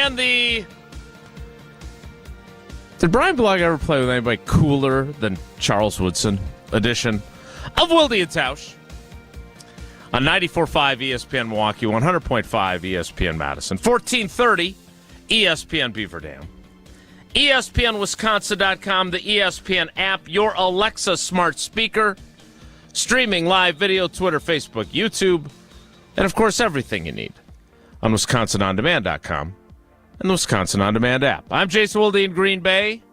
And Did Brian Bulaga ever play with anybody cooler than Charles Woodson edition of Wilde and Tausch? On 94.5 ESPN Milwaukee, 100.5 ESPN Madison, 1430 ESPN Beaver Dam, ESPNWisconsin.com, the ESPN app, your Alexa smart speaker, streaming live video, Twitter, Facebook, YouTube, and, of course, everything you need on WisconsinOnDemand.com and the Wisconsin On Demand app. I'm Jason Wilde in Green Bay.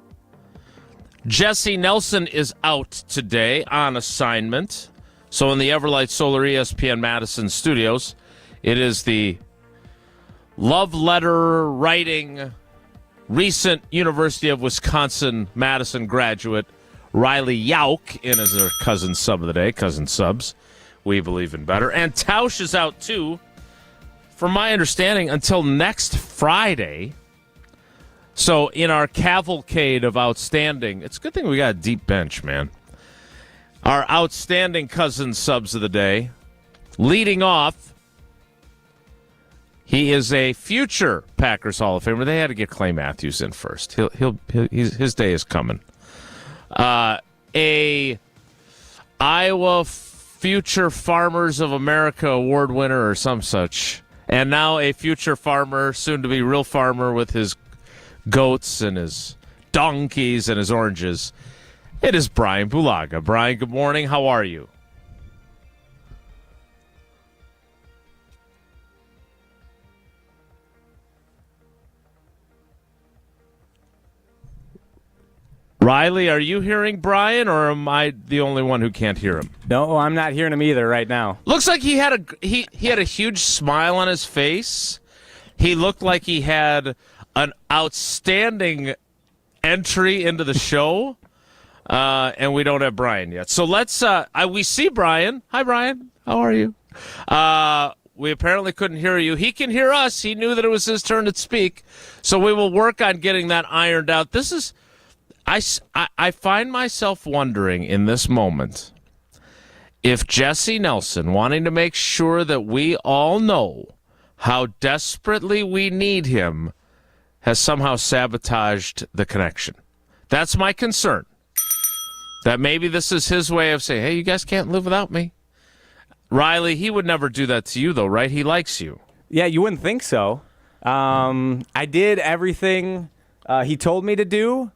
Jesse Nelson is out today on assignment. So in the Everlight Solar ESPN Madison studios, it is the love letter writing recent University of Wisconsin-Madison graduate Riley Yauk in as their cousin sub of the day. Cousin subs, we believe in better. And Tausch is out too, from my understanding, until next Friday. So in our cavalcade of outstanding, it's a good thing we got a deep bench, man. Our outstanding cousin subs of the day, leading off, he is a future Packers Hall of Famer. They had to get Clay Matthews in first. His day is coming. A Iowa Future Farmers of America Award winner or some such, and now a future farmer, soon to be real farmer with his goats and his donkeys and his oranges. It is Bryan Bulaga. Bryan, good morning. How are you? Riley, are you hearing Bryan, or am I the only one who can't hear him? No, I'm not hearing him either right now. Looks like he had a huge smile on his face. He looked like he had an outstanding entry into the show. And we don't have Bryan yet. So let's, we see Bryan. Hi, Bryan. How are you? We apparently couldn't hear you. He can hear us. He knew that it was his turn to speak. So we will work on getting that ironed out. This is, I find myself wondering in this moment if Jesse Nelson, wanting to make sure that we all know how desperately we need him, has somehow sabotaged the connection. That's my concern. That maybe this is his way of saying, hey, you guys can't live without me. Riley, he would never do that to you, though, right? He likes you. Yeah, you wouldn't think so. I did everything he told me to do.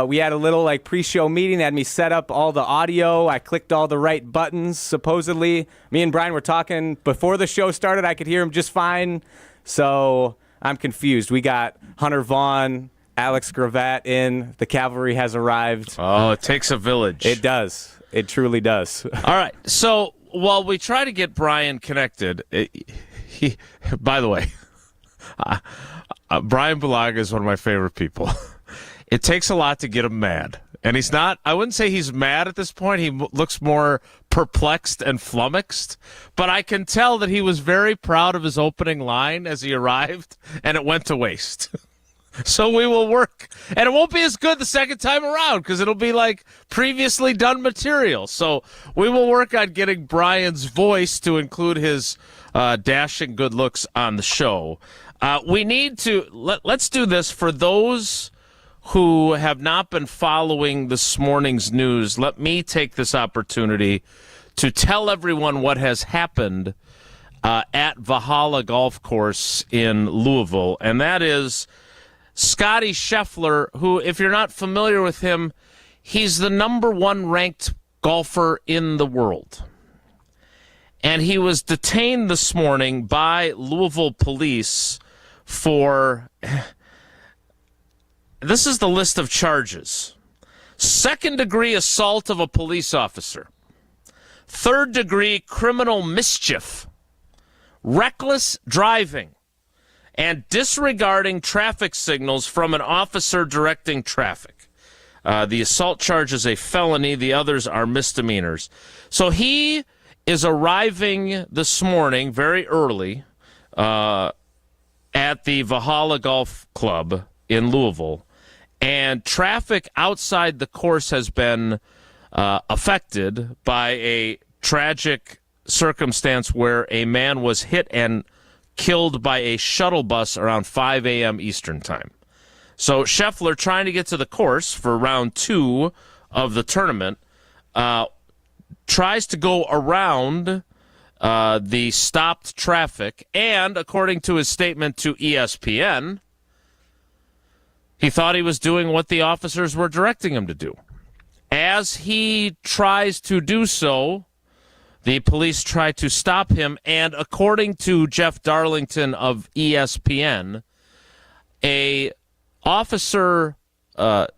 We had a little pre-show meeting, had me set up all the audio. I clicked all the right buttons, supposedly. Me and Bryan were talking before the show started. I could hear him just fine. So I'm confused. We got Hunter Vaughn, Alex Gravatt in. The cavalry has arrived. Oh, it takes a village. It does. It truly does. All right. So while we try to get Bryan connected, by the way, Bryan Bulaga is one of my favorite people. It takes a lot to get him mad. And he's not, I wouldn't say he's mad at this point. He looks more perplexed and flummoxed. But I can tell that he was very proud of his opening line as he arrived, and it went to waste. So we will work. And it won't be as good the second time around because it'll be like previously done material. So we will work on getting Bryan's voice to include his dashing good looks on the show. We need to, let's do this for those who have not been following this morning's news. Let me take this opportunity to tell everyone what has happened at Valhalla Golf Course in Louisville. And that is Scotty Scheffler, who, if you're not familiar with him, he's the number one ranked golfer in the world. And he was detained this morning by Louisville police for, this is the list of charges: second-degree assault of a police officer, third-degree criminal mischief, reckless driving, and disregarding traffic signals from an officer directing traffic. The assault charge is a felony. The others are misdemeanors. So he is arriving this morning very early at the Valhalla Golf Club in Louisville, and traffic outside the course has been affected by a tragic circumstance where a man was hit and killed by a shuttle bus around 5 a.m. Eastern time. So Scheffler, trying to get to the course for round 2 of the tournament, tries to go around the stopped traffic, and according to his statement to ESPN, he thought he was doing what the officers were directing him to do. As he tries to do so, the police try to stop him, and according to Jeff Darlington of ESPN, a officer, and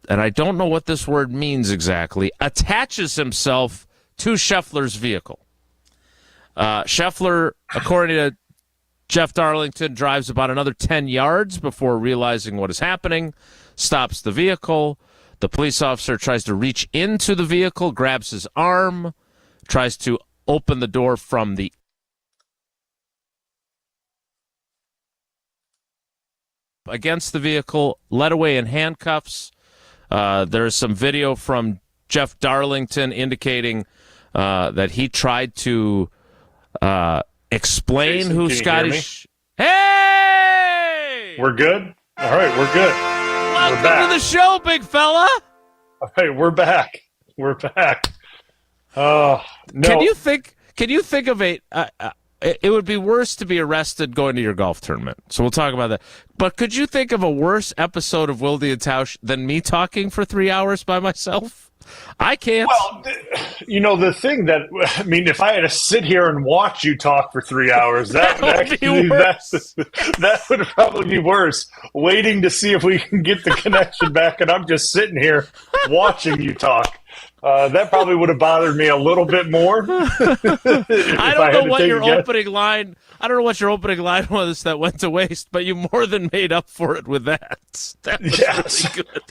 I don't know what this word means exactly, attaches himself to Scheffler's vehicle. Scheffler, according to Jeff Darlington, drives about another 10 yards before realizing what is happening, stops the vehicle. The police officer tries to reach into the vehicle, grabs his arm, tries to open the door from the against the vehicle, led away in handcuffs. There's some video from Jeff Darlington indicating that he tried to explain Jason, who can Scotty. you hear Hey! We're good? All right, we're good. Welcome to the show, big fella. All right, we're back. We're back. No. Can you think of a? It would be worse to be arrested going to your golf tournament. So we'll talk about that. But could you think of a worse episode of Wilde and Tausch than me talking for 3 hours by myself? I can't. Well, the thing that, I mean, if I had to sit here and watch you talk for 3 hours, that would probably be worse. Waiting to see if we can get the connection back, and I'm just sitting here watching you talk. That probably would have bothered me a little bit more. I don't know what your opening line. I don't know what your opening line was that went to waste, but you more than made up for it with that. That was really good.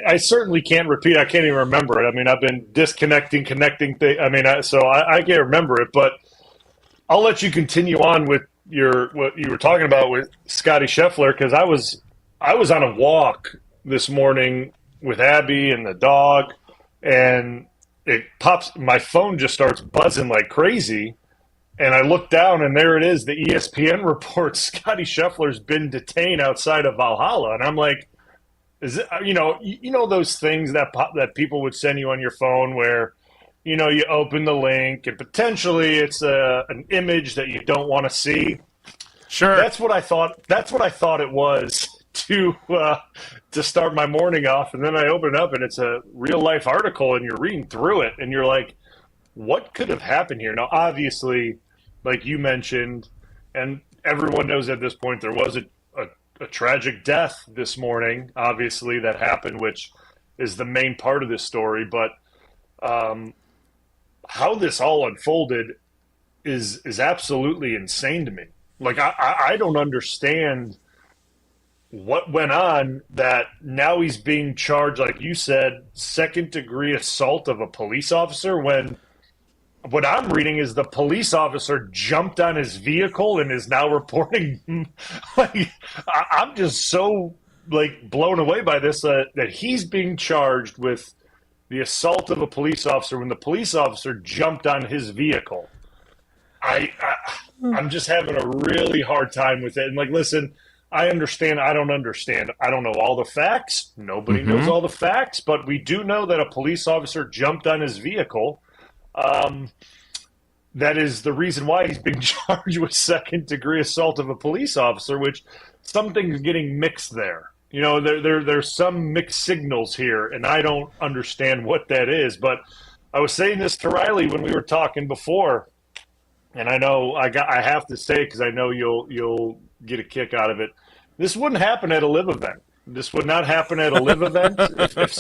I certainly can't repeat. I can't even remember it. I mean, I've been disconnecting, connecting things. I mean, so I can't remember it. But I'll let you continue on with what you were talking about with Scotty Scheffler, because I was on a walk this morning with Abby and the dog, and it pops. My phone just starts buzzing like crazy, and I look down, and there it is. The ESPN reports Scotty Scheffler's been detained outside of Valhalla, and I'm like, is it, you know those things that people would send you on your phone where, you open the link and potentially it's an image that you don't want to see. Sure, that's what I thought. That's what I thought it was to start my morning off, and then I open it up and it's a real life article, and you're reading through it, and you're like, what could have happened here? Now, obviously, like you mentioned, and everyone knows at this point, there was a tragic death this morning, obviously, that happened, which is the main part of this story. But how this all unfolded is absolutely insane to me. Like, I don't understand what went on that now he's being charged, like you said, second-degree assault of a police officer, when what I'm reading is the police officer jumped on his vehicle and is now reporting. Like, I'm just so blown away by this that he's being charged with the assault of a police officer when the police officer jumped on his vehicle. I'm just having a really hard time with it. And listen, I understand. I don't understand. I don't know all the facts. Nobody knows all the facts, but we do know that a police officer jumped on his vehicle. That is the reason why he's being charged with second-degree assault of a police officer, which something's getting mixed there. There's some mixed signals here, and I don't understand what that is. But I was saying this to Riley when we were talking before, and I know I have to say it because I know you'll get a kick out of it. This wouldn't happen at a live event. This would not happen at a live event. If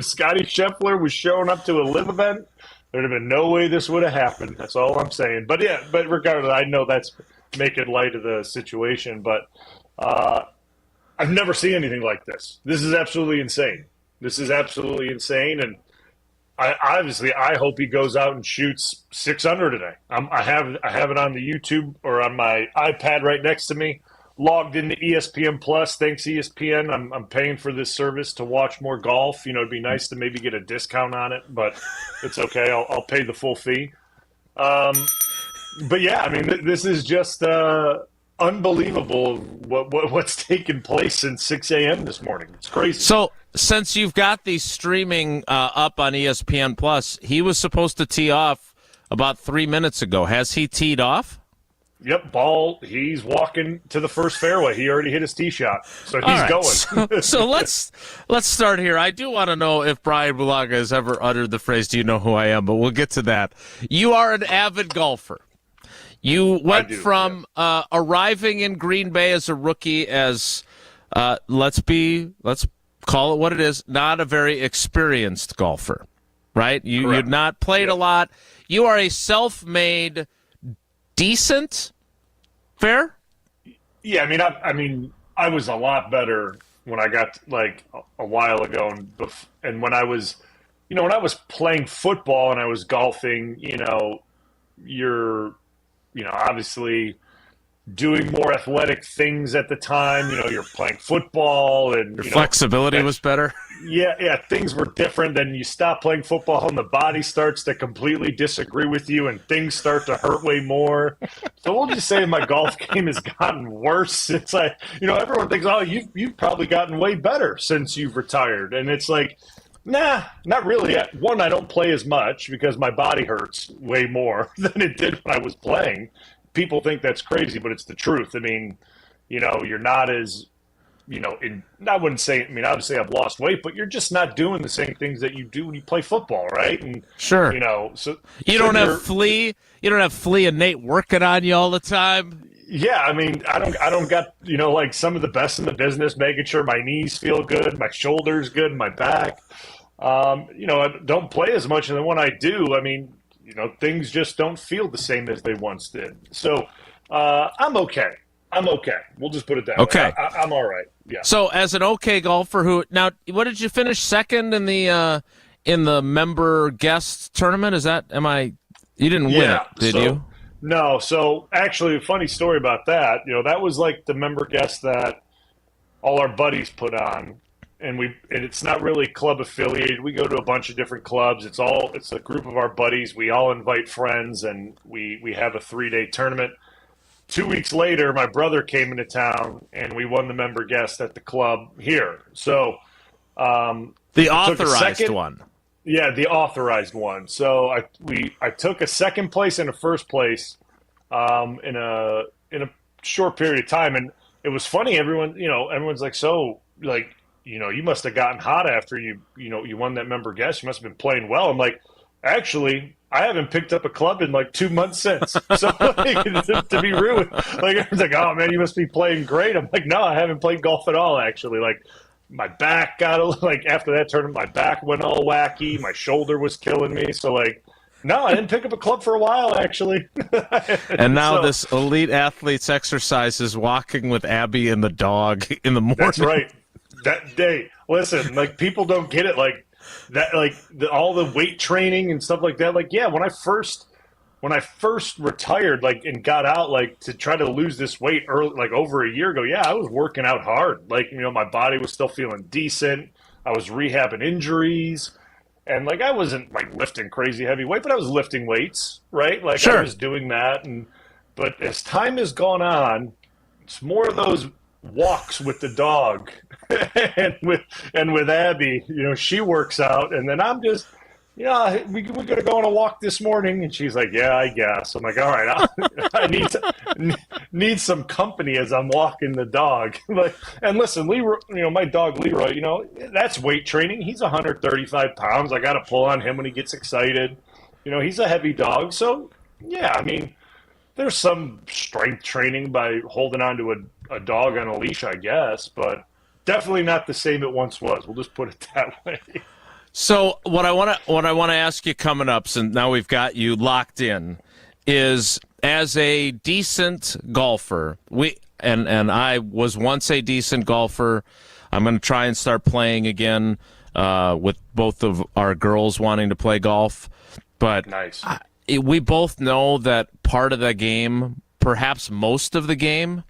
Scotty Scheffler was showing up to a live event, there'd have been no way this would have happened. That's all I'm saying. But yeah, regardless, I know that's making light of the situation, but I've never seen anything like this. This is absolutely insane. And I hope he goes out and shoots 600 today. I have it on the YouTube or on my iPad right next to me. Logged into ESPN Plus. Thanks, ESPN. I'm paying for this service to watch more golf. It'd be nice to maybe get a discount on it, but it's okay. I'll pay the full fee. But yeah, I mean, this is just unbelievable what's taken place since 6 a.m. this morning. It's crazy. So, since you've got the streaming up on ESPN Plus, he was supposed to tee off about 3 minutes ago. Has he teed off? Yep, ball. He's walking to the first fairway. He already hit his tee shot, so he's going. So let's start here. I do want to know if Bryan Bulaga has ever uttered the phrase, "Do you know who I am?" But we'll get to that. You are an avid golfer. You went from arriving in Green Bay as a rookie as let's call it what it is, not a very experienced golfer, right? You'd not played a lot. You are a self-made decent, fair? Yeah, I mean, I was a lot better when I got like a while ago, and when I was, when I was playing football and I was golfing, you're, obviously doing more athletic things at the time. You're playing football, and your flexibility was better. Yeah, things were different. Then you stop playing football, and the body starts to completely disagree with you, and things start to hurt way more. So we'll just say my golf game has gotten worse since everyone thinks, oh, you've probably gotten way better since you've retired, and it's like, nah, not really. One, I don't play as much because my body hurts way more than it did when I was playing. People think that's crazy, but it's the truth. I mean, you're not as, I wouldn't say, obviously I've lost weight, but you're just not doing the same things that you do when you play football, right? And sure. So you don't have Flea and Nate working on you all the time. Yeah, I mean, I don't got, like some of the best in the business, making sure my knees feel good, my shoulders good, my back. I don't play as much, and then when I do, I mean, things just don't feel the same as they once did. So I'm okay. We'll just put it that way. I'm all right. Yeah. So as an okay golfer, what did you finish second in the member guest tournament? You didn't win it, did you? No. So actually, a funny story about that. That was like the member guest that all our buddies put on. And it's not really club affiliated. We go to a bunch of different clubs. It's a group of our buddies. We all invite friends, and we have a 3-day tournament. 2 weeks later, my brother came into town, and we won the member guest at the club here. So the authorized one. Yeah, the authorized one. So I took a second place and a first place in a short period of time, and it was funny. Everyone's like, so like, you must have gotten hot after you won that member guest. You must have been playing well. I'm like, actually, I haven't picked up a club in like 2 months since. So to be real, everyone's like, oh man, you must be playing great. I'm like, no, I haven't played golf at all. Actually, like my back after that tournament, my back went all wacky. My shoulder was killing me. So like, no, I didn't pick up a club for a while, actually. And now this elite athlete's exercise is walking with Abby and the dog in the morning. That's right. That day, listen, like people don't get it, like that, like all the weight training and stuff like that. Like, yeah, when I first retired, like, and got out, like, to try to lose this weight early, like over a year ago, yeah, I was working out hard. Like, my body was still feeling decent. I was rehabbing injuries, and like I wasn't like lifting crazy heavy weight, but I was lifting weights, right? Like, sure. I was doing that, but as time has gone on, it's more of those walks with the dog and with Abby. She works out, and then I'm just, we're gonna go on a walk this morning, and she's like, yeah, I guess. I'm like, all right, I need some company as I'm walking the dog. Like, and listen, Leroy, my dog Leroy, that's weight training. He's 135 pounds. I got to pull on him when he gets excited. He's a heavy dog, so yeah, I mean, there's some strength training by holding on to a dog on a leash, I guess, but definitely not the same it once was. We'll just put it that way. So what I want to ask you coming up, since now we've got you locked in, is as a decent golfer, and I was once a decent golfer. I'm going to try and start playing again with both of our girls wanting to play golf, but nice. We both know that part of the game, perhaps most of the game,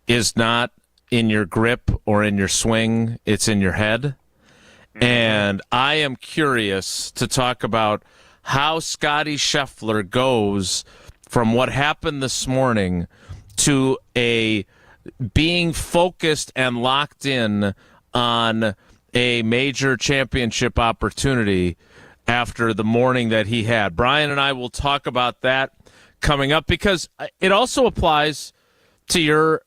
is not in your grip or in your swing. It's in your head. Mm-hmm. And I am curious to talk about how Scotty Scheffler goes from what happened this morning to a being focused and locked in on a major championship opportunity after the morning that he had. Bryan and I will talk about that coming up, because it also applies to your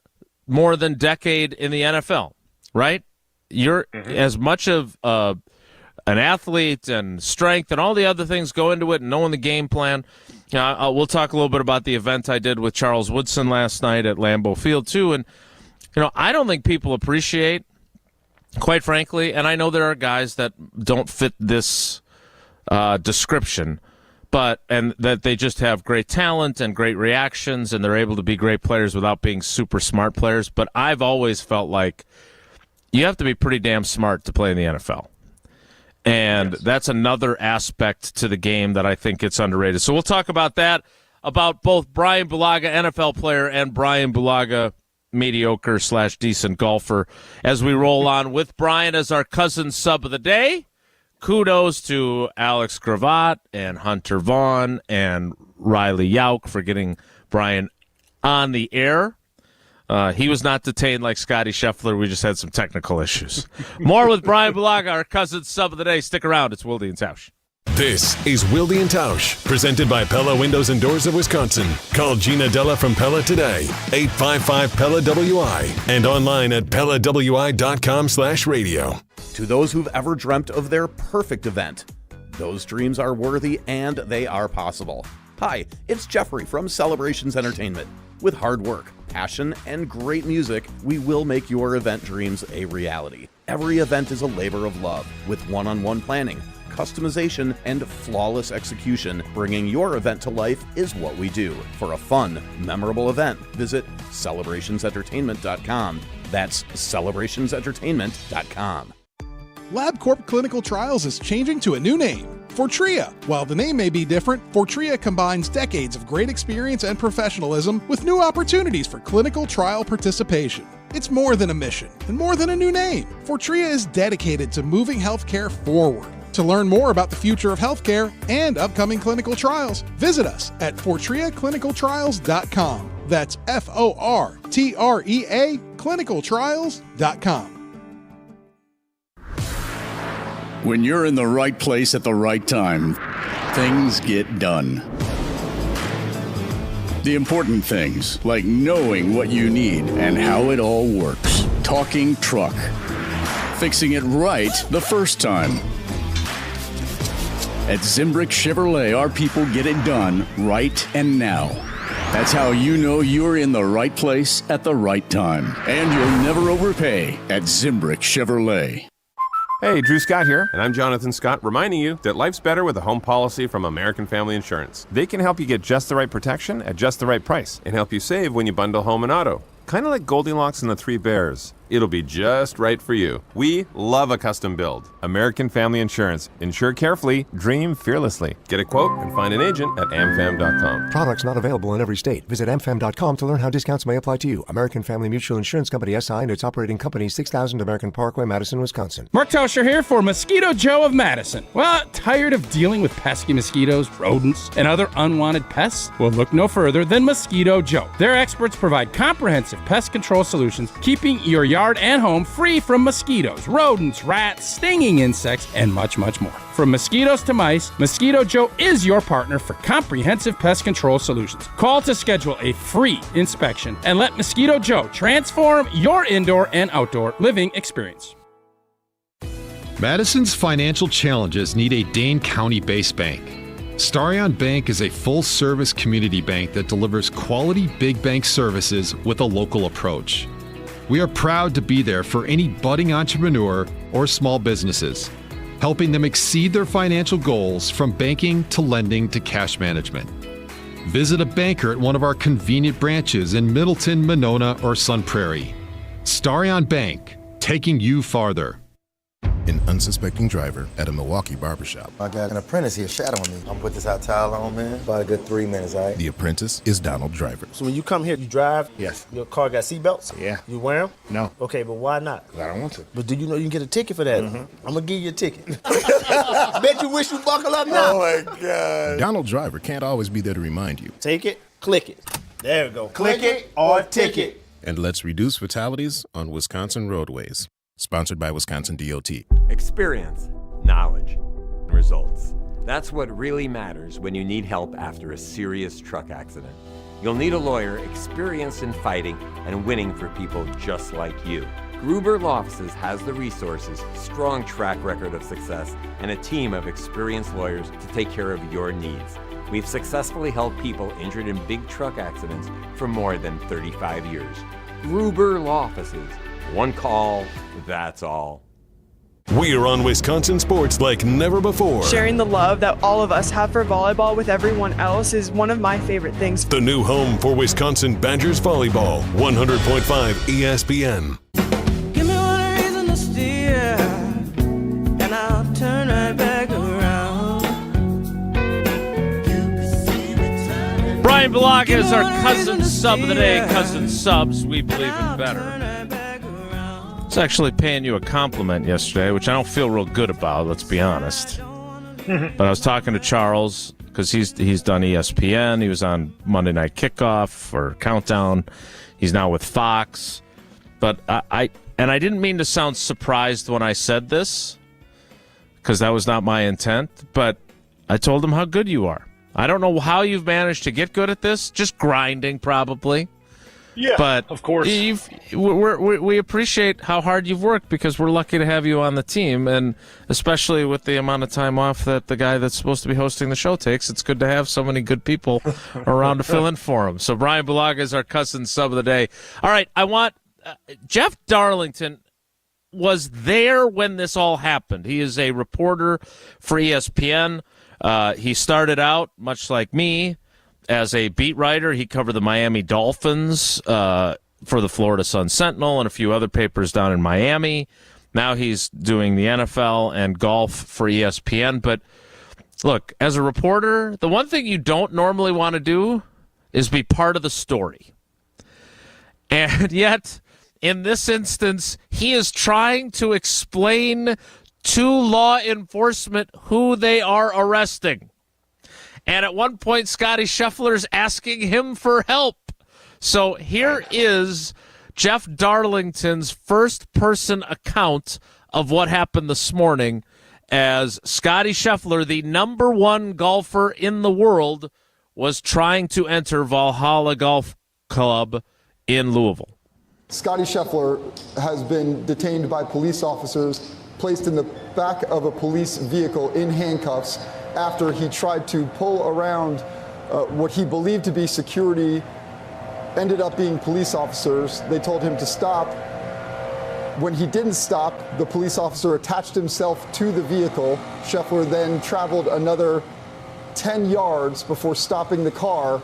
more than decade in the NFL, right? You're as much of an athlete and strength and all the other things go into it and knowing the game plan. We'll talk a little bit about the event I did with Charles Woodson last night at Lambeau Field too. And, I don't think people appreciate, quite frankly, and I know there are guys that don't fit this description, and that they just have great talent and great reactions and they're able to be great players without being super smart players. But I've always felt like you have to be pretty damn smart to play in the NFL. And that's another aspect to the game that I think it's underrated. So we'll talk about that, about both Bryan Bulaga, NFL player, and Bryan Bulaga, mediocre/decent golfer, as we roll on with Bryan as our cousin sub of the day. Kudos to Alex Gravatt and Hunter Vaughn and Riley Yauk for getting Bryan on the air. He was not detained like Scotty Scheffler. We just had some technical issues. More with Bryan Bulaga, our cousin sub of the day. Stick around. It's Wilde and Tausch. This is Wilde and Tausch, presented by Pella Windows and Doors of Wisconsin. Call Gina Della from Pella today, 855-PELLA-WI, and online at PellaWI.com/radio. To those who've ever dreamt of their perfect event, those dreams are worthy and they are possible. Hi, it's Jeffrey from Celebrations Entertainment. With hard work, passion, and great music, we will make your event dreams a reality. Every event is a labor of love, with one-on-one planning, customization, and flawless execution. Bringing your event to life is what we do. For a fun, memorable event, visit celebrationsentertainment.com. That's celebrationsentertainment.com. LabCorp Clinical Trials is changing to a new name, Fortrea. While the name may be different, Fortrea combines decades of great experience and professionalism with new opportunities for clinical trial participation. It's more than a mission and more than a new name. Fortrea is dedicated to moving healthcare forward. To learn more about the future of healthcare and upcoming clinical trials, visit us at FortreaClinicalTrials.com. That's FORTREA clinicaltrials.com. When you're in the right place at the right time, things get done. The important things, like knowing what you need and how it all works. Talking truck. Fixing it right the first time. At Zimbrick Chevrolet, our people get it done right and now. That's how you know you're in the right place at the right time. And you'll never overpay at Zimbrick Chevrolet. Hey, Drew Scott here, and I'm Jonathan Scott, reminding you that life's better with a home policy from American Family Insurance. They can help you get just the right protection at just the right price and help you save when you bundle home and auto. Kind of like Goldilocks and the Three Bears. It'll be just right for you. We love a custom build. American Family Insurance. Insure carefully, dream fearlessly. Get a quote and find an agent at amfam.com. Products not available in every state. Visit amfam.com to learn how discounts may apply to you. American Family Mutual Insurance Company SI and its operating company, 6000 American Parkway, Madison, Wisconsin. Mark Tauscher here for Mosquito Joe of Madison. Well, tired of dealing with pesky mosquitoes, rodents, and other unwanted pests? Well, look no further than Mosquito Joe. Their experts provide comprehensive pest control solutions, keeping your yard and home free from mosquitoes, rodents, rats, stinging insects, and much, much more. From mosquitoes to mice, Mosquito Joe is your partner for comprehensive pest control solutions. Call to schedule a free inspection and let Mosquito Joe transform your indoor and outdoor living experience. Madison's financial challenges need a Dane County-based bank. Starion Bank is a full-service community bank that delivers quality big bank services with a local approach. We are proud to be there for any budding entrepreneur or small businesses, helping them exceed their financial goals from banking to lending to cash management. Visit a banker at one of our convenient branches in Middleton, Monona, or Sun Prairie. Starion Bank, taking you farther. An unsuspecting driver at a Milwaukee barbershop. I got an apprentice here shadowing me. I'm gonna put this hot towel on, man. About a good 3 minutes, all right? The apprentice is Donald Driver. So when you come here, you drive? Yes. Your car got seatbelts? Yeah. You wear them? No. Okay, but why not? I don't want to. But do you know you can get a ticket for that? I'm gonna give you a ticket. Bet you wish you buckle up now. Oh my God. Donald Driver can't always be there to remind you. Take it Click it. There we go. Click it or ticket. And let's reduce fatalities on Wisconsin roadways. Sponsored by Wisconsin DOT. Experience, knowledge, results. That's what really matters when you need help after a serious truck accident. You'll need a lawyer experienced in fighting and winning for people just like you. Gruber Law Offices has the resources, strong track record of success, and a team of experienced lawyers to take care of your needs. We've successfully helped people injured in big truck accidents for more than 35 years. Gruber Law Offices. One call, that's all. We're on Wisconsin sports like never before. Sharing the love that all of us have for volleyball with everyone else is one of my favorite things. The new home for Wisconsin Badgers volleyball, 100.5 ESPN. Give me one reason to steer, and I'll turn right back around. Brian Bulaga is our cousin sub of the day. Cousin subs, we believe in better. I was actually paying you a compliment yesterday, which I don't feel real good about, let's be honest. But I was talking to Charles, because he's done ESPN. He was on Monday Night Kickoff or Countdown. He's now with Fox. But I didn't mean to sound surprised when I said this, because that was not my intent. But I told him how good you are. I don't know how you've managed to get good at this. Just grinding, probably. Yeah, but of course. We appreciate how hard you've worked, because we're lucky to have you on the team, and especially with the amount of time off that the guy that's supposed to be hosting the show takes, it's good to have so many good people around to fill in for him. So Brian Bulaga is our cousin sub of the day. All right, I want Jeff Darlington was there when this all happened. He is a reporter for ESPN. He started out, much like me, as a beat writer. He covered the Miami Dolphins for the Florida Sun-Sentinel and a few other papers down in Miami. Now he's doing the NFL and golf for ESPN. But look, as a reporter, the one thing you don't normally want to do is be part of the story. And yet, in this instance, he is trying to explain to law enforcement who they are arresting. And at one point, Scotty Scheffler is asking him for help. So here is Jeff Darlington's first-person account of what happened this morning as Scotty Scheffler, the number one golfer in the world, was trying to enter Valhalla Golf Club in Louisville. Scotty Scheffler has been detained by police officers, placed in the back of a police vehicle in handcuffs, after he tried to pull around what he believed to be security, ended up being police officers. They told him to stop. When he didn't stop, the police officer attached himself to the vehicle. Scheffler then traveled another 10 yards before stopping the car.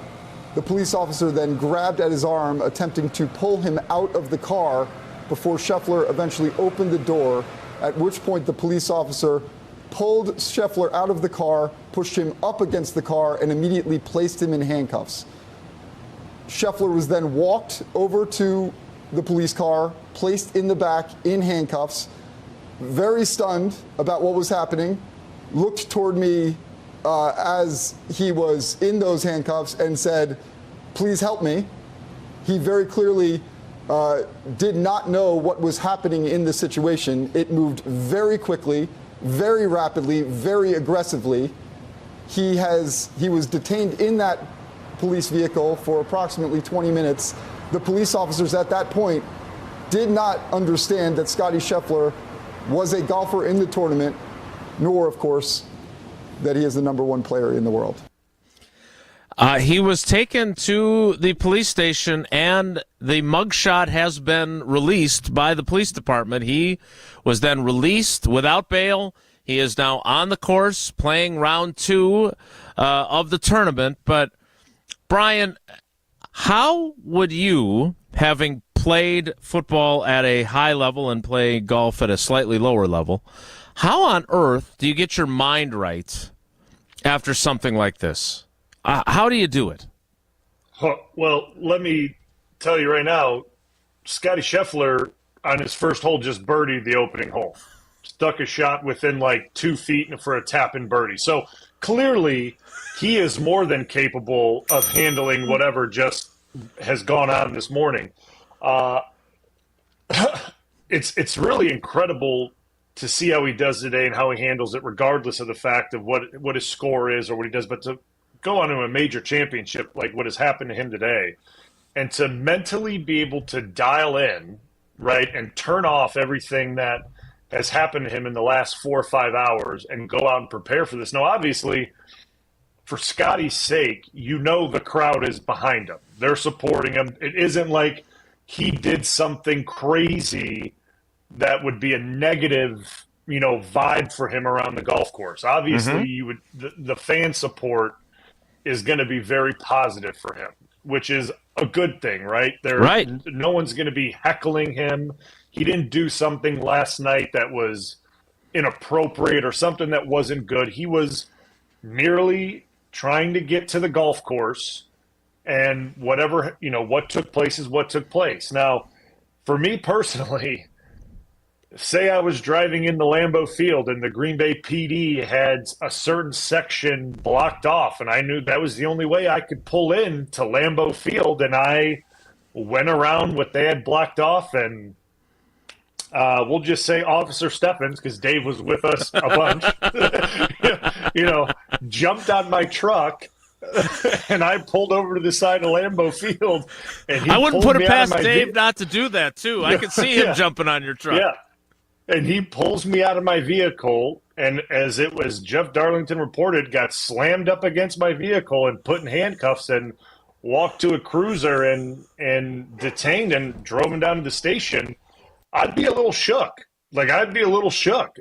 The police officer then grabbed at his arm, attempting to pull him out of the car before Scheffler eventually opened the door, at which point the police officer pulled Scheffler out of the car, pushed him up against the car, and immediately placed him in handcuffs. Scheffler was then walked over to the police car, placed in the back in handcuffs, very stunned about what was happening, looked toward me as he was in those handcuffs and said, "Please help me." He very clearly did not know what was happening in the situation. It moved very quickly, very rapidly, very aggressively. He was detained in that police vehicle for approximately 20 minutes. The police officers at that point did not understand that Scotty Scheffler was a golfer in the tournament, nor, of course, that he is the number one player in the world. He was taken to the police station, and the mugshot has been released by the police department. He was then released without bail. He is now on the course playing round 2 of the tournament. But, Brian, how would you, having played football at a high level and play golf at a slightly lower level, how on earth do you get your mind right after something like this? How do you do it? Well, let me tell you right now, Scotty Scheffler on his first hole just birdied the opening hole. Stuck a shot within like 2 feet for a tap-in birdie. So clearly he is more than capable of handling whatever just has gone on this morning. It's really incredible to see how he does today and how he handles it, regardless of the fact of what his score is or what he does. But to go on to a major championship like what has happened to him today, and to mentally be able to dial in, right, and turn off everything that has happened to him in the last 4 or 5 hours and go out and prepare for this. Now, obviously, for Scotty's sake, the crowd is behind him. They're supporting him. It isn't like he did something crazy that would be a negative, vibe for him around the golf course. Obviously, the fan support is going to be very positive for him, which is a good thing, right? Right. No one's going to be heckling him. He didn't do something last night that was inappropriate or something that wasn't good. He was merely trying to get to the golf course, and whatever, what took place is what took place. Now, for me personally, say I was driving in the Lambeau Field and the Green Bay PD had a certain section blocked off, and I knew that was the only way I could pull in to Lambeau Field, and I went around what they had blocked off, and we'll just say Officer Steffens, because Dave was with us a bunch, jumped on my truck, and I pulled over to the side of Lambeau Field. And I wouldn't put it past Dave not to do that, too. I could see him jumping on your truck. Yeah. And he pulls me out of my vehicle, and as it was Jeff Darlington reported, got slammed up against my vehicle and put in handcuffs and walked to a cruiser and detained and drove him down to the station. I'd be a little shook.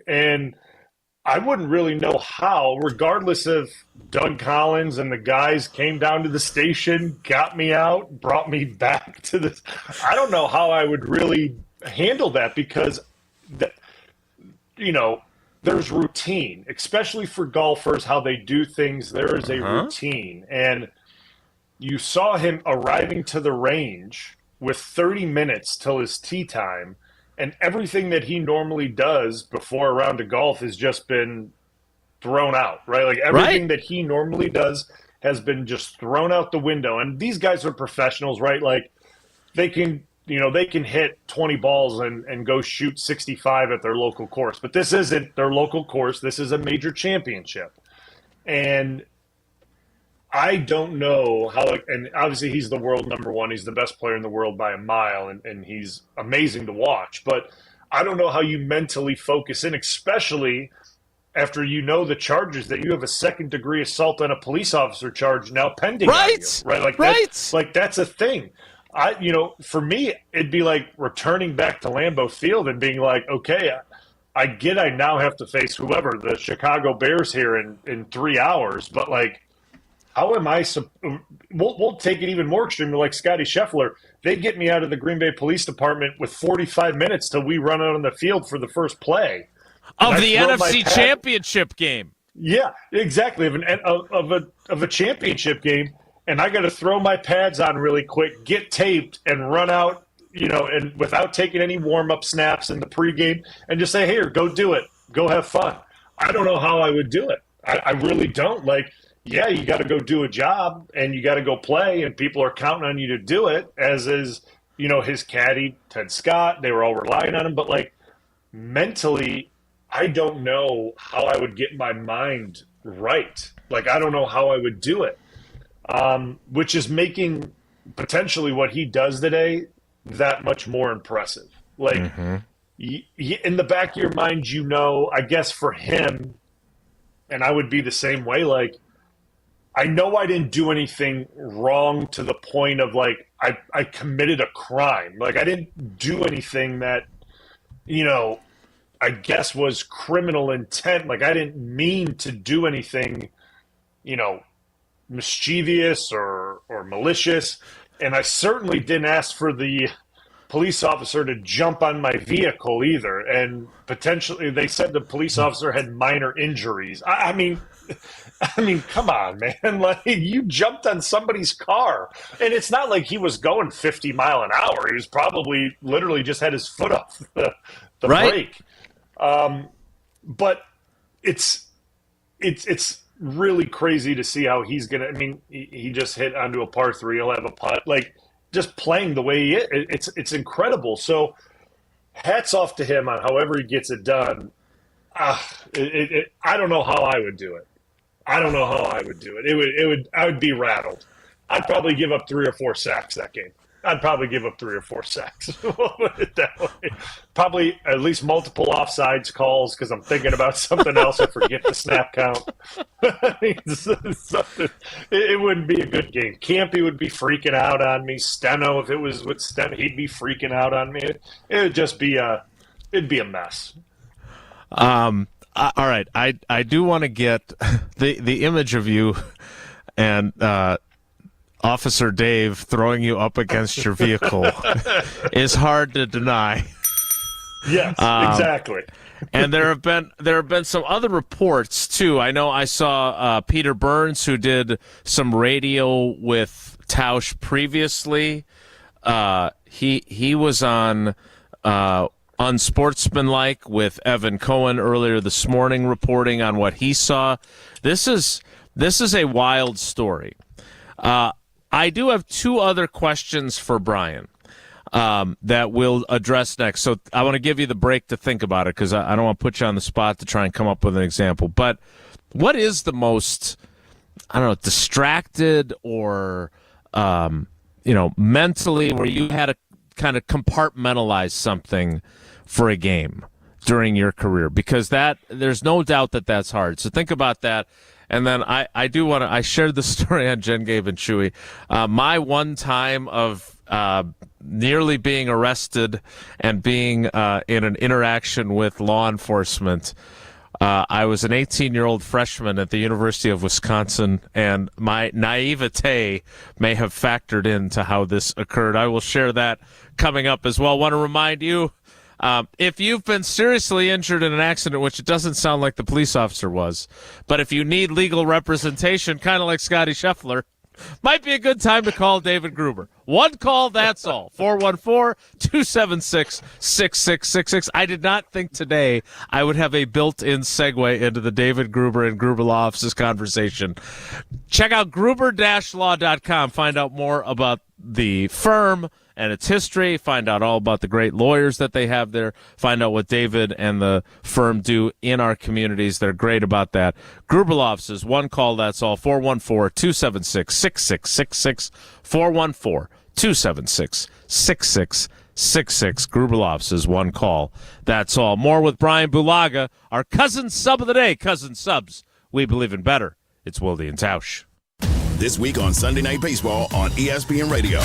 And I wouldn't really know how, regardless if Doug Collins and the guys came down to the station, got me out, brought me back to this. I don't know how I would really handle that, because there's routine, especially for golfers, how they do things. There is a routine. And you saw him arriving to the range with 30 minutes till his tee time, and everything that he normally does before a round of golf has just been thrown out, right? Like everything that he normally does has been just thrown out the window. And these guys are professionals, right? Like they can hit 20 balls and go shoot 65 at their local course. But this isn't their local course. This is a major championship. And I don't know how, and obviously he's the world number one. He's the best player in the world by a mile, and he's amazing to watch. But I don't know how you mentally focus in, especially after the charges that you have a second-degree assault on a police officer charge now pending on you, right? That's a thing. For me, it'd be like returning back to Lambeau Field and being like, okay, I get I now have to face whoever, the Chicago Bears here in 3 hours, but like, how am I? We'll take it even more extreme, like Scotty Scheffler. They get me out of the Green Bay Police Department with 45 minutes till we run out on the field for the first play of the NFC Championship game. Yeah, exactly. Of a championship game. And I got to throw my pads on really quick, get taped, and run out, and without taking any warm-up snaps in the pregame, and just say, here, go do it. Go have fun. I don't know how I would do it. I really don't. Like, yeah, you got to go do a job, and you got to go play, and people are counting on you to do it, as is, his caddy, Ted Scott. They were all relying on him. But, like, mentally, I don't know how I would get my mind right. Like, I don't know how I would do it. Which is making potentially what he does today that much more impressive. Like, in the back of your mind, I guess for him, and I would be the same way, like, I know I didn't do anything wrong to the point of, like, I committed a crime. Like, I didn't do anything that, I guess was criminal intent. Like, I didn't mean to do anything, mischievous or malicious, and I certainly didn't ask for the police officer to jump on my vehicle either, and potentially they said the police officer had minor injuries. I mean come on, man. Like, you jumped on somebody's car, and it's not like he was going 50 mile an hour. He was probably literally just had his foot off the brake. But it's really crazy to see how he's gonna. I mean, he just hit onto a par 3. He'll have a putt. Like, just playing the way he is, it's incredible. So, hats off to him on however he gets it done. I don't know how I would do it. I would be rattled. I'd probably give up 3 or 4 sacks that game. I'd probably give up 3 or 4 sacks. We'll put it that way. Probably at least multiple offsides calls because I'm thinking about something else. I forget the snap count. It wouldn't be a good game. Campy would be freaking out on me. Steno, if it was with Steno, he'd be freaking out on me. It would just be it'd be a mess. All right, I do want to get the image of you and Officer Dave throwing you up against your vehicle is hard to deny. Yes, exactly. And there have been some other reports too. I know I saw Peter Burns, who did some radio with Tausch previously. He was on Unsportsmanlike with Evan Cohen earlier this morning, reporting on what he saw. This is a wild story. I do have 2 other questions for Bryan that we'll address next. So I want to give you the break to think about it because I don't want to put you on the spot to try and come up with an example. But what is the most, distracted or, mentally where you had to kind of compartmentalize something for a game during your career? Because there's no doubt that that's hard. So think about that. And then I do want to, I shared the story on Jen, Gabe, and Chewy. My one time of nearly being arrested and being in an interaction with law enforcement, I was an 18-year-old freshman at the University of Wisconsin, and my naivete may have factored into how this occurred. I will share that coming up as well. I want to remind you, if you've been seriously injured in an accident, which it doesn't sound like the police officer was, but if you need legal representation, kind of like Scotty Scheffler, might be a good time to call David Gruber. One call, that's all. 414-276-6666. I did not think today I would have a built-in segue into the David Gruber and Gruber Law Office's conversation. Check out gruber-law.com. Find out more about the firm and its history, find out all about the great lawyers that they have there, find out what David and the firm do in our communities. They're great about that. Gruber Law Offices, one call, that's all. 414-276-6666. 414-276-6666. Gruber Law Offices, one call, that's all. More with Bryan Bulaga, our cousin sub of the day. Cousin subs, we believe in better. It's Wilde and Tausch. This week on Sunday Night Baseball on ESPN Radio.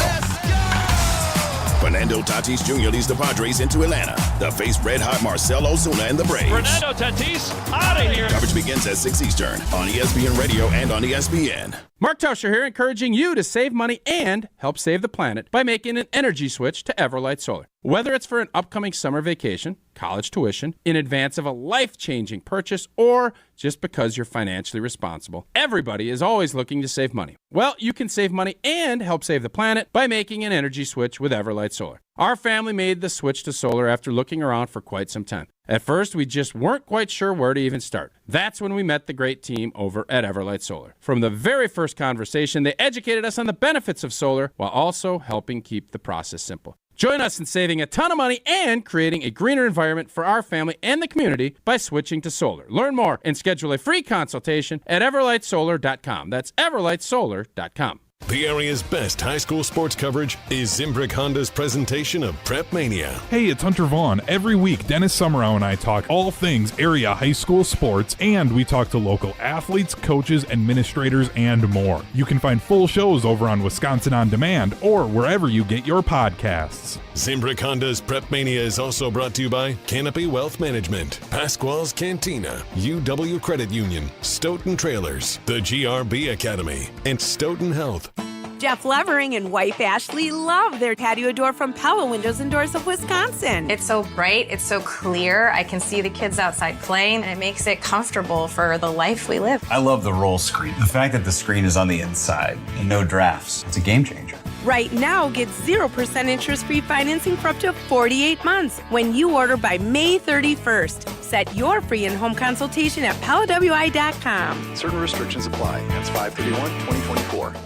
Fernando Tatis Jr. leads the Padres into Atlanta. The face red-hot Marcell Ozuna and the Braves. Fernando Tatis, out of here. Coverage begins at 6 Eastern on ESPN Radio and on ESPN. Mark Tauscher here, encouraging you to save money and help save the planet by making an energy switch to Everlight Solar. Whether it's for an upcoming summer vacation, college tuition, in advance of a life-changing purchase, or just because you're financially responsible, everybody is always looking to save money. Well, you can save money and help save the planet by making an energy switch with Everlight Solar. Our family made the switch to solar after looking around for quite some time. At first, we just weren't quite sure where to even start. That's when we met the great team over at Everlight Solar. From the very first conversation, they educated us on the benefits of solar while also helping keep the process simple. Join us in saving a ton of money and creating a greener environment for our family and the community by switching to solar. Learn more and schedule a free consultation at everlightsolar.com. That's everlightsolar.com. The area's best high school sports coverage is Zimbrick Honda's presentation of Prep Mania. Hey, it's Hunter Vaughn. Every week, Dennis Summerow and I talk all things area high school sports, and we talk to local athletes, coaches, administrators, and more. You can find full shows over on Wisconsin On Demand or wherever you get your podcasts. Zimbrick Honda's Prep Mania is also brought to you by Canopy Wealth Management, Pasquale's Cantina, UW Credit Union, Stoughton Trailers, the GRB Academy, and Stoughton Health. Jeff Levering and wife Ashley love their patio door from Pella Windows and Doors of Wisconsin. It's so bright, it's so clear. I can see the kids outside playing, and it makes it comfortable for the life we live. I love the roll screen. The fact that the screen is on the inside and no drafts, it's a game changer. Right now, get 0% interest-free financing for up to 48 months when you order by May 31st. Set your free in-home consultation at PellaWI.com. Certain restrictions apply. That's 5/31/2024.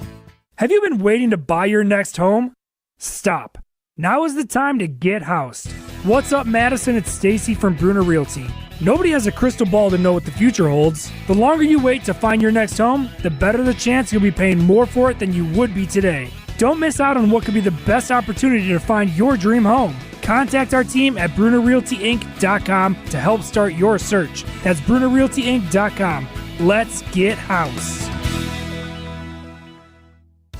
Have you been waiting to buy your next home? Stop. Now is the time to get housed. What's up, Madison? It's Stacy from Bruner Realty. Nobody has a crystal ball to know what the future holds. The longer you wait to find your next home, the better the chance you'll be paying more for it than you would be today. Don't miss out on what could be the best opportunity to find your dream home. Contact our team at BrunerRealtyInc.com to help start your search. That's BrunerRealtyInc.com. Let's get house.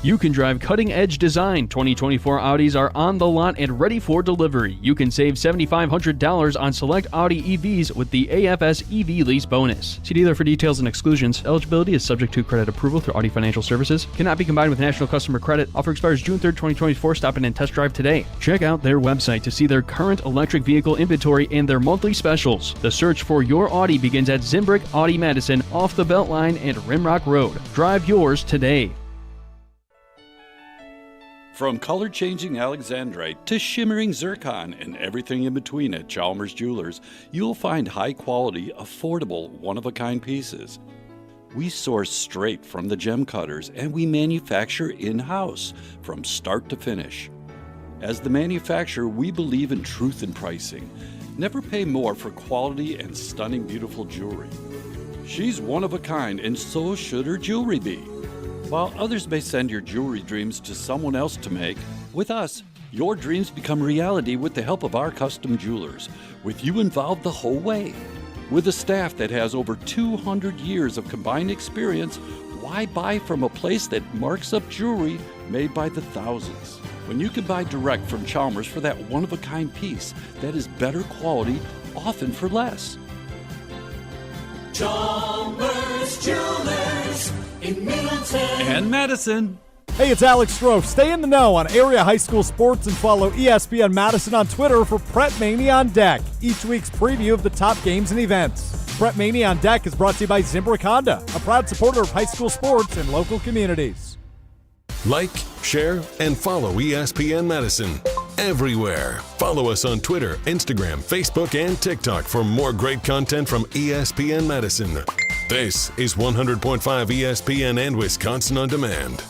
You can drive cutting-edge design. 2024 Audis are on the lot and ready for delivery. You can save $7,500 on select Audi EVs with the AFS EV lease bonus. See dealer for details and exclusions. Eligibility is subject to credit approval through Audi Financial Services. Cannot be combined with National Customer Credit. Offer expires June 3rd, 2024. Stop in and test drive today. Check out their website to see their current electric vehicle inventory and their monthly specials. The search for your Audi begins at Zimbrick Audi Madison off the Beltline and Rimrock Road. Drive yours today. From color-changing alexandrite to shimmering zircon and everything in between at Chalmers Jewelers, you'll find high-quality, affordable, one-of-a-kind pieces. We source straight from the gem cutters, and we manufacture in-house from start to finish. As the manufacturer, we believe in truth in pricing. Never pay more for quality and stunning, beautiful jewelry. She's one of a kind, and so should her jewelry be. While others may send your jewelry dreams to someone else to make, with us, your dreams become reality with the help of our custom jewelers, with you involved the whole way. With a staff that has over 200 years of combined experience, why buy from a place that marks up jewelry made by the thousands? When you can buy direct from Chalmers for that one-of-a-kind piece that is better quality, often for less. Chalmers Jewelers in Middleton and Madison. Hey, it's Alex Stroh. Stay in the know on area high school sports and follow ESPN Madison on Twitter for Prep Mania on Deck, each week's preview of the top games and events. Prep Mania on Deck is brought to you by Zimbrick Honda, a proud supporter of high school sports and local communities. Like, share, and follow ESPN Madison everywhere. Follow us on Twitter, Instagram, Facebook, and TikTok for more great content from ESPN Madison. This is 100.5 ESPN and Wisconsin On Demand.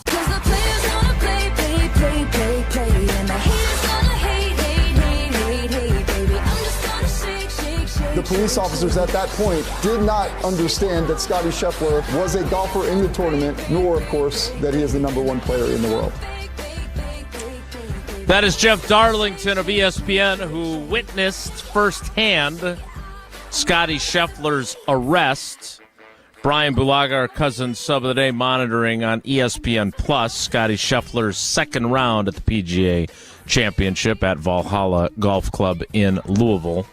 The police officers at that point did not understand that Scotty Scheffler was a golfer in the tournament, nor, of course, that he is the #1 player in the world. That is Jeff Darlington of ESPN, who witnessed firsthand Scotty Scheffler's arrest. Brian Bulaga, our cousin sub of the day, monitoring on ESPN Plus Scotty Scheffler's second round at the PGA Championship at Valhalla Golf Club in Louisville.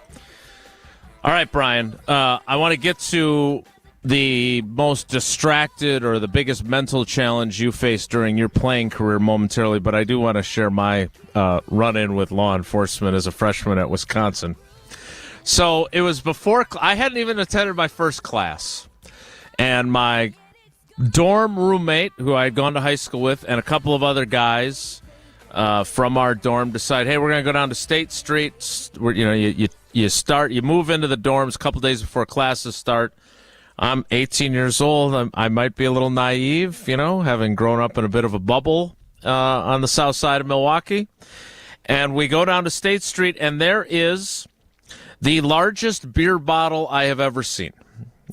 All right, Brian, I want to get to the most distracted or the biggest mental challenge you faced during your playing career momentarily, but I do want to share my run-in with law enforcement as a freshman at Wisconsin. So it was before I hadn't even attended my first class, and my dorm roommate, who I had gone to high school with, and a couple of other guys from our dorm decide, hey, we're going to go down to State Street. You move into the dorms a couple days before classes start. I'm 18 years old. I might be a little naive, having grown up in a bit of a bubble on the south side of Milwaukee. And we go down to State Street, and there is the largest beer bottle I have ever seen.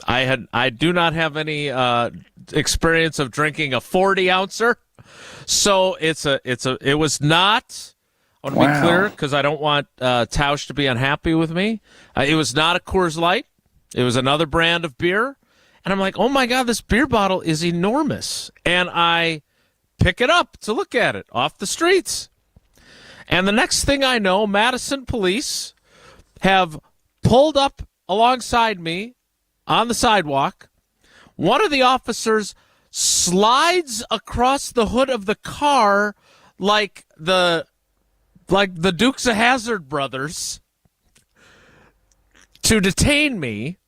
I do not have any experience of drinking a 40-ouncer, so it was not. I want to be clear because I don't want Tausch to be unhappy with me. It was not a Coors Light. It was another brand of beer. And I'm like, oh, my God, this beer bottle is enormous. And I pick it up to look at it off the streets. And the next thing I know, Madison police have pulled up alongside me on the sidewalk. One of the officers slides across the hood of the car like the Dukes of Hazzard brothers to detain me.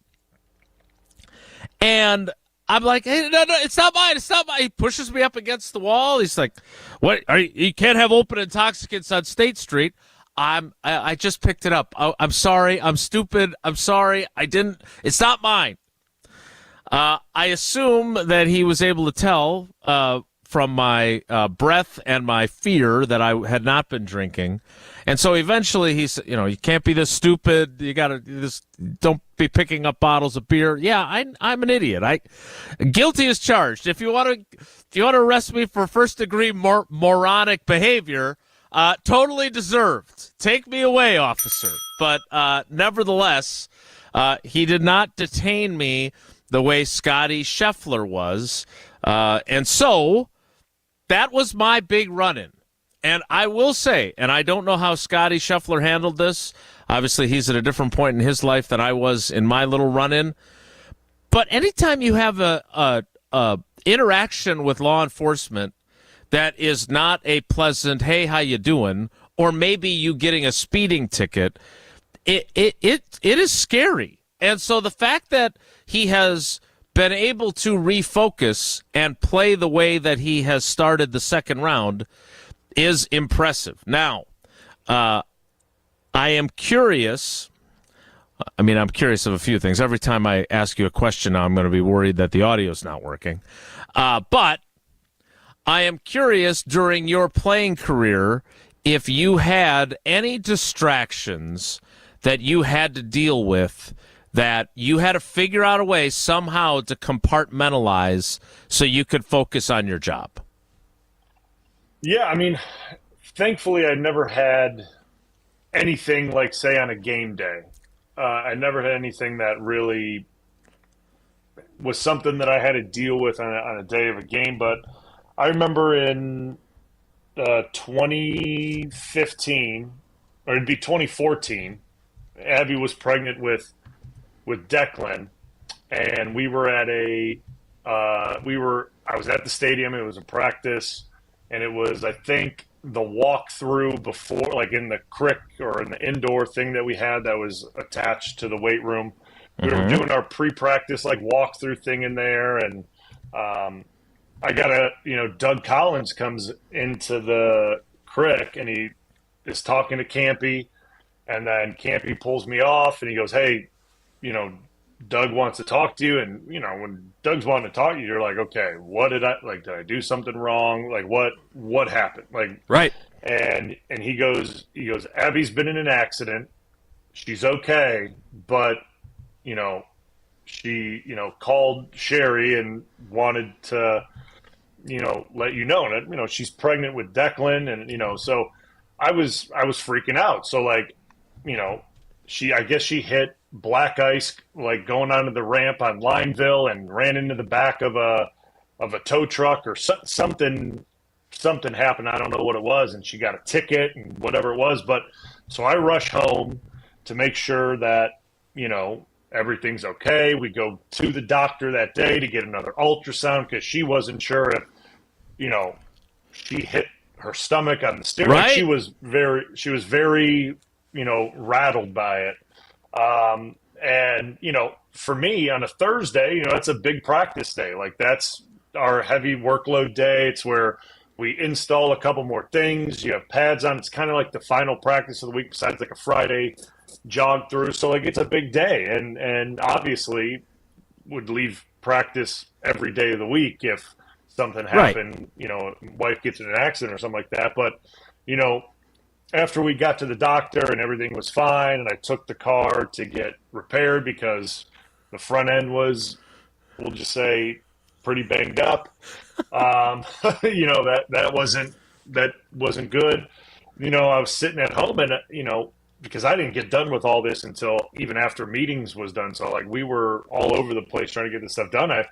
And I'm like, hey, no, it's not mine. It's not mine. He pushes me up against the wall. He's like, what? You can't have open intoxicants on State Street. I just picked it up. I'm sorry. I'm stupid. I'm sorry. I didn't. It's not mine. I assume that he was able to tell from my breath and my fear that I had not been drinking. And so eventually he said, you can't be this stupid. You got to just don't be picking up bottles of beer. Yeah, I'm an idiot. Guilty as charged. If you want to arrest me for first degree moronic behavior, totally deserved. Take me away, officer. But nevertheless, he did not detain me the way Scotty Scheffler was. And so that was my big run-in. And I will say, and I don't know how Scotty Scheffler handled this. Obviously, he's at a different point in his life than I was in my little run-in. But anytime you have a interaction with law enforcement that is not a pleasant, hey, how you doing, or maybe you getting a speeding ticket, it is scary. And so the fact that he has been able to refocus and play the way that he has started the second round is impressive. Now, I am curious. I'm curious of a few things. Every time I ask you a question now, I'm going to be worried that the audio's not working. But I am curious, during your playing career, if you had any distractions that you had to deal with that you had to figure out a way somehow to compartmentalize so you could focus on your job. Yeah, thankfully I never had anything like, say, on a game day. I never had anything that really was something that I had to deal with on a day of a game. But I remember in 2015, or it'd be 2014, Abby was pregnant with Declan, and we were at I was at the stadium. It was a practice, and it was, I think, the walkthrough before, like in the crick or in the indoor thing that we had that was attached to the weight room. We were doing our pre-practice like walkthrough thing in there, and I got Doug Collins comes into the crick, and he is talking to Campy, and then Campy pulls me off, and he goes, "Hey, Doug wants to talk to you." And, when Doug's wanting to talk to you, you're like, okay, what did I do something wrong? Like, what happened? Like, right. And he goes, Abby's been in an accident. She's okay. But, she, called Sherry and wanted to, let you know. And, she's pregnant with Declan. And, so I was freaking out. So, like, I guess she hit black ice, like going onto the ramp on Lineville, and ran into the back of a tow truck or something happened. I don't know what it was. And she got a ticket and whatever it was. But so I rush home to make sure that, everything's okay. We go to the doctor that day to get another ultrasound, because she wasn't sure if, she hit her stomach on the steering. Right. She was very, rattled by it. And, for me on a Thursday, that's a big practice day. Like, that's our heavy workload day. It's where we install a couple more things. You have pads on. It's kind of like the final practice of the week, besides like a Friday jog through. So, like, it's a big day, and obviously would leave practice every day of the week if something happened, wife gets in an accident or something like that. But, after we got to the doctor and everything was fine, and I took the car to get repaired because the front end was, we'll just say, pretty banged up. That wasn't good. I was sitting at home, and because I didn't get done with all this until even after meetings was done. So, like, we were all over the place trying to get this stuff done. I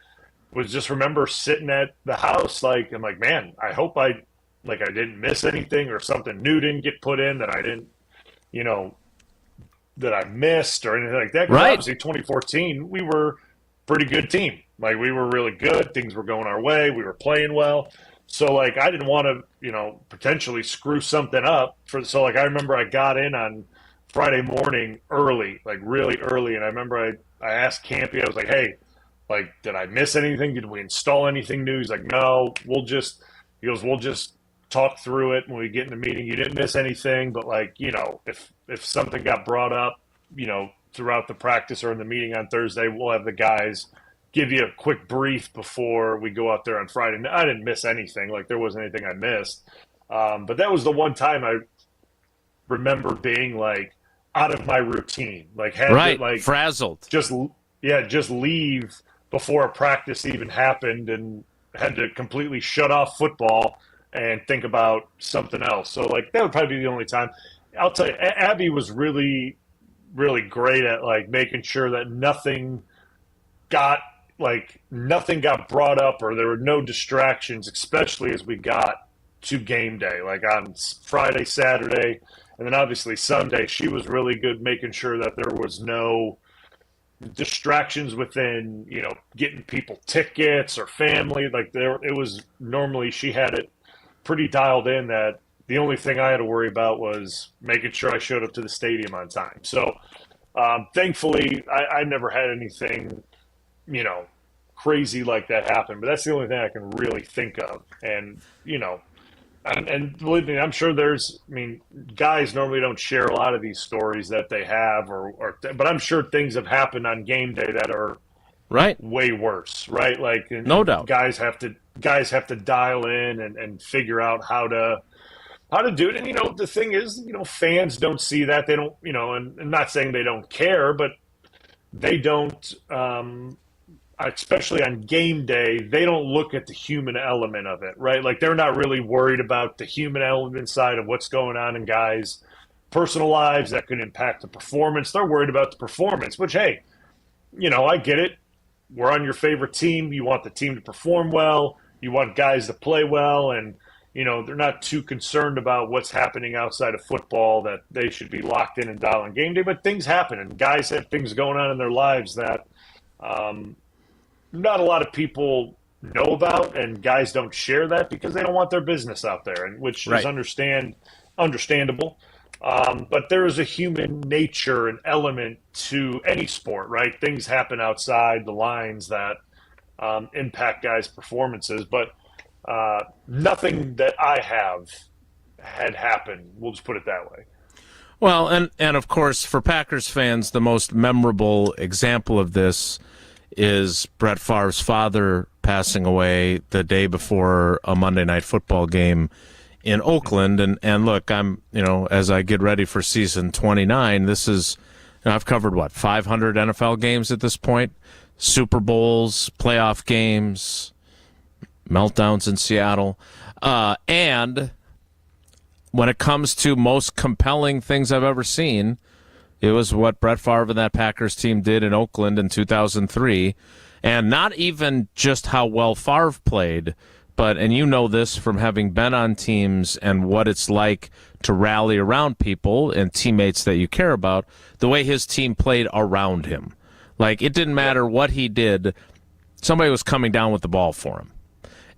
was just remember sitting at the house, like, I'm like, man, I hope I didn't miss anything, or something new didn't get put in that I didn't, that I missed or anything like that. 'Cause right. Obviously 2014, we were a pretty good team. Like, we were really good. Things were going our way. We were playing well. So, like, I didn't want to, potentially screw something up. So, like, I remember I got in on Friday morning early, like really early. And I remember I asked Campy, I was like, hey, like, did I miss anything? Did we install anything new? He's like, no, we'll just talk through it when we get in the meeting. You didn't miss anything, but like, if something got brought up, throughout the practice or in the meeting on Thursday, we'll have the guys give you a quick brief before we go out there on Friday. I didn't miss anything. Like, there wasn't anything I missed. But that was the one time I remember being like out of my routine, like had to, like, frazzled, just leave before a practice even happened, and had to completely shut off football and think about something else. So like, that would probably be the only time. I'll tell you, Abby was really, really great at like making sure that nothing got brought up, or there were no distractions, especially as we got to game day, like on Friday, Saturday, and then obviously Sunday. She was really good making sure that there was no distractions within, getting people tickets or family. Like, it was normally, she had it pretty dialed in that the only thing I had to worry about was making sure I showed up to the stadium on time. So thankfully I never had anything, crazy like that happen, but that's the only thing I can really think of. And, and believe me, I'm sure guys normally don't share a lot of these stories that they have, but I'm sure things have happened on game day that are way worse, right? Like, no doubt, guys have to dial in and figure out how to do it. And, the thing is, fans don't see that. They don't, and I'm not saying they don't care, but they don't, especially on game day, they don't look at the human element of it, right? Like, they're not really worried about the human element side of what's going on in guys' personal lives that could impact the performance. They're worried about the performance, which, hey, I get it. We're on your favorite team. You want the team to perform well. You want guys to play well, and they're not too concerned about what's happening outside of football, that they should be locked in and dialed on game day. But things happen, and guys have things going on in their lives that not a lot of people know about, and guys don't share that because they don't want their business out there, and which is understandable. But there is a human nature and element to any sport, right? Things happen outside the lines that impact guys' performances, but nothing that I have had happened. We'll just put it that way. Well, and of course, for Packers fans, the most memorable example of this is Brett Favre's father passing away the day before a Monday Night Football game in Oakland. And look, I'm, as I get ready for season 29, this is, I've covered 500 NFL games at this point, Super Bowls, playoff games, meltdowns in Seattle. And when it comes to most compelling things I've ever seen, it was what Brett Favre and that Packers team did in Oakland in 2003. And not even just how well Favre played, but, and you know this from having been on teams and what it's like to rally around people and teammates that you care about, the way his team played around him. Like, it didn't matter what he did, somebody was coming down with the ball for him.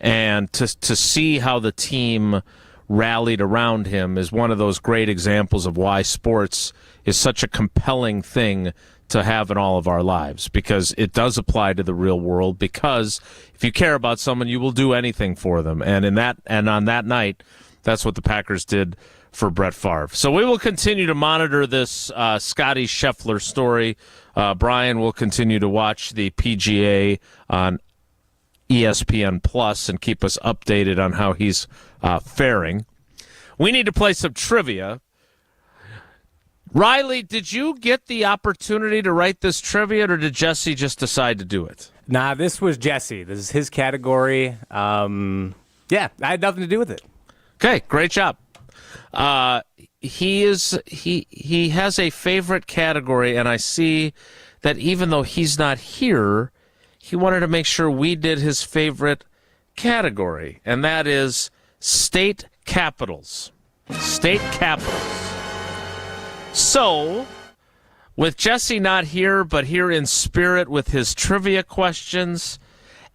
And to see how the team rallied around him is one of those great examples of why sports is such a compelling thing to have in all of our lives, because it does apply to the real world, because if you care about someone, you will do anything for them. And on that night, that's what the Packers did for Brett Favre. So we will continue to monitor this Scotty Scheffler story. Bryan will continue to watch the PGA on ESPN Plus and keep us updated on how he's faring. We need to play some trivia. Riley, did you get the opportunity to write this trivia, or did Jesse just decide to do it? Nah, this was Jesse. This is his category. I had nothing to do with it. Okay, great job. He has a favorite category, and I see that even though he's not here, he wanted to make sure we did his favorite category, and that is state capitals. State capitals. So, with Jesse not here, but here in spirit with his trivia questions,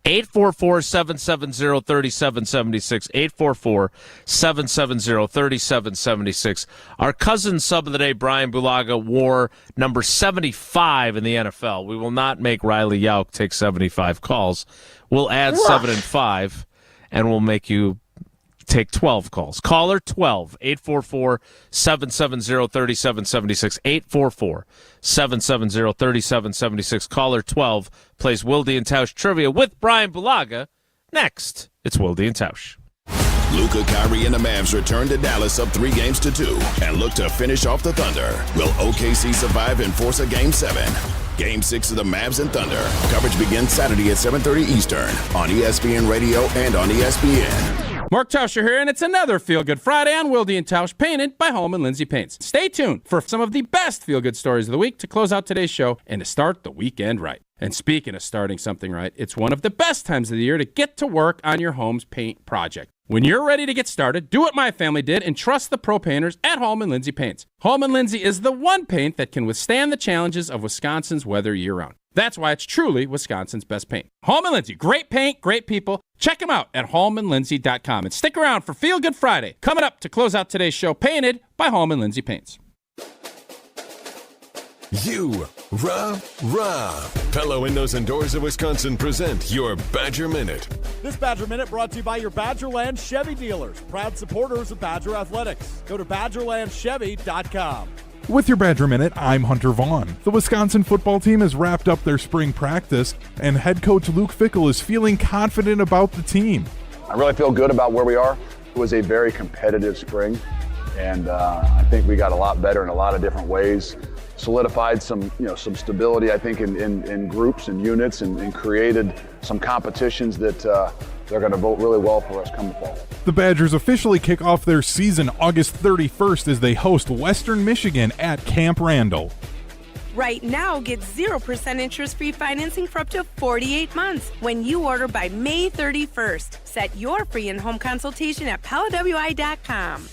844-770-3776. 844-770-3776. Our cousin sub of the day, Brian Bulaga, wore number 75 in the NFL. We will not make Riley Yauk take 75 calls. We'll add 7 and 5, and we'll make you take 12 calls. Caller 12, 844-770-3776. 844-770-3776. Caller 12 plays Wilde and Tausch Trivia with Brian Bulaga. Next, it's Wilde and Tausch. Luka, Kyrie, and the Mavs return to Dallas up 3-2 and look to finish off the Thunder. Will OKC survive and force a Game 7? Game 6 of the Mavs and Thunder. Coverage begins Saturday at 7:30 Eastern on ESPN Radio and on ESPN. Mark Tauscher here, and it's another Feel Good Friday on Wilde and Tausch, painted by Holman Lindsay Paints. Stay tuned for some of the best Feel Good stories of the week to close out today's show and to start the weekend right. And speaking of starting something right, it's one of the best times of the year to get to work on your home's paint project. When you're ready to get started, do what my family did and trust the pro painters at Holman Lindsay Paints. Holman Lindsay is the one paint that can withstand the challenges of Wisconsin's weather year-round. That's why it's truly Wisconsin's best paint. Holman Lindsay, great paint, great people. Check them out at HallmanLindsay.com. And stick around for Feel Good Friday, coming up to close out today's show, painted by Holman Lindsay Paints. Pella Windows and Doors of Wisconsin present your Badger Minute. This Badger Minute brought to you by your Badgerland Chevy dealers, proud supporters of Badger Athletics. Go to BadgerlandChevy.com. With your Badger Minute, I'm Hunter Vaughn. The Wisconsin football team has wrapped up their spring practice, and head coach Luke Fickell is feeling confident about the team. I really feel good about where we are. It was a very competitive spring, and I think we got a lot better in a lot of different ways. Solidified some stability, I think, in groups and units, and created some competitions that they're going to vote really well for us come the fall. The Badgers officially kick off their season August 31st as they host Western Michigan at Camp Randall. Right now, get 0% interest-free financing for up to 48 months when you order by May 31st. Set your free in-home consultation at PellaWI.com.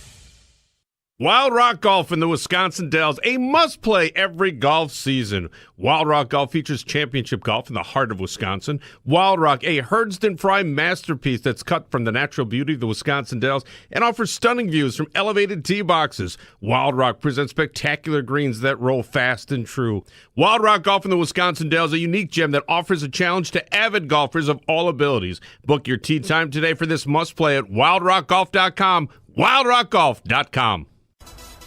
Wild Rock Golf in the Wisconsin Dells, a must-play every golf season. Wild Rock Golf features championship golf in the heart of Wisconsin. Wild Rock, a Herdston Fry masterpiece that's cut from the natural beauty of the Wisconsin Dells and offers stunning views from elevated tee boxes. Wild Rock presents spectacular greens that roll fast and true. Wild Rock Golf in the Wisconsin Dells, a unique gem that offers a challenge to avid golfers of all abilities. Book your tee time today for this must-play at wildrockgolf.com, wildrockgolf.com.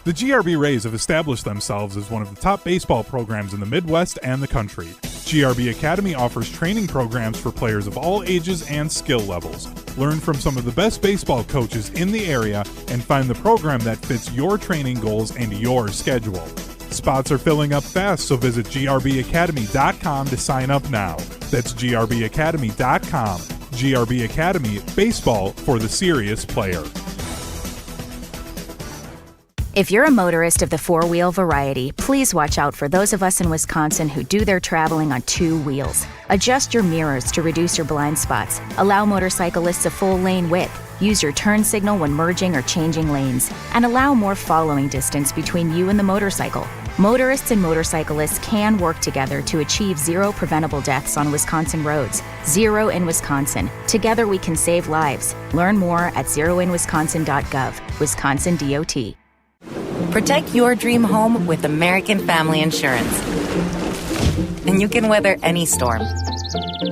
The GRB Rays have established themselves as one of the top baseball programs in the Midwest and the country. GRB Academy offers training programs for players of all ages and skill levels. Learn from some of the best baseball coaches in the area and find the program that fits your training goals and your schedule. Spots are filling up fast, so visit grbacademy.com to sign up now. That's grbacademy.com. GRB Academy, baseball for the serious player. If you're a motorist of the four-wheel variety, please watch out for those of us in Wisconsin who do their traveling on two wheels. Adjust your mirrors to reduce your blind spots. Allow motorcyclists a full lane width. Use your turn signal when merging or changing lanes. And allow more following distance between you and the motorcycle. Motorists and motorcyclists can work together to achieve zero preventable deaths on Wisconsin roads. Zero in Wisconsin. Together we can save lives. Learn more at zeroinwisconsin.gov. Wisconsin DOT. Protect your dream home with American Family Insurance. And you can weather any storm.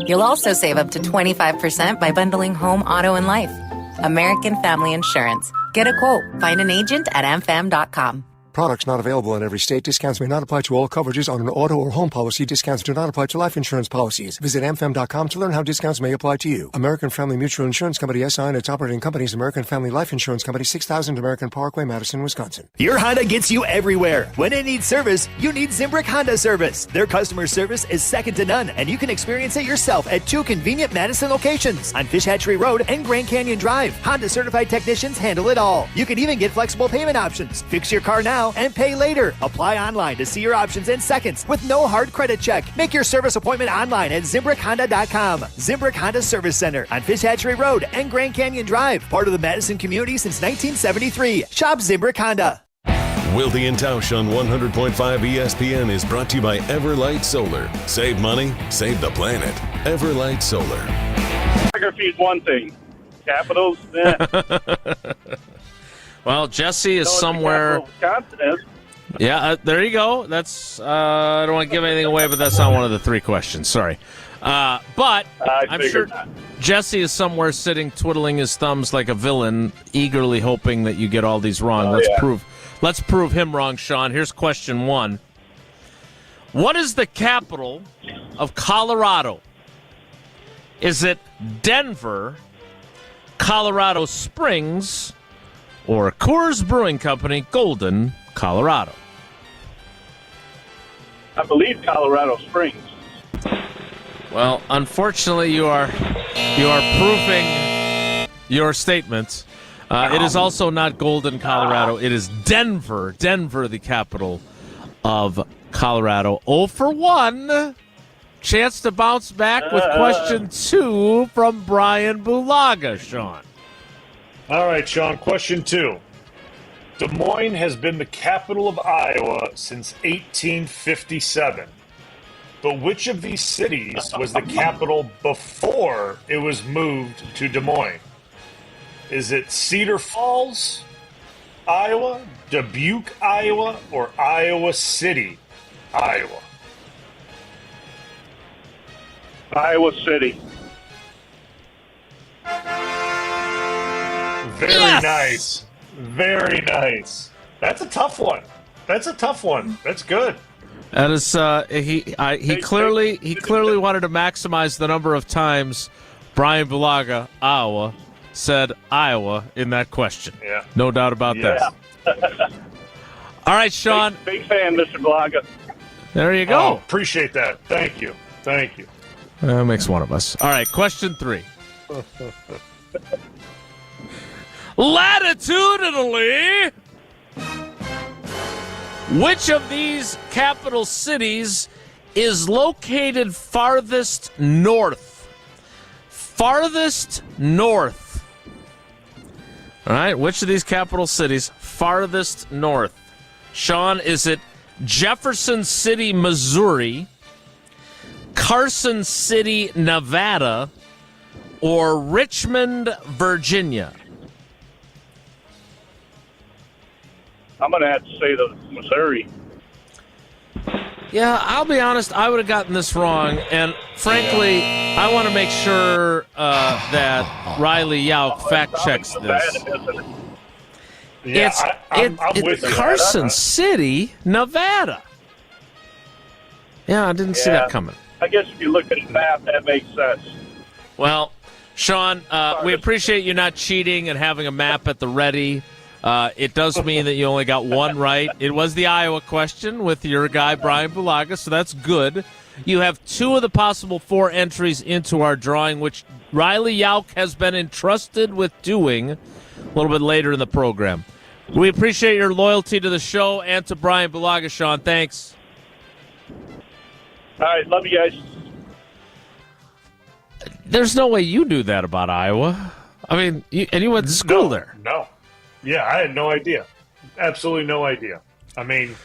You'll also save up to 25% by bundling home, auto, and life. American Family Insurance. Get a quote. Find an agent at amfam.com. Products not available in every state. Discounts may not apply to all coverages on an auto or home policy. Discounts do not apply to life insurance policies. Visit amfam.com to learn how discounts may apply to you. American Family Mutual Insurance Company, SI, and its operating companies, American Family Life Insurance Company, 6000 American Parkway, Madison, Wisconsin. Your Honda gets you everywhere. When it needs service, you need Zimbrick Honda service. Their customer service is second to none, and you can experience it yourself at two convenient Madison locations on Fish Hatchery Road and Grand Canyon Drive. Honda certified technicians handle it all. You can even get flexible payment options. Fix your car now and pay later. Apply online to see your options in seconds with no hard credit check. Make your service appointment online at ZimbrickHonda.com. Zimbrick Honda Service Center on Fish Hatchery Road and Grand Canyon Drive. Part of the Madison community since 1973. Shop Zimbrick Honda. Wilde and Tausch on 100.5 ESPN is brought to you by Everlight Solar. Save money, save the planet. Everlight Solar. Geography is one thing. Capitals, Well, Jesse is somewhere. Wisconsin is. Yeah, there you go. That's I don't want to give anything away, but that's not one of the three questions. Sorry. But I'm sure Jesse is somewhere sitting twiddling his thumbs like a villain, eagerly hoping that you get all these wrong. Let's prove him wrong, Sean. Here's question 1. What is the capital of Colorado? Is it Denver, Colorado Springs, or Coors Brewing Company, Golden, Colorado? I believe Colorado Springs. Well, unfortunately, you are proving your statement. It is also not Golden, Colorado. It is Denver. Denver, the capital of Colorado. 0 for 1. Chance to bounce back with question 2 from Bryan Bulaga, Sean. All right, Sean, question 2. Des Moines has been the capital of Iowa since 1857. But which of these cities was the capital before it was moved to Des Moines? Is it Cedar Falls, Iowa, Dubuque, Iowa, or Iowa City, Iowa? Iowa City. Very nice. Very nice. That's a tough one. That's good. That is he clearly wanted to maximize the number of times Bryan Bulaga, Iowa, said Iowa in that question. Yeah. No doubt about that. All right, Sean. Big fan, Mr. Bulaga. There you go. Oh, appreciate that. Thank you. That makes one of us. All right, question 3. Latitudinally, which of these capital cities is located farthest north? Farthest north. All right, which of these capital cities farthest north? Sean, is it Jefferson City, Missouri, Carson City, Nevada, or Richmond, Virginia? I'm going to have to say the Missouri. Yeah, I'll be honest, I would have gotten this wrong, and frankly, I want to make sure that Riley Yauk fact-checks this. Yeah, it's Carson City, Nevada. Yeah, I didn't see that coming. I guess if you look at the map, that makes sense. Well, Sean, we appreciate you not cheating and having a map at the ready. It does mean that you only got one right. It was the Iowa question with your guy, Bryan Bulaga, so that's good. You have 2 of the possible 4 entries into our drawing, which Riley Yauk has been entrusted with doing a little bit later in the program. We appreciate your loyalty to the show and to Bryan Bulaga, Sean. Thanks. All right, love you guys. There's no way you knew that about Iowa. I mean, you went to school there. No. Yeah, I had no idea. Absolutely no idea. I mean,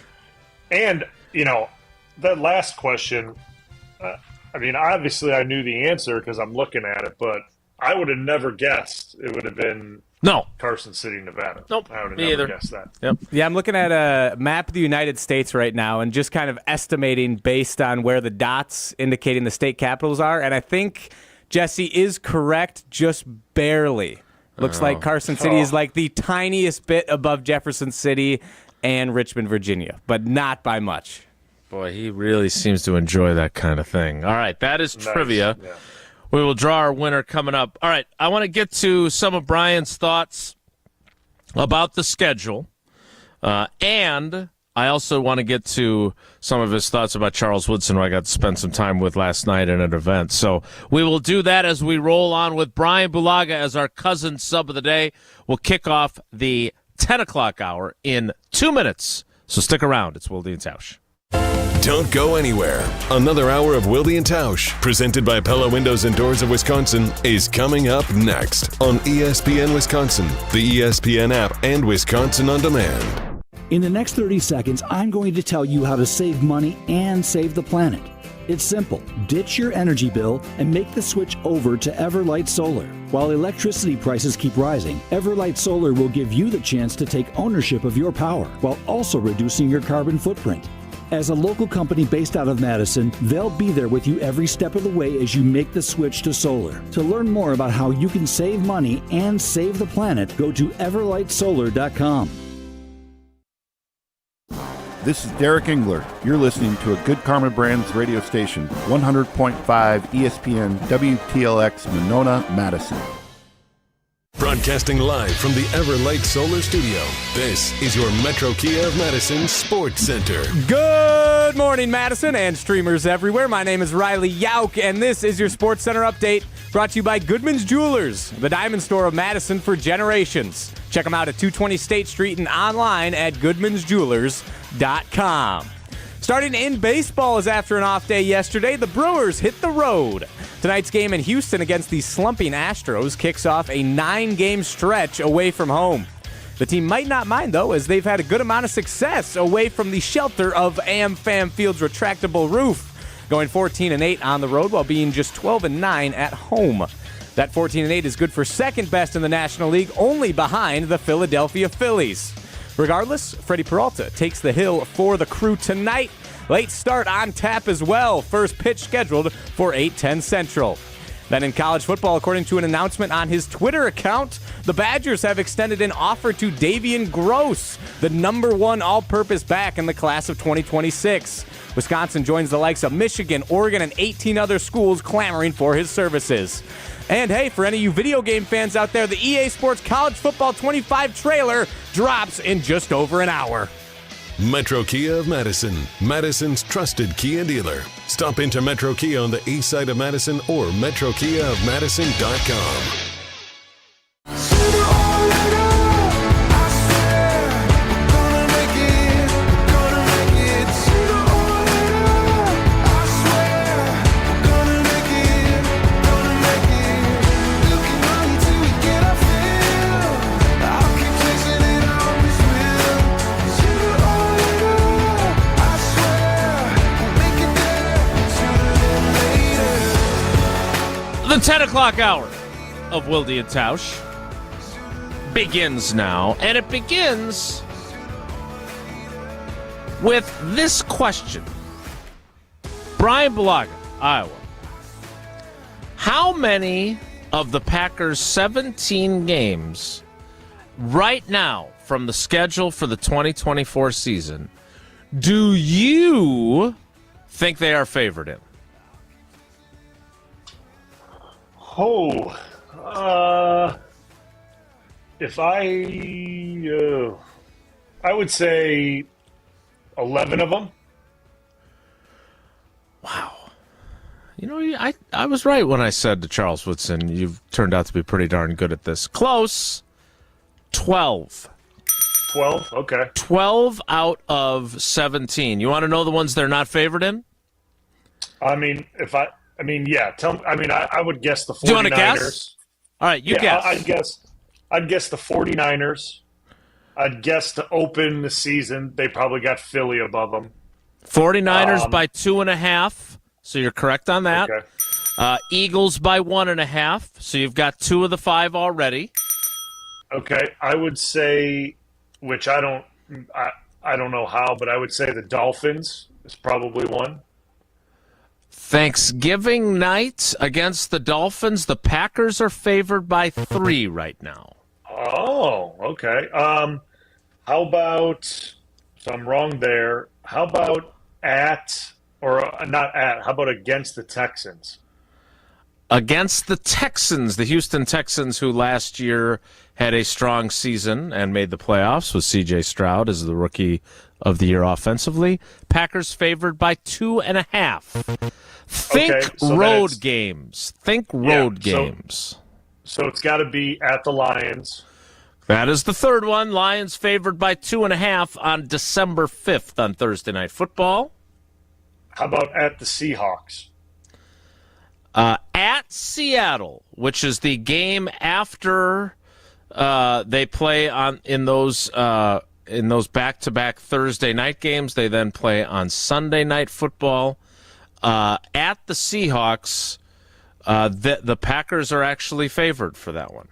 and, that last question, obviously I knew the answer because I'm looking at it, but I would have never guessed it would have been Carson City, Nevada. Nope, I would have me never either. guessed that. Yep. Yeah, I'm looking at a map of the United States right now and just kind of estimating based on where the dots indicating the state capitals are, and I think Jesse is correct just barely. Looks like Carson City is like the tiniest bit above Jefferson City and Richmond, Virginia, but not by much. Boy, he really seems to enjoy that kind of thing. All right, that is trivia. Yeah. We will draw our winner coming up. All right, I want to get to some of Bryan's thoughts about the schedule, and I also want to get to some of his thoughts about Charles Woodson, who I got to spend some time with last night at an event. So we will do that as we roll on with Bryan Bulaga as our cousin sub of the day. We'll kick off the 10 o'clock hour in 2 minutes. So stick around. It's Wilde and Tausch. Don't go anywhere. Another hour of Wilde and Tausch, presented by Pella Windows and Doors of Wisconsin, is coming up next on ESPN Wisconsin, the ESPN app, and Wisconsin On Demand. In the next 30 seconds, I'm going to tell you how to save money and save the planet. It's simple. Ditch your energy bill and make the switch over to Everlight Solar. While electricity prices keep rising, Everlight Solar will give you the chance to take ownership of your power while also reducing your carbon footprint. As a local company based out of Madison, they'll be there with you every step of the way as you make the switch to solar. To learn more about how you can save money and save the planet, go to everlightsolar.com. This is Derek Engler. You're listening to a Good Karma Brands radio station, 100.5 ESPN WTLX Monona, Madison. Broadcasting live from the Everlight Solar Studio, this is your Metro Kia of Madison Sports Center. Good morning, Madison, and streamers everywhere. My name is Riley Yauk, and this is your Sports Center update brought to you by Goodman's Jewelers, the diamond store of Madison for generations. Check them out at 220 State Street and online at goodmansjewelers.com. Starting in baseball is after an off day yesterday, the Brewers hit the road. Tonight's game in Houston against the slumping Astros kicks off a 9-game stretch away from home. The team might not mind, though, as they've had a good amount of success away from the shelter of AmFam Field's retractable roof, going 14-8 on the road while being just 12-9 at home. That 14-8 is good for second best in the National League, only behind the Philadelphia Phillies. Regardless, Freddie Peralta takes the hill for the Crew tonight. Late start on tap as well. First pitch scheduled for 8:10 Central. Then in college football, according to an announcement on his Twitter account, the Badgers have extended an offer to Davian Gross, the number 1 all-purpose back in the class of 2026. Wisconsin joins the likes of Michigan, Oregon, and 18 other schools clamoring for his services. And hey, for any of you video game fans out there, the EA Sports College Football 25 trailer drops in just over an hour. Metro Kia of Madison, Madison's trusted Kia dealer. Stop into Metro Kia on the east side of Madison or metrokiaofmadison.com. The 10 o'clock hour of Wilde and Tausch begins now, and it begins with this question. Bryan, Bulaga, Iowa. How many of the Packers' 17 games right now from the schedule for the 2024 season do you think they are favored in? If I would say 11 of them. Wow. You know, I was right when I said to Charles Woodson, you've turned out to be pretty darn good at this. Close. 12. 12? Okay. 12 out of 17. You want to know the ones they're not favored in? Yeah. I would guess the 49ers. Do you want to guess? All right, guess. I'd guess the 49ers. I'd guess to open the season, they probably got Philly above them. 49ers by 2.5, so you're correct on that. Okay. Eagles by 1.5, so you've got 2 of the 5 already. Okay, I would say, which I don't know how, but I would say the Dolphins is probably one. Thanksgiving night against the Dolphins, the Packers are favored by 3 right now. Oh, okay. How about, so I'm wrong there, how about how about against the Texans? Against the Texans, the Houston Texans, who last year had a strong season and made the playoffs with C.J. Stroud as the Rookie of the Year offensively. Packers favored by 2.5. Think road games. Think road games. So it's got to be at the Lions. That is the third one. Lions favored by 2.5 on December 5th on Thursday Night Football. How about at the Seahawks? At Seattle, which is the game after they play in those in those back-to-back Thursday night games. They then play on Sunday Night Football at the Seahawks. The Packers are actually favored for that one,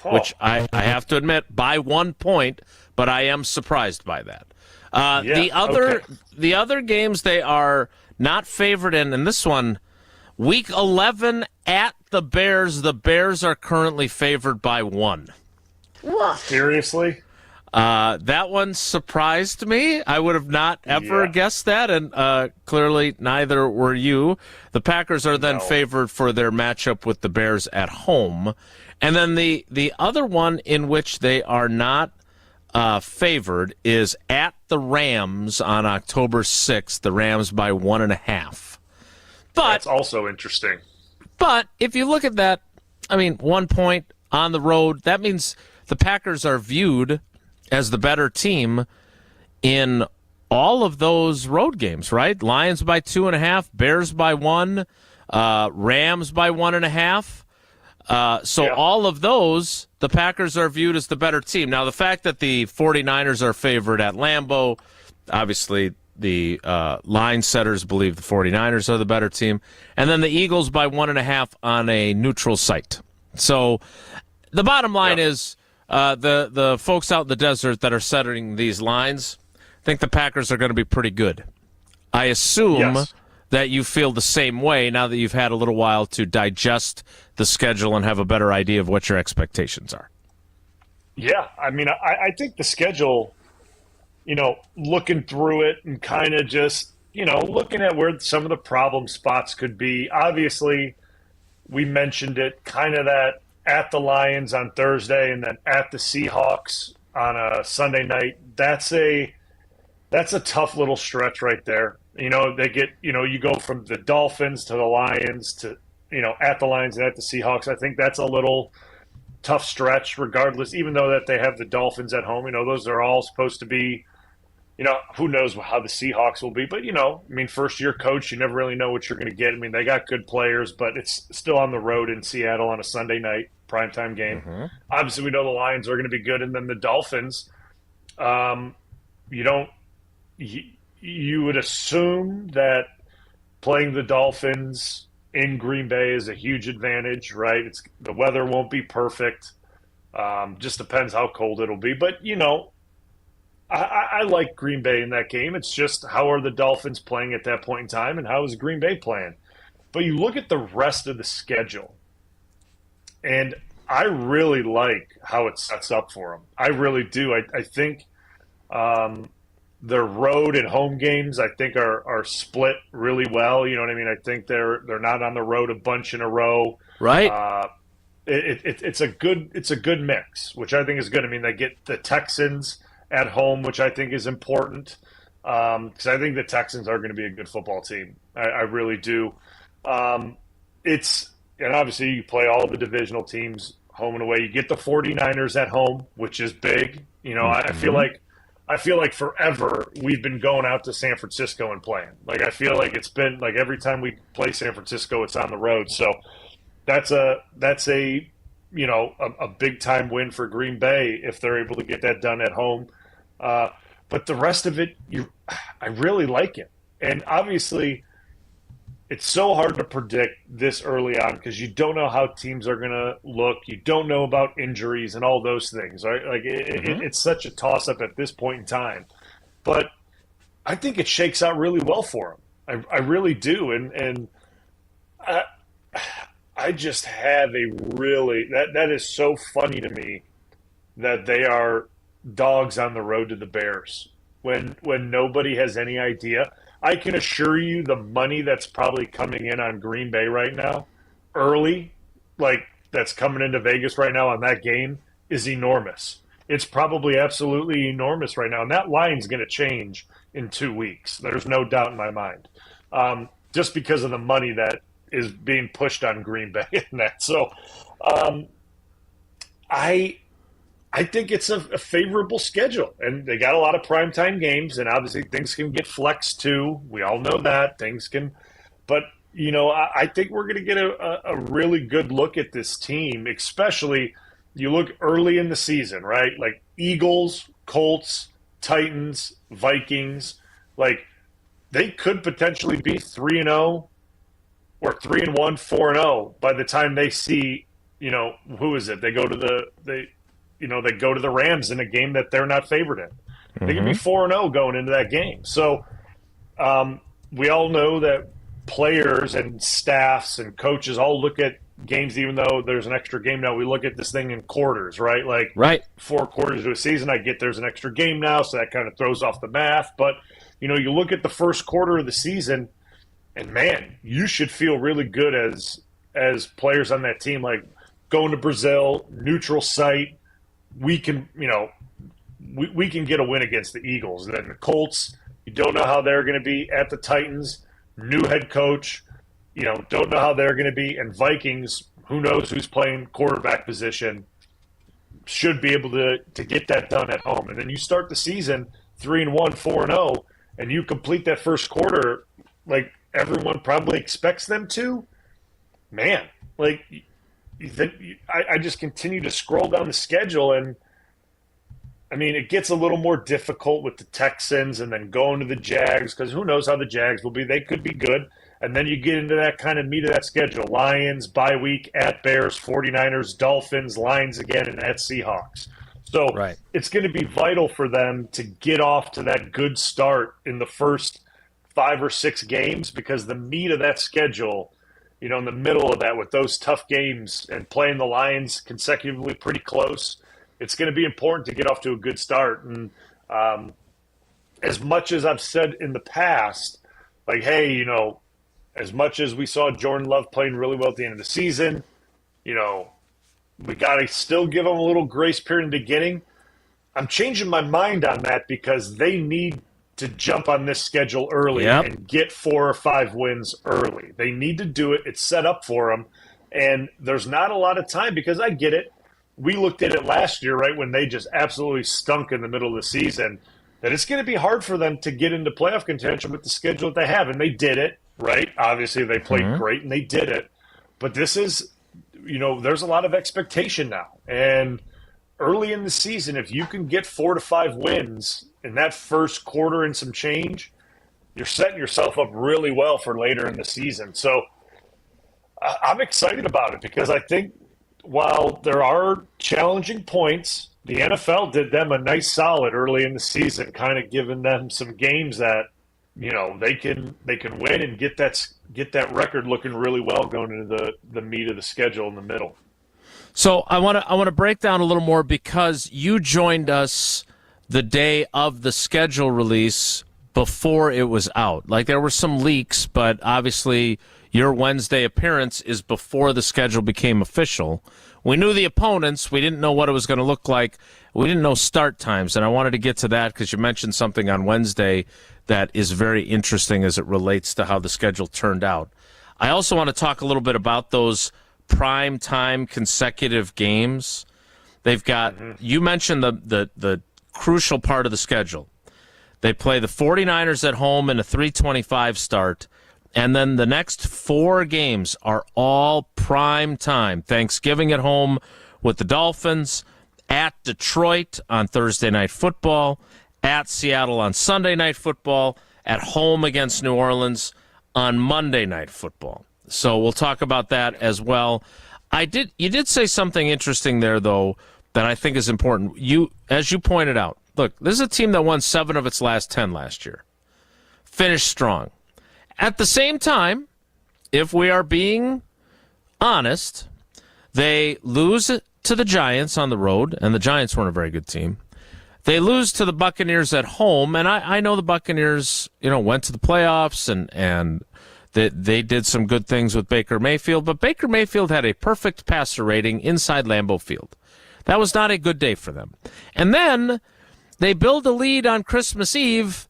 which I have to admit by 1 point, but I am surprised by that. The other games they are not favored in, and this one, Week 11 at the Bears. The Bears are currently favored by 1. Seriously? That one surprised me. I would have not ever guessed that, and clearly neither were you. The Packers are then favored for their matchup with the Bears at home. And then the other one in which they are not favored is at the Rams on October 6th, the Rams by 1.5. But that's also interesting. But if you look at that, I mean, 1 point on the road, that means the Packers are viewed as the better team in all of those road games, right? Lions by 2.5, Bears by 1, Rams by 1.5. So all of those, the Packers are viewed as the better team. Now, the fact that the 49ers are favored at Lambeau, obviously the line setters believe the 49ers are the better team. And then the Eagles by 1.5 on a neutral site. So the bottom line is the folks out in the desert that are setting these lines think the Packers are going to be pretty good. I assume that you feel the same way now that you've had a little while to digest the schedule and have a better idea of what your expectations are. Yeah, I mean, I think the schedule, looking through it and kind of just, looking at where some of the problem spots could be. Obviously, we mentioned it, kind of that at the Lions on Thursday and then at the Seahawks on a Sunday night. That's a tough little stretch right there. They get, you go from the Dolphins to the Lions to, at the Lions and at the Seahawks. I think that's a little tough stretch regardless, even though that they have the Dolphins at home. Those are all supposed to be, who knows how the Seahawks will be. But, first-year coach, you never really know what you're going to get. I mean, they got good players, but it's still on the road in Seattle on a Sunday night primetime game. Mm-hmm. Obviously, we know the Lions are going to be good, and then the Dolphins, you would assume that playing the Dolphins in Green Bay is a huge advantage, right? The weather won't be perfect. Just depends how cold it'll be. But, I like Green Bay in that game. It's just how are the Dolphins playing at that point in time and how is Green Bay playing? But you look at the rest of the schedule, and I really like how it sets up for them. I really do. I think their road and home games, I think, are split really well. You know what I mean? I think they're not on the road a bunch in a row. Right. It's a good mix, which I think is good. I mean, they get the Texans at home, which I think is important because I think the Texans are going to be a good football team. I really do. And obviously you play all of the divisional teams home and away. You get the 49ers at home, which is big. Mm-hmm. I feel like forever we've been going out to San Francisco and playing. Like I feel like it's been like every time we play San Francisco, it's on the road. So that's a big time win for Green Bay if they're able to get that done at home. But the rest of it, I really like it. And obviously, it's so hard to predict this early on because you don't know how teams are going to look. You don't know about injuries and all those things, right? Like it's such a toss-up at this point in time. But I think it shakes out really well for them. I really do. And I just have that is so funny to me that they are dogs on the road to the Bears when nobody has any idea. I can assure you the money that's probably coming in on Green Bay right now, early, like that's coming into Vegas right now on that game, is enormous. It's probably absolutely enormous right now. And that line's going to change in 2 weeks. There's no doubt in my mind. Just because of the money that is being pushed on Green Bay in that. So I think it's a favorable schedule, and they got a lot of primetime games, and obviously things can get flexed too. We all know that things can, but I think we're going to get a really good look at this team, especially you look early in the season, right? Like Eagles, Colts, Titans, Vikings, like they could potentially be 3-0 or 3-1, 4-0 by the time they see, who is it? They go to the Rams in a game that they're not favored in. They could be 4-0 going into that game. So we all know that players and staffs and coaches all look at games, even though there's an extra game now. We look at this thing in quarters, right? Like 4 quarters to a season, I get there's an extra game now, so that kind of throws off the math. But, you look at the first quarter of the season, and, man, you should feel really good as players on that team, like going to Brazil, neutral site. We can, we can get a win against the Eagles. Then the Colts, you don't know how they're going to be at the Titans, new head coach, don't know how they're going to be. And Vikings, who knows who's playing quarterback position, should be able to get that done at home. And then you start the season 3-1, 4-0, and you complete that first quarter like everyone probably expects them to. Man, like I just continue to scroll down the schedule, and I mean, it gets a little more difficult with the Texans and then going to the Jags, because who knows how the Jags will be. They could be good. And then you get into that kind of meat of that schedule. Lions, bye week, at Bears, 49ers, Dolphins, Lions again, and at Seahawks. So it's going to be vital for them to get off to that good start in the first 5 or 6 games, because the meat of that schedule, in the middle of that with those tough games and playing the Lions consecutively pretty close, it's going to be important to get off to a good start. And as much as I've said in the past, like, hey, as much as we saw Jordan Love playing really well at the end of the season, we got to still give them a little grace period in the beginning. I'm changing my mind on that, because they need to jump on this schedule early and get 4 or 5 wins early. They need to do it. It's set up for them. And there's not a lot of time, because I get it. We looked at it last year, right, when they just absolutely stunk in the middle of the season, that it's going to be hard for them to get into playoff contention with the schedule that they have. And they did it, right? Obviously, they played great, and they did it. But this is, there's a lot of expectation now. And early in the season, if you can get 4 to 5 wins in that first quarter and some change, you're setting yourself up really well for later in the season. So I'm excited about it, because I think while there are challenging points, the NFL did them a nice solid early in the season, kind of giving them some games that, they can win and get that record looking really well going into the meat of the schedule in the middle. So I want to break down a little more, because you joined us the day of the schedule release before it was out. Like, there were some leaks, but obviously your Wednesday appearance is before the schedule became official. We knew the opponents. We didn't know what it was going to look like. We didn't know start times, and I wanted to get to that because you mentioned something on Wednesday that is very interesting as it relates to how the schedule turned out. I also want to talk a little bit about those prime time consecutive games. They've got, you mentioned the crucial part of the schedule. They play the 49ers at home in a 3:25 start, and then the next 4 games are all prime time. Thanksgiving at home with the Dolphins, at Detroit on Thursday Night Football, at Seattle on Sunday Night Football, at home against New Orleans on Monday Night Football. So we'll talk about that as well. You did say something interesting there, though, that I think is important. As you pointed out, look, this is a team that won 7 of its last 10 last year. Finished strong. At the same time, if we are being honest, they lose to the Giants on the road, and the Giants weren't a very good team. They lose to the Buccaneers at home, and I know the Buccaneers, went to the playoffs, and they did some good things with Baker Mayfield, but Baker Mayfield had a perfect passer rating inside Lambeau Field. That was not a good day for them. And then they build a lead on Christmas Eve,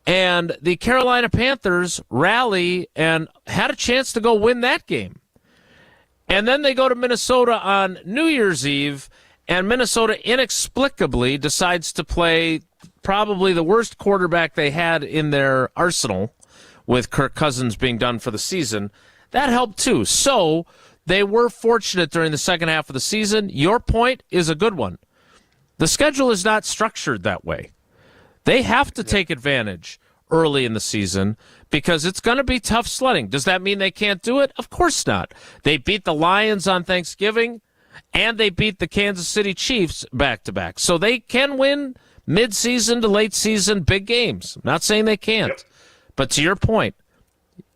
and the Carolina Panthers rally and had a chance to go win that game. And then they go to Minnesota on New Year's Eve, and Minnesota inexplicably decides to play probably the worst quarterback they had in their arsenal, with Kirk Cousins being done for the season. That helped too. So they were fortunate during the second half of the season. Your point is a good one. The schedule is not structured that way. They have to take advantage early in the season because it's going to be tough sledding. Does that mean they can't do it? Of course not. They beat the Lions on Thanksgiving, and they beat the Kansas City Chiefs back-to-back. So they can win mid-season to late-season big games. I'm not saying they can't. Yep. But to your point,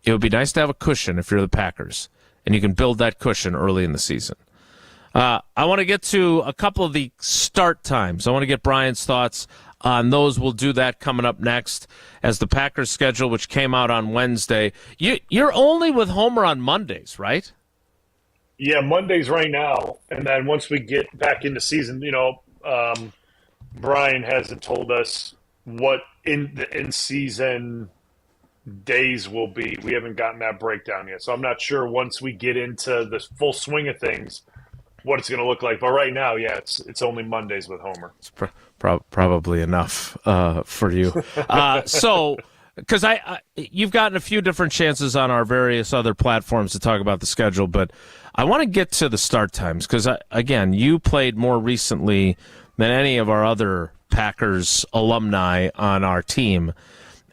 it would be nice to have a cushion if you're the Packers, and you can build that cushion early in the season. I want to get to a couple of the start times. I want to get Bryan's thoughts on those. We'll do that coming up next as the Packers schedule, which came out on Wednesday. You're only with Homer on Mondays, right? Yeah, Mondays right now. And then once we get back into season, Bryan hasn't told us what the in-season days will be. We haven't gotten that breakdown yet. So I'm not sure once we get into the full swing of things what it's going to look like. But right now, yeah, it's only Mondays with Homer. It's probably enough for you. So, because you've gotten a few different chances on our various other platforms to talk about the schedule, but I want to get to the start times because, again, you played more recently than any of our other Packers alumni on our team,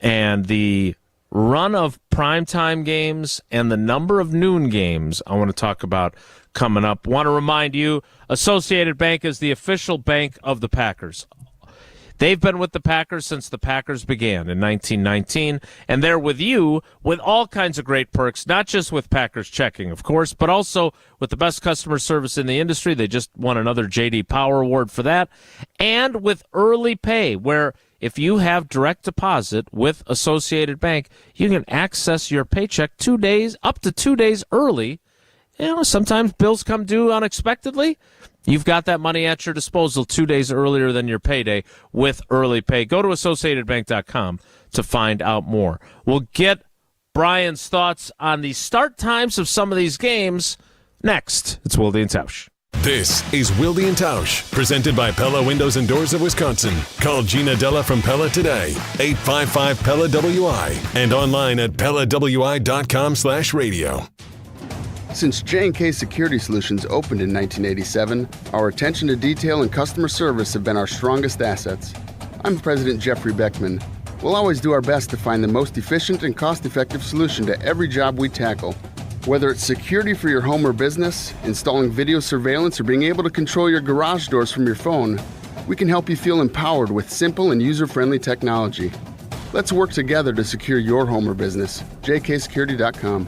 and the run of primetime games and the number of noon games I want to talk about coming up. Want to remind you, Associated Bank is the official bank of the Packers. They've been with the Packers since the Packers began in 1919, and they're with you with all kinds of great perks, not just with Packers checking, of course, but also with the best customer service in the industry. They just won another J.D. Power Award for that. And with early pay, where if you have direct deposit with Associated Bank, you can access your paycheck up to 2 days early. Sometimes bills come due unexpectedly. You've got that money at your disposal 2 days earlier than your payday with early pay. Go to AssociatedBank.com to find out more. We'll get Bryan's thoughts on the start times of some of these games next. It's Wilde and Tausch. This is Wilde and Tausch, presented by Pella Windows and Doors of Wisconsin. Call Gina Della from Pella today, 855-PELLA-WI, and online at PellaWI.com/radio. Since J&K Security Solutions opened in 1987, our attention to detail and customer service have been our strongest assets. I'm President Jeffrey Beckman. We'll always do our best to find the most efficient and cost-effective solution to every job we tackle. Whether it's security for your home or business, installing video surveillance, or being able to control your garage doors from your phone, we can help you feel empowered with simple and user-friendly technology. Let's work together to secure your home or business. jksecurity.com.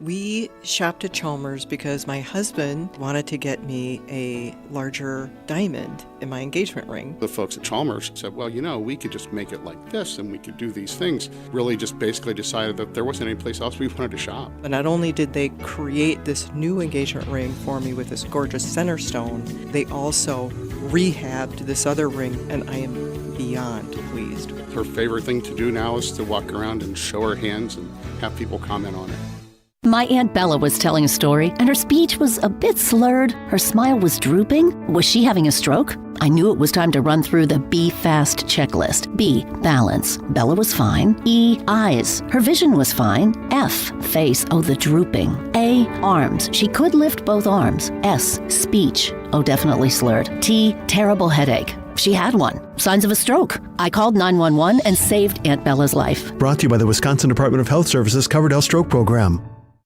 We shopped at Chalmers because my husband wanted to get me a larger diamond in my engagement ring. The folks at Chalmers said, well, we could just make it like this and we could do these things. Really just basically decided that there wasn't any place else we wanted to shop. But not only did they create this new engagement ring for me with this gorgeous center stone, they also rehabbed this other ring, and I am beyond pleased. Her favorite thing to do now is to walk around and show her hands and have people comment on it. My Aunt Bella was telling a story, and her speech was a bit slurred. Her smile was drooping. Was she having a stroke? I knew it was time to run through the B FAST checklist. B, balance. Bella was fine. E, eyes. Her vision was fine. F, face. Oh, the drooping. A, arms. She could lift both arms. S, speech. Oh, definitely slurred. T, terrible headache. She had one. Signs of a stroke. I called 911 and saved Aunt Bella's life. Brought to you by the Wisconsin Department of Health Services Coverdell Stroke Program.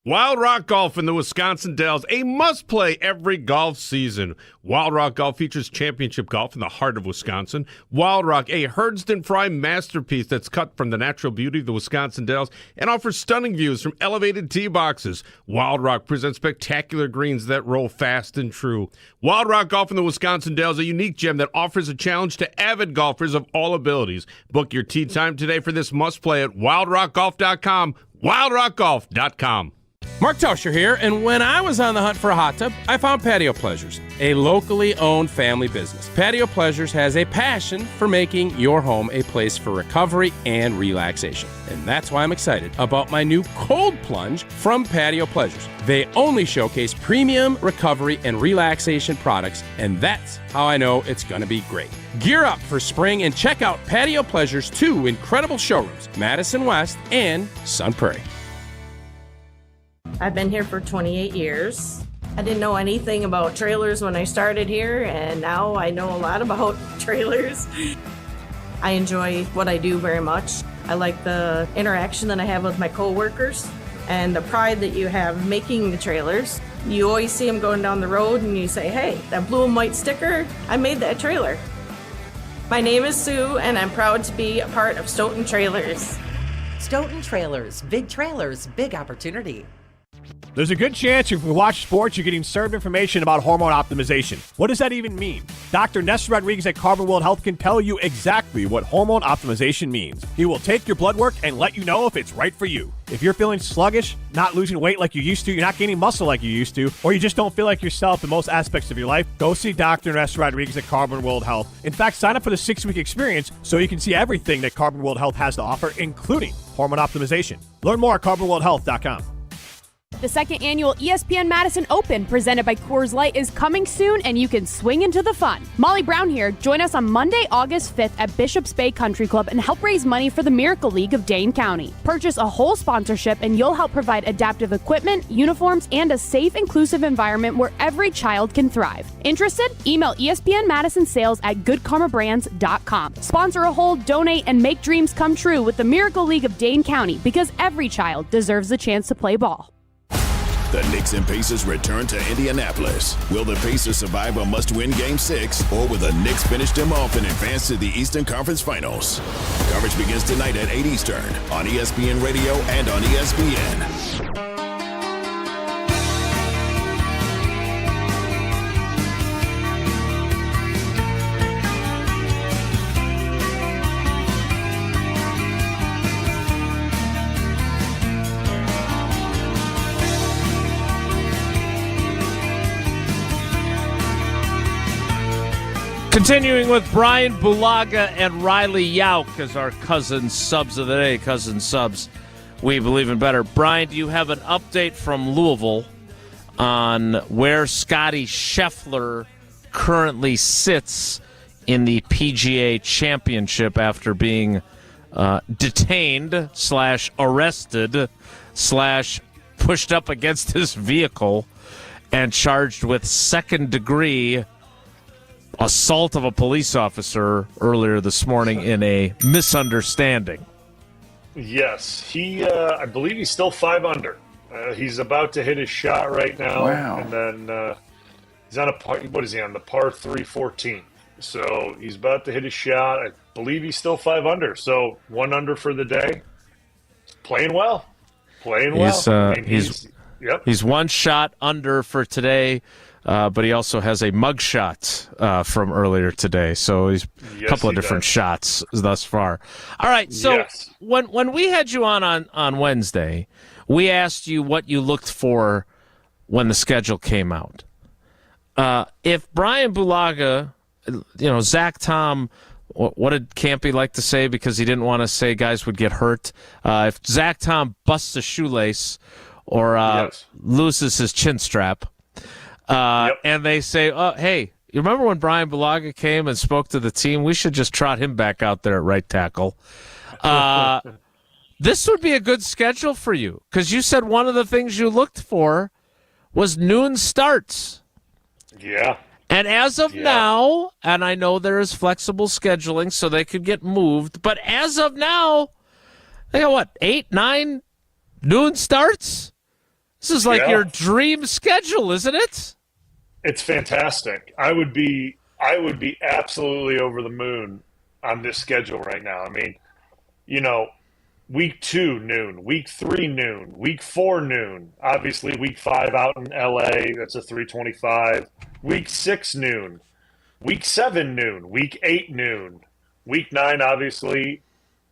Wild Rock Golf in the Wisconsin Dells, a must-play every golf season. Wild Rock Golf features championship golf in the heart of Wisconsin. Wild Rock, a Herdston Fry masterpiece that's cut from the natural beauty of the Wisconsin Dells and offers stunning views from elevated tee boxes. Wild Rock presents spectacular greens that roll fast and true. Wild Rock Golf in the Wisconsin Dells, a unique gem that offers a challenge to avid golfers of all abilities. Book your tee time today for this must-play at wildrockgolf.com, wildrockgolf.com. Mark Tauscher here, and when I was on the hunt for a hot tub, I found Patio Pleasures, a locally owned family business. Patio Pleasures has a passion for making your home a place for recovery and relaxation. And that's why I'm excited about my new cold plunge from Patio Pleasures. They only showcase premium recovery and relaxation products, and that's how I know it's going to be great. Gear up for spring and check out Patio Pleasures' 2 incredible showrooms, Madison West and Sun Prairie. I've been here for 28 years. I didn't know anything about trailers when I started here, and now I know a lot about trailers. I enjoy what I do very much. I like the interaction that I have with my coworkers and the pride that you have making the trailers. You always see them going down the road and you say, hey, that blue and white sticker, I made that trailer. My name is Sue, and I'm proud to be a part of Stoughton Trailers. Stoughton Trailers, big trailers, big opportunity. There's a good chance if you watch sports, you're getting served information about hormone optimization. What does that even mean? Dr. Nestor Rodriguez at Carbon World Health can tell you exactly what hormone optimization means. He will take your blood work and let you know if it's right for you. If you're feeling sluggish, not losing weight like you used to, you're not gaining muscle like you used to, or you just don't feel like yourself in most aspects of your life, go see Dr. Nestor Rodriguez at Carbon World Health. In fact, sign up for the 6-week experience so you can see everything that Carbon World Health has to offer, including hormone optimization. Learn more at carbonworldhealth.com. The second annual ESPN Madison Open, presented by Coors Light, is coming soon, and you can swing into the fun. Molly Brown here. Join us on Monday, August 5th at Bishops Bay Country Club and help raise money for the Miracle League of Dane County. Purchase a whole sponsorship, and you'll help provide adaptive equipment, uniforms, and a safe, inclusive environment where every child can thrive. Interested? Email ESPN Madison Sales at goodkarmabrands.com. Sponsor a whole, donate, and make dreams come true with the Miracle League of Dane County, because every child deserves the chance to play ball. The Knicks and Pacers return to Indianapolis. Will the Pacers survive a must-win Game 6, or will the Knicks finish them off and advance to the Eastern Conference Finals? Coverage begins tonight at 8 Eastern on ESPN Radio and on ESPN. Continuing with Bryan, Bulaga, and Riley Yauk as our cousin subs of the day. Cousin subs, we believe in better. Bryan, do you have an update from Louisville on where Scotty Scheffler currently sits in the PGA Championship after being detained / arrested / pushed up against his vehicle and charged with second-degree assault of a police officer earlier this morning in a misunderstanding? Yes, I believe he's still 5 under. He's about to hit his shot right now. Wow. And then he's on the par 3 14. So he's about to hit his shot. I believe he's still 5 under. So 1 under for the day. He's playing well. He's 1 shot under for today. But he also has a mugshot from earlier today, so he's a couple of different shots thus far. All right, so when we had you on Wednesday, we asked you what you looked for when the schedule came out. If Bryan Bulaga, Zach Tom, what did Campy like to say because he didn't want to say guys would get hurt? If Zach Tom busts a shoelace or loses his chin strap, and they say, hey, you remember when Bryan Bulaga came and spoke to the team? We should just trot him back out there at right tackle. This would be a good schedule for you because you said one of the things you looked for was noon starts. Yeah. And as of now, and I know there is flexible scheduling so they could get moved, but as of now, they got 8, 9 noon starts? This is like your dream schedule, isn't it? It's fantastic. I would be absolutely over the moon on this schedule right now. I mean, week 2 noon, week 3 noon, week 4 noon. Obviously, week 5 out in LA, that's a 3:25. Week 6 noon, week 7 noon, week 8 noon, week 9 obviously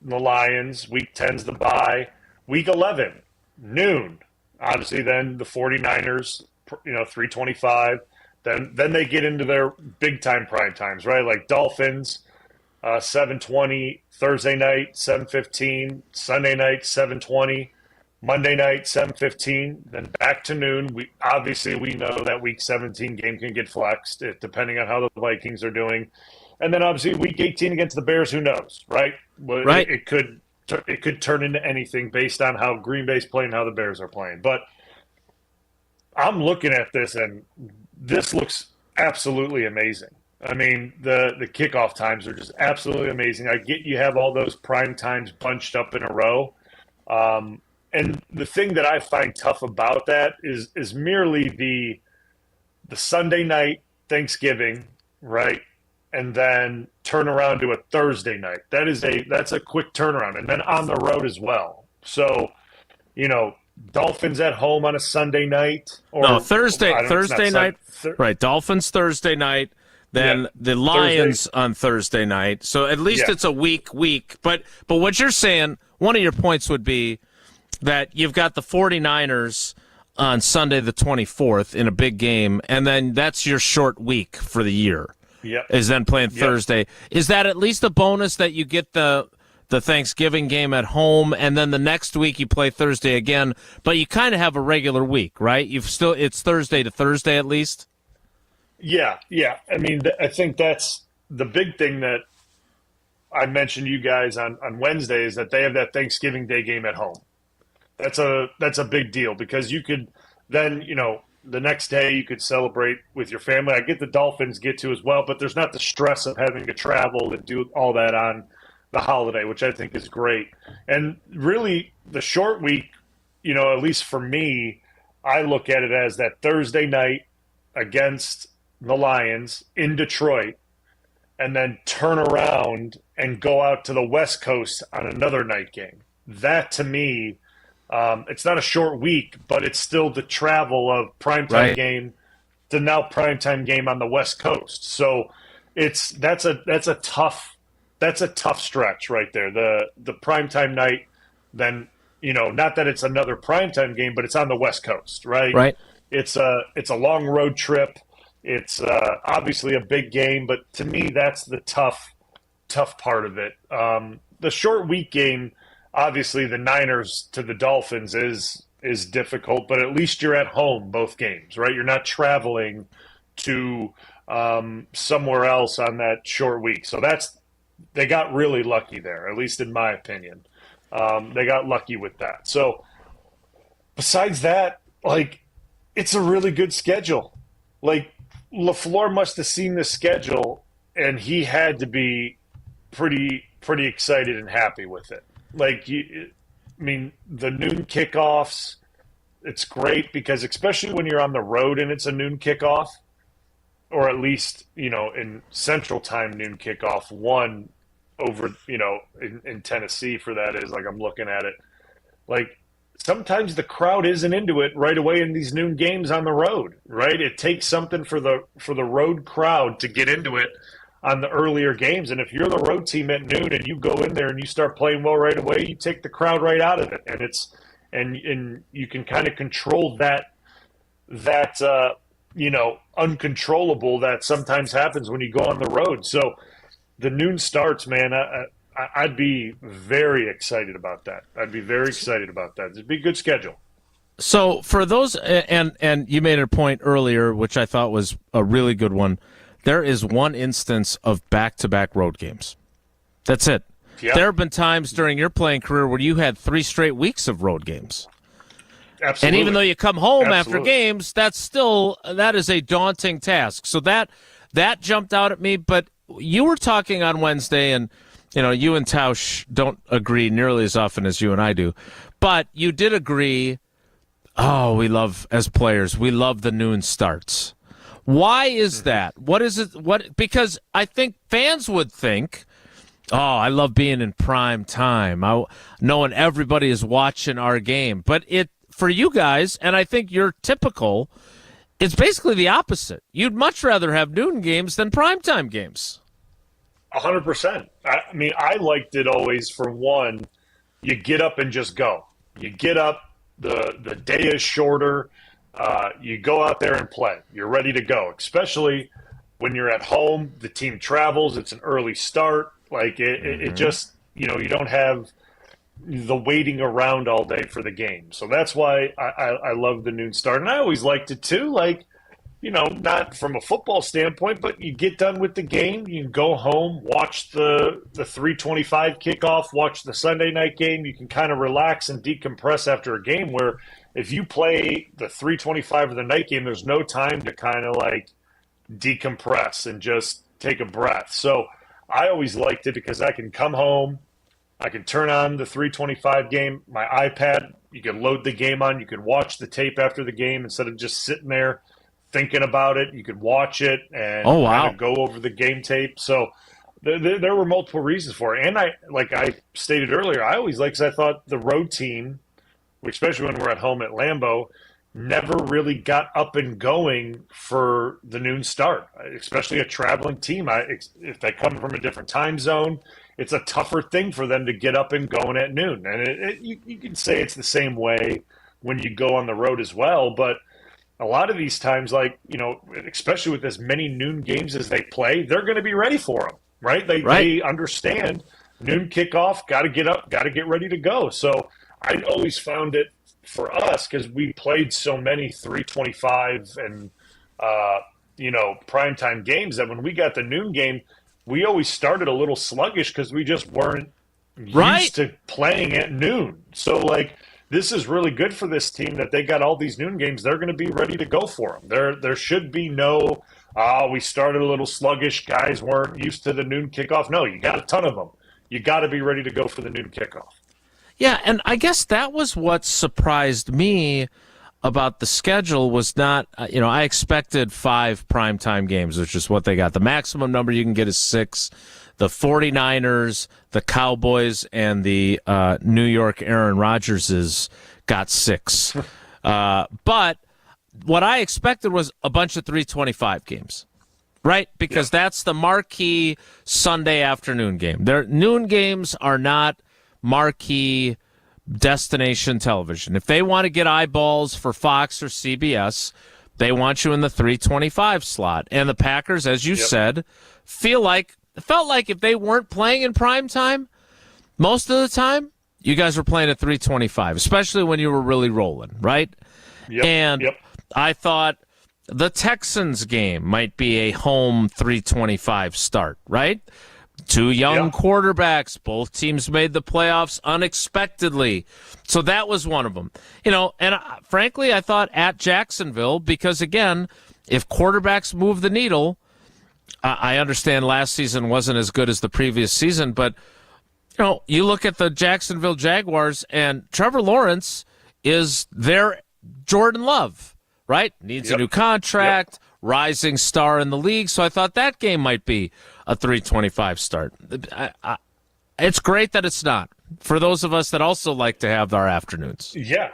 the Lions, week 10's the bye, week 11 noon. Obviously, then the 49ers, 3:25. Then they get into their big-time prime times, right? Like Dolphins, 7:20, Thursday night, 7:15, Sunday night, 7:20, Monday night, 7:15, then back to noon. We know that Week 17 game can get flexed, depending on how the Vikings are doing. And then, obviously, Week 18 against the Bears, who knows, right? Right. It could turn into anything based on how Green Bay's playing and how the Bears are playing. But I'm looking at this, and this looks absolutely amazing. I mean, the kickoff times are just absolutely amazing. I get you have all those prime times bunched up in a row. And the thing that I find tough about that is merely the Sunday night Thanksgiving, right? And then turn around to a Thursday night. That's a quick turnaround. And then on the road as well. So, Dolphins at home on a Sunday night. Thursday night. Right, Dolphins Thursday night. Then the Lions on Thursday night. So at least it's a week. But what you're saying, one of your points would be that you've got the 49ers on Sunday the 24th in a big game, and then that's your short week for the year. Yep. Is then playing Thursday. Is that at least a bonus that you get the Thanksgiving game at home, and then the next week you play Thursday again, but you kind of have a regular week, right? It's Thursday to Thursday at least? Yeah. I mean, I think that's the big thing that I mentioned to you guys on Wednesday is that they have that Thanksgiving Day game at home. That's a big deal because you could then, the next day you could celebrate with your family. I get the Dolphins get to as well, but there's not the stress of having to travel and do all that on the holiday, which I think is great. And really the short week, at least for me, I look at it as that Thursday night against the Lions in Detroit, and then turn around and go out to the West Coast on another night game. That to me, it's not a short week, but it's still the travel of primetime game to now primetime game on the West Coast. So that's a tough stretch right there. The primetime night, then not that it's another primetime game, but it's on the West Coast, right? Right. It's a long road trip. It's obviously a big game, but to me, that's the tough part of it. The short week game, obviously, the Niners to the Dolphins is difficult, but at least you're at home both games, right? You're not traveling to somewhere else on that short week. So they got really lucky there, at least in my opinion. They got lucky with that. So besides that, it's a really good schedule. LaFleur must have seen the schedule, and he had to be pretty excited and happy with it. The noon kickoffs, it's great because especially when you're on the road and it's a noon kickoff, or at least, in Central Time noon kickoff, one over, in Tennessee for that is I'm looking at it. Sometimes the crowd isn't into it right away in these noon games on the road, right? It takes something for the road crowd to get into it on the earlier games. And if you're the road team at noon and you go in there and you start playing well right away, you take the crowd right out of it. And you can kind of control that uncontrollable that sometimes happens when you go on the road. So the noon starts, man, I'd be very excited about that. It'd be a good schedule. So for those, and you made a point earlier, which I thought was a really good one, there is one instance of back-to-back road games. That's it. Yeah. There have been times during your playing career where you had 3 straight weeks of road games. Absolutely. And even though you come home after games, that is a daunting task. So that jumped out at me. But you were talking on Wednesday, and you and Tausch don't agree nearly as often as you and I do. But you did agree, as players, we love the noon starts. Why is that? What is it? Because I think fans would think, I love being in prime time, knowing everybody is watching our game. But for you guys, and I think you're typical, it's basically the opposite. You'd much rather have noon games than primetime games. 100%. I liked it always for one, you get up and just go. You get up, the day is shorter, you go out there and play. You're ready to go, especially when you're at home, the team travels, it's an early start. It just, you don't have the waiting around all day for the game. So that's why I love the noon start. And I always liked it too. not from a football standpoint, but you get done with the game, you can go home, watch the 3:25 kickoff, watch the Sunday night game. You can kind of relax and decompress after a game, where if you play the 3:25 of the night game, there's no time to kind of like decompress and just take a breath. So I always liked it because I can come home, I can turn on the 3:25 game, my iPad, you can load the game on, you can watch the tape after the game instead of just sitting there thinking about it. You could watch it and kind of go over the game tape. So there were multiple reasons for it. And like I stated earlier, I always liked, because I thought the road team, especially when we're at home at Lambeau, never really got up and going for the noon start, especially a traveling team. If they come from a different time zone, it's a tougher thing for them to get up and going at noon. And you can say it's the same way when you go on the road as well, but a lot of these times, especially with as many noon games as they play, they're going to be ready for them, right? They understand noon kickoff, got to get up, got to get ready to go. So I always found it for us, because we played so many 3:25 and primetime games, that when we got the noon game, we always started a little sluggish because we just weren't used to playing at noon. So this is really good for this team that they got all these noon games. They're going to be ready to go for them. There should be no, we started a little sluggish, guys weren't used to the noon kickoff. No, you got a ton of them. You got to be ready to go for the noon kickoff. Yeah, and I guess that was what surprised me about the schedule, was not, I expected 5 primetime games, which is what they got. The maximum number you can get is 6. The 49ers, the Cowboys, and the New York Aaron Rodgerses got 6. But what I expected was a bunch of 3:25 games, right? Because that's the marquee Sunday afternoon game. Their noon games are not marquee destination television. If they want to get eyeballs for Fox or CBS, they want you in the 3:25 slot. And the Packers, as you said, felt like if they weren't playing in prime time, most of the time, you guys were playing at 3:25, especially when you were really rolling, right? I thought the Texans game might be a home 3:25 start, right? 2 young quarterbacks. Both teams made the playoffs unexpectedly. So that was one of them. And frankly, I thought at Jacksonville, because, again, if quarterbacks move the needle, I understand last season wasn't as good as the previous season, but, you look at the Jacksonville Jaguars, and Trevor Lawrence is their Jordan Love, right? Needs a new contract, rising star in the league. So I thought that game might be a 3:25 start. It's great that it's not, for those of us that also like to have our afternoons. Yeah.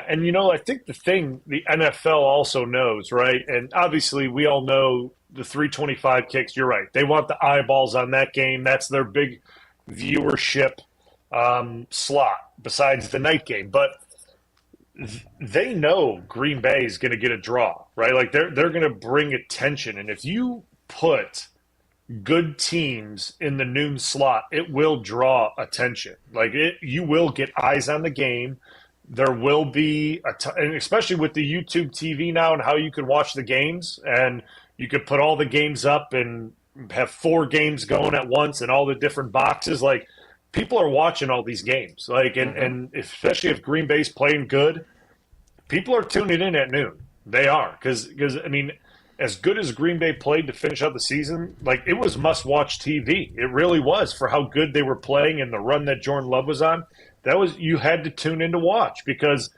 And, I think the thing the NFL also knows, right? And obviously we all know the 3:25 kicks, you're right. They want the eyeballs on that game. That's their big viewership slot besides the night game. But they know Green Bay is going to get a draw, right? They're going to bring attention. And if you put good teams in the noon slot, it will draw attention. You will get eyes on the game. There will be, and especially with the YouTube TV now and how you can watch the games, and you could put all the games up and have 4 games going at once and all the different boxes. People are watching all these games. And especially if Green Bay's playing good, people are tuning in at noon. They are. Because as good as Green Bay played to finish out the season, it was must-watch TV. It really was, for how good they were playing and the run that Jordan Love was on. You had to tune in to watch, because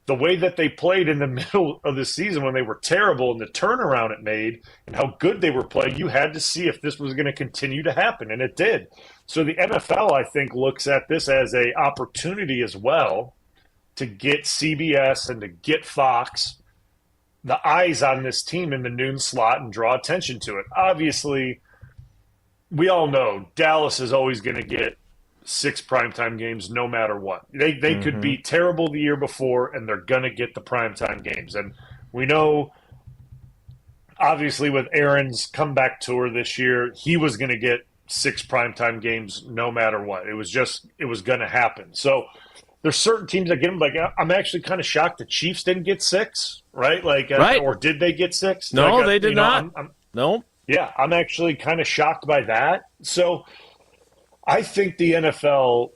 the way that they played in the middle of the season when they were terrible, and the turnaround it made and how good they were playing, you had to see if this was going to continue to happen, and it did. So the NFL, I think, looks at this as an opportunity as well to get CBS and to get Fox the eyes on this team in the noon slot and draw attention to it. Obviously, we all know Dallas is always going to get 6 primetime games no matter what. They could be terrible the year before, and they're going to get the primetime games. And we know, obviously, with Aaron's comeback tour this year, he was going to get 6 primetime games no matter what. It was going to happen. So there's certain teams that get them. Like, I'm actually kind of shocked the Chiefs didn't get 6, right? Like, Right. Or did they get 6? No, Like, they did not. No. Yeah, I'm actually kind of shocked by that. So I think the NFL,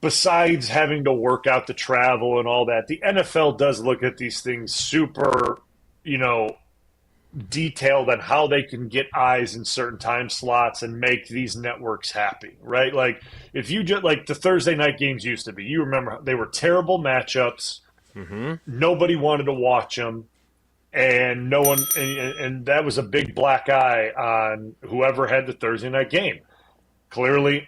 besides having to work out the travel and all that, the NFL does look at these things super, detailed on how they can get eyes in certain time slots and make these networks happy, right? Like, if you just, like the Thursday night games used to be, you remember they were terrible matchups. Mm-hmm. Nobody wanted to watch them. And no one, and that was a big black eye on whoever had the Thursday night game. Clearly,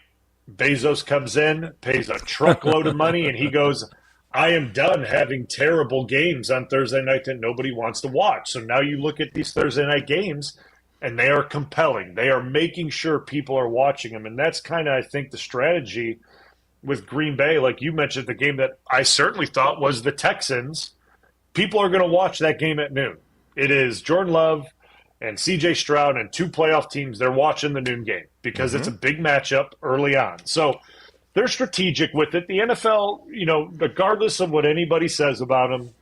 Bezos comes in, pays a truckload of money, and he goes, I am done having terrible games on Thursday night that nobody wants to watch. So now you look at these Thursday night games, and they are compelling. They are making sure people are watching them. And that's kind of, I think, the strategy with Green Bay. Like you mentioned, the game that I certainly thought was the Texans. People are going to watch that game at noon. It is Jordan Love and C.J. Stroud and 2 playoff teams. They're watching the noon game because it's a big matchup early on. So they're strategic with it. The NFL, regardless of what anybody says about them,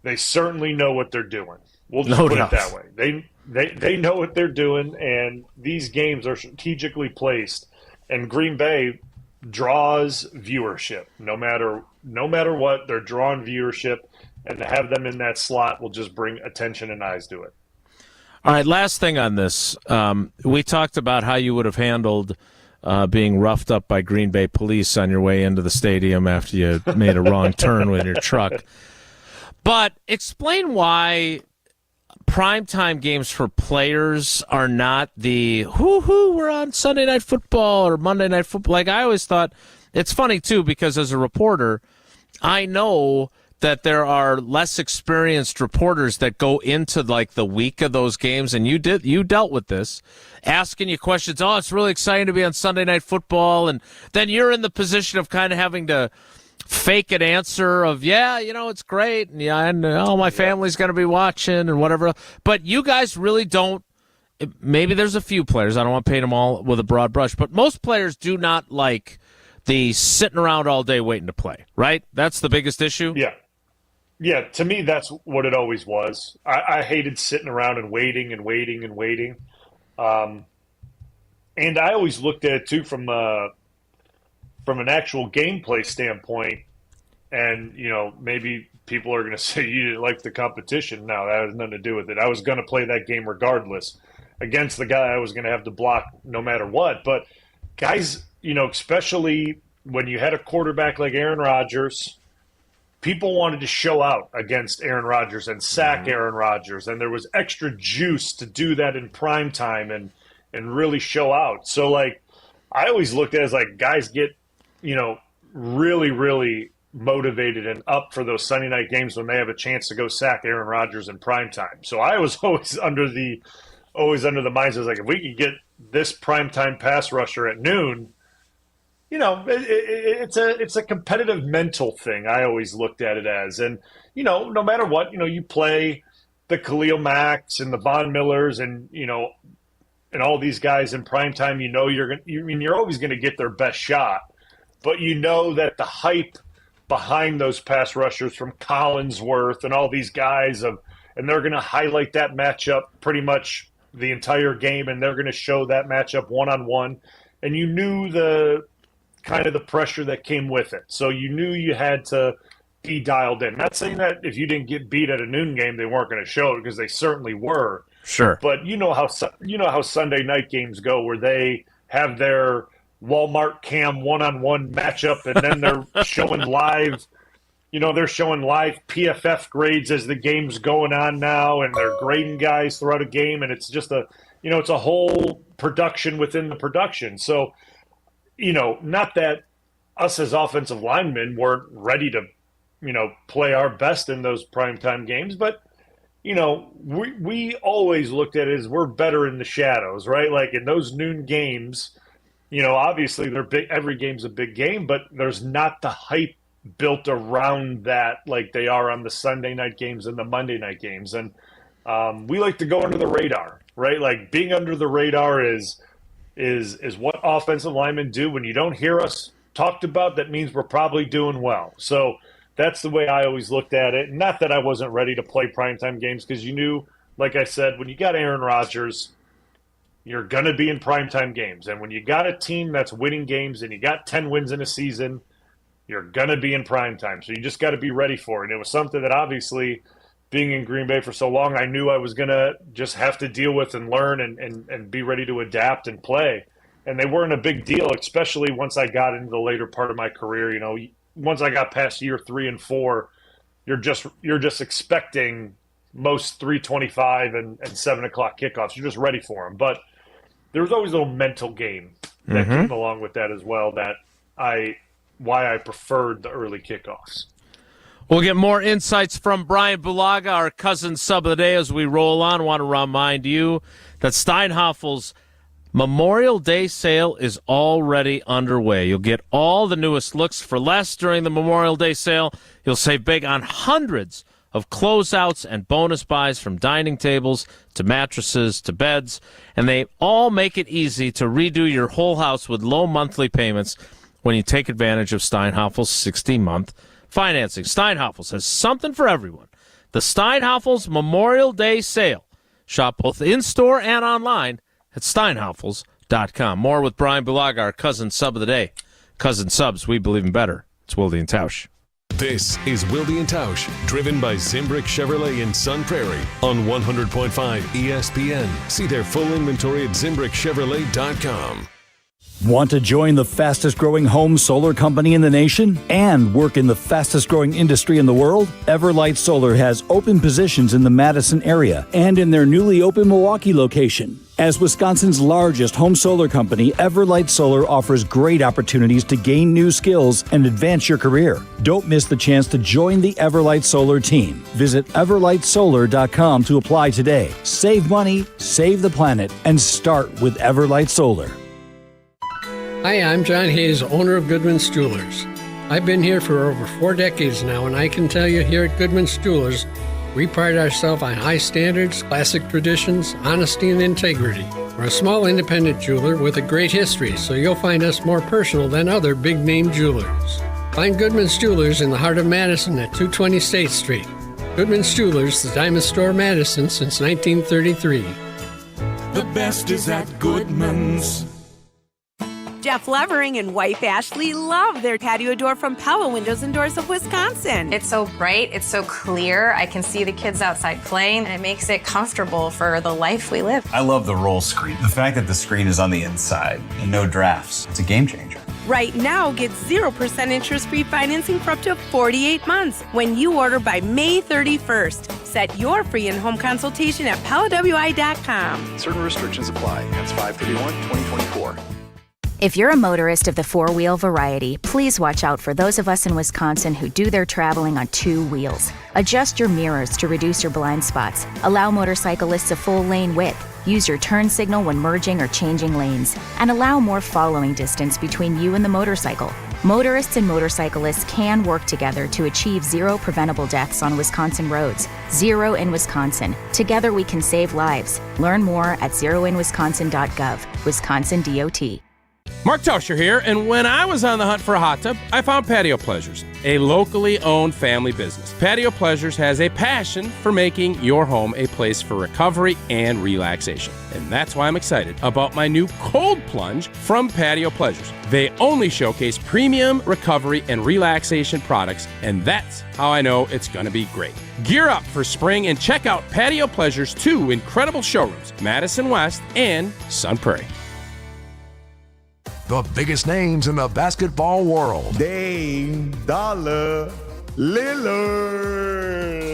they certainly know what they're doing. We'll just put it that way. They know what they're doing, and these games are strategically placed. And Green Bay draws viewership. No matter what, they're drawing viewership, and to have them in that slot will just bring attention and eyes to it. All right, last thing on this. We talked about how you would have handled being roughed up by Green Bay police on your way into the stadium after you made a wrong turn with your truck. But explain why primetime games for players are not the we're on Sunday Night Football or Monday Night Football. Like, I always thought, it's funny too, because as a reporter, I know that there are less experienced reporters that go into like the week of those games, and you dealt with this, asking you questions. Oh, it's really exciting to be on Sunday Night Football, and then you're in the position of kind of having to fake an answer of, it's great, and my family's going to be watching and whatever. But you guys really don't. Maybe there's a few players. I don't want to paint them all with a broad brush, but most players do not like the sitting around all day waiting to play. Right? That's the biggest issue. Yeah. Yeah, to me, that's what it always was. I hated sitting around and waiting and waiting and waiting. And I always looked at it, too, from an actual gameplay standpoint. And, maybe people are going to say you didn't like the competition. No, that has nothing to do with it. I was going to play that game regardless against the guy I was going to have to block no matter what. But guys, especially when you had a quarterback like Aaron Rodgers, people wanted to show out against Aaron Rodgers and sack Aaron Rodgers, and there was extra juice to do that in prime time and really show out. So, like, I always looked at it as, like, guys get, really, really motivated and up for those Sunday night games when they have a chance to go sack Aaron Rodgers in prime time. So I was always under the mindset, like, if we could get this prime time pass rusher at noon, it's a competitive mental thing. I always looked at it as, and no matter what, you play the Khalil Macks and the Von Millers and and all these guys in prime time. You're always going to get their best shot, but that the hype behind those pass rushers from Collinsworth and all these guys and they're going to highlight that matchup pretty much the entire game, and they're going to show that matchup one-on-one, and you knew the kind of the pressure that came with it. So you knew you had to be dialed in. Not saying that if you didn't get beat at a noon game, they weren't going to show it, because they certainly were. Sure. But you know how Sunday night games go, where they have their Walmart Cam one-on-one matchup, and then they're showing live, they're showing live PFF grades as the game's going on now, and they're grading guys throughout a game, and it's just it's a whole production within the production. So, not that us as offensive linemen weren't ready to, play our best in those primetime games, but, we always looked at it as we're better in the shadows, right? Like in those noon games, obviously they're big, every game's a big game, but there's not the hype built around that like they are on the Sunday night games and the Monday night games. And we like to go under the radar, right? Like being under the radar is what offensive linemen do when you don't hear us talked about, that means we're probably doing well. So that's the way I always looked at it. Not that I wasn't ready to play primetime games, because you knew, like I said, when you got Aaron Rodgers, you're going to be in primetime games. And when you got a team that's winning games and you got 10 wins in a season, you're going to be in primetime. So you just got to be ready for it. And it was something that obviously, being in Green Bay for so long, I knew I was going to just have to deal with and learn and be ready to adapt and play. And they weren't a big deal, especially once I got into the later part of my career. You know, once I got past year 3 and 4, you're just expecting most 3:25 and 7 o'clock kickoffs. You're just ready for them. But there was always a little mental game that came along with that as well, why I preferred the early kickoffs. We'll get more insights from Bryan Bulaga, our cousin sub of the day, as we roll on. I want to remind you that Steinhaffel's Memorial Day sale is already underway. You'll get all the newest looks for less during the Memorial Day sale. You'll save big on hundreds of closeouts and bonus buys, from dining tables to mattresses to beds. And they all make it easy to redo your whole house with low monthly payments when you take advantage of Steinhaffel's 60-month financing. Steinhaffel's has something for everyone. The Steinhaffel's Memorial Day sale. Shop both in-store and online at steinhaffels.com. More with Bryan Bulaga, our cousin sub of the day. Cousin subs, we believe in better. It's Wilde and Tausch. This is Wilde and Tausch, driven by Zimbrick Chevrolet in Sun Prairie on 100.5 ESPN. See their full inventory at ZimbrickChevrolet.com. Want to join the fastest growing home solar company in the nation and work in the fastest growing industry in the world? Everlight Solar has open positions in the Madison area and in their newly open Milwaukee location. As Wisconsin's largest home solar company, Everlight Solar offers great opportunities to gain new skills and advance your career. Don't miss the chance to join the Everlight Solar team. Visit everlightsolar.com to apply today. Save money, save the planet, and start with Everlight Solar. Hi, I'm John Hayes, owner of Goodman's Jewelers. I've been here for over 4 decades now, and I can tell you here at Goodman's Jewelers, we pride ourselves on high standards, classic traditions, honesty, and integrity. We're a small independent jeweler with a great history, so you'll find us more personal than other big-name jewelers. Find Goodman's Jewelers in the heart of Madison at 220 State Street. Goodman's Jewelers, the Diamond Store Madison since 1933. The best is at Goodman's. Jeff Levering and wife Ashley love their patio door from Pella Windows and Doors of Wisconsin. It's so bright, it's so clear. I can see the kids outside playing, and it makes it comfortable for the life we live. I love the roll screen. The fact that the screen is on the inside and no drafts, it's a game changer. Right now, get 0% interest-free financing for up to 48 months when you order by May 31st. Set your free in-home consultation at PellaWI.com. Certain restrictions apply. Ends 5/31/2024. If you're a motorist of the four-wheel variety, please watch out for those of us in Wisconsin who do their traveling on 2 wheels. Adjust your mirrors to reduce your blind spots. Allow motorcyclists a full lane width. Use your turn signal when merging or changing lanes. And allow more following distance between you and the motorcycle. Motorists and motorcyclists can work together to achieve 0 preventable deaths on Wisconsin roads. 0 in Wisconsin. Together we can save lives. Learn more at zeroinwisconsin.gov. Wisconsin DOT. Mark Tauscher here, and when I was on the hunt for a hot tub, I found Patio Pleasures, a locally owned family business. Patio Pleasures has a passion for making your home a place for recovery and relaxation. And that's why I'm excited about my new cold plunge from Patio Pleasures. They only showcase premium recovery and relaxation products, and that's how I know it's going to be great. Gear up for spring and check out Patio Pleasures' 2 incredible showrooms, Madison West and Sun Prairie. The biggest names in the basketball world. Dame Dollar Lillard.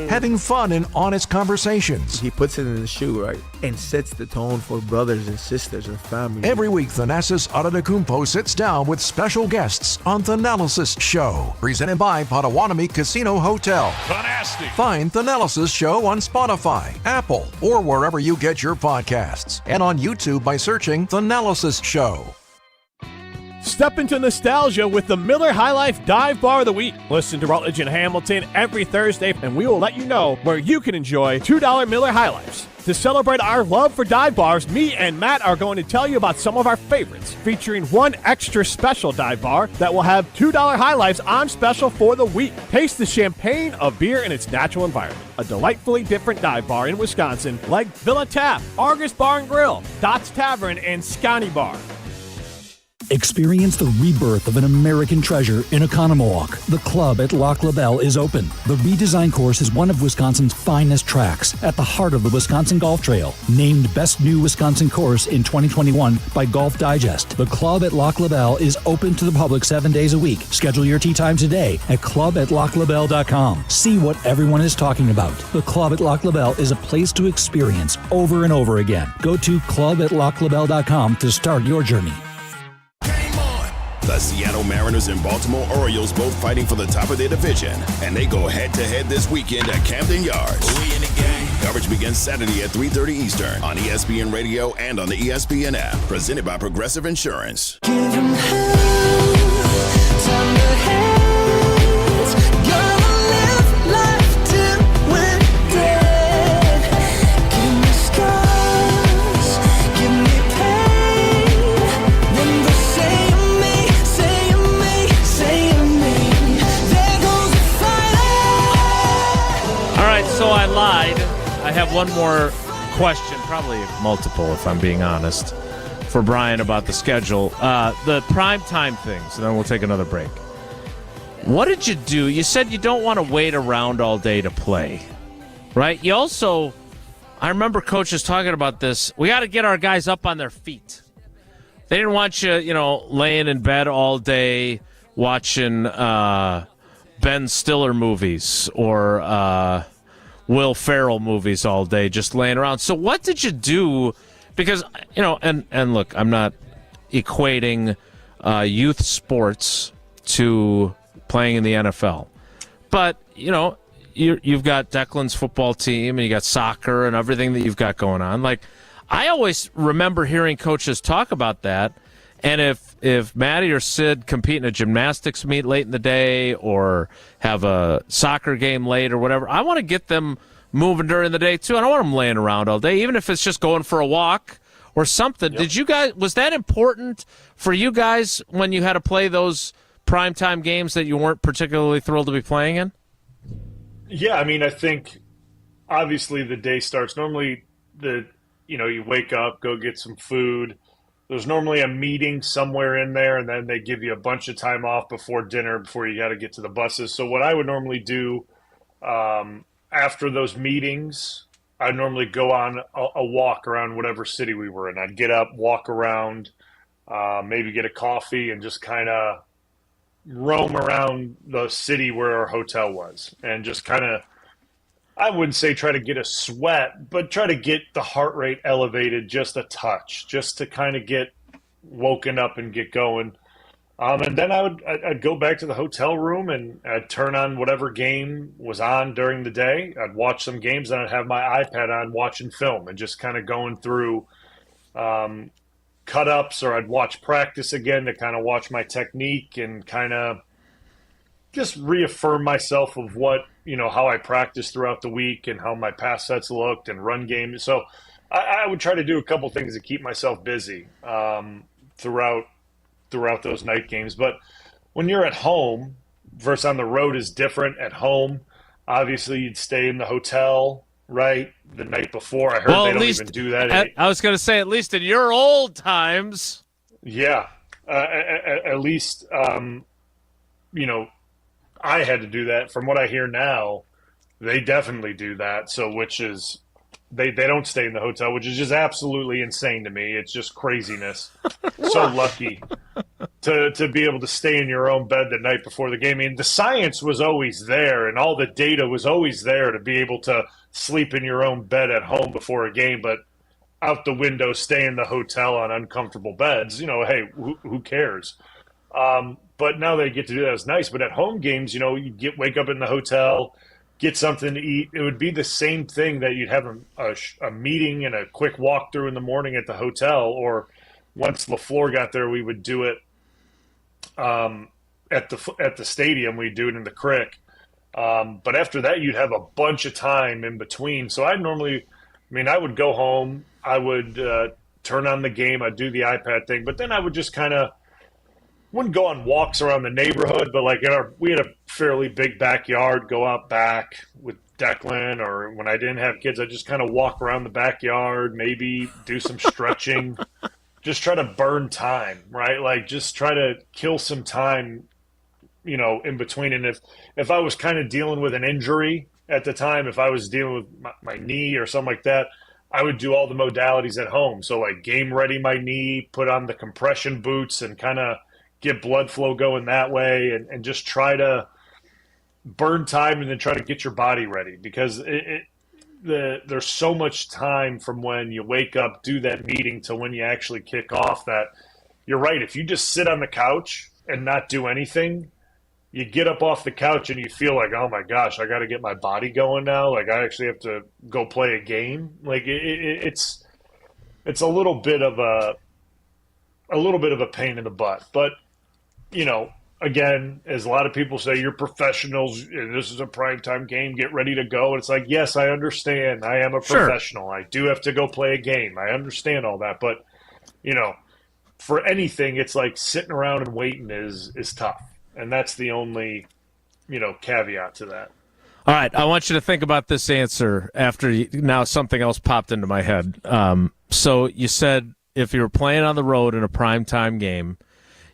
Having fun and honest conversations. He puts it in the shoe, right? And sets the tone for brothers and sisters and family. Every week, Thanasis Adetokounmpo sits down with special guests on Thanalysis Show. Presented by Potawatomi Casino Hotel. Fantastic. Find Thanalysis Show on Spotify, Apple, or wherever you get your podcasts. And on YouTube by searching Thanalysis Show. Step into nostalgia with the Miller High Life Dive Bar of the Week. Listen to Rutledge and Hamilton every Thursday, and we will let you know where you can enjoy $2 Miller High Lifes. To celebrate our love for dive bars, me and Matt are going to tell you about some of our favorites, featuring one extra special dive bar that will have $2 High Lifes on special for the week. Taste the champagne of beer in its natural environment. A delightfully different dive bar in Wisconsin like Villa Tap, Argus Bar and Grill, Dots Tavern, and Scotty Bar. Experience the rebirth of an American treasure in Oconomowoc. The club at Lac La Belle is open. The redesigned course is one of Wisconsin's finest tracks at the heart of the Wisconsin Golf Trail. Named Best New Wisconsin Course in 2021 by Golf Digest. The club at Lac La Belle is open to the public 7 days a week. Schedule your tee time today at club@laclabelle.com. See what everyone is talking about. The club at Lac La Belle is a place to experience over and over again. Go to club@laclabelle.com to start your journey. The Seattle Mariners and Baltimore Orioles both fighting for the top of their division, and they go head-to-head this weekend at Camden Yards. We in the game. Coverage begins Saturday at 3:30 Eastern on ESPN Radio and on the ESPN app. Presented by Progressive Insurance. So I lied. I have one more question, probably multiple if I'm being honest, for Bryan about the schedule. The primetime things, and then we'll take another break. What did you do? You said you don't want to wait around all day to play, right? You also, I remember coaches talking about this, we got to get our guys up on their feet. They didn't want you, laying in bed all day watching Ben Stiller movies or Will Ferrell movies all day, just laying around. So what did you do? Because, and look, I'm not equating youth sports to playing in the NFL. But, you've got Declan's football team and you got soccer and everything that you've got going on. Like, I always remember hearing coaches talk about that. And if Maddie or Sid compete in a gymnastics meet late in the day or have a soccer game late or whatever, I want to get them moving during the day too. I don't want them laying around all day, even if it's just going for a walk or something. Yep. Was that important for you guys when you had to play those primetime games that you weren't particularly thrilled to be playing in? Yeah, I think obviously the day starts. Normally you wake up, go get some food. There's normally a meeting somewhere in there, and then they give you a bunch of time off before dinner before you got to get to the buses. So what I would normally do after those meetings, I'd normally go on a walk around whatever city we were in. I'd get up, walk around, maybe get a coffee, and just kind of roam around the city where our hotel was and just kind of, I wouldn't say try to get a sweat, but try to get the heart rate elevated just a touch, just to kind of get woken up and get going. And then I'd go back to the hotel room and I'd turn on whatever game was on during the day. I'd watch some games and I'd have my iPad on watching film and just kind of going through cut-ups, or I'd watch practice again to kind of watch my technique and kind of just reaffirm myself of what, how I practiced throughout the week and how my pass sets looked and run game. So I would try to do a couple things to keep myself busy throughout those night games. But when you're at home versus on the road is different. At home, obviously you'd stay in the hotel, right, the night before. I heard they don't even do that. I was going to say, at least in your old times. Yeah. At least, I had to do that. From what I hear now, they definitely do that. So, which is, they don't stay in the hotel, which is just absolutely insane to me. It's just craziness. So lucky to be able to stay in your own bed the night before the game. The science was always there, and all the data was always there to be able to sleep in your own bed at home before a game, but out the window, stay in the hotel on uncomfortable beds. Hey, who cares? But now they get to do that. It's nice. But at home games, you wake up in the hotel, get something to eat. It would be the same thing that you'd have a meeting and a quick walkthrough in the morning at the hotel. Or once LaFleur got there, we would do it at the stadium. We do it in the crick. But after that, you'd have a bunch of time in between. So I would go home. I would turn on the game. I'd do the iPad thing. But then I would just kind of wouldn't go on walks around the neighborhood. But like we had a fairly big backyard. Go out back with Declan, or when I didn't have kids, I'd just kind of walk around the backyard, maybe do some stretching, just try to burn time, right? Like just try to kill some time, in between. And if I was kind of dealing with an injury at the time, if I was dealing with my knee or something like that, I would do all the modalities at home. So like game ready my knee, put on the compression boots and kind of get blood flow going that way, and just try to burn time and then try to get your body ready, because there's so much time from when you wake up, do that meeting, to when you actually kick off, that you're right. If you just sit on the couch and not do anything, you get up off the couch and you feel like, oh my gosh, I got to get my body going now. Like I actually have to go play a game. Like it's a little bit of a pain in the butt. But again, as a lot of people say, you're professionals. This is a primetime game. Get ready to go. And it's like, yes, I understand. I am a professional. Sure. I do have to go play a game. I understand all that. But for anything, it's like sitting around and waiting is tough. And that's the only, caveat to that. All right. I want you to think about this answer after now something else popped into my head. So you said if you were playing on the road in a primetime game,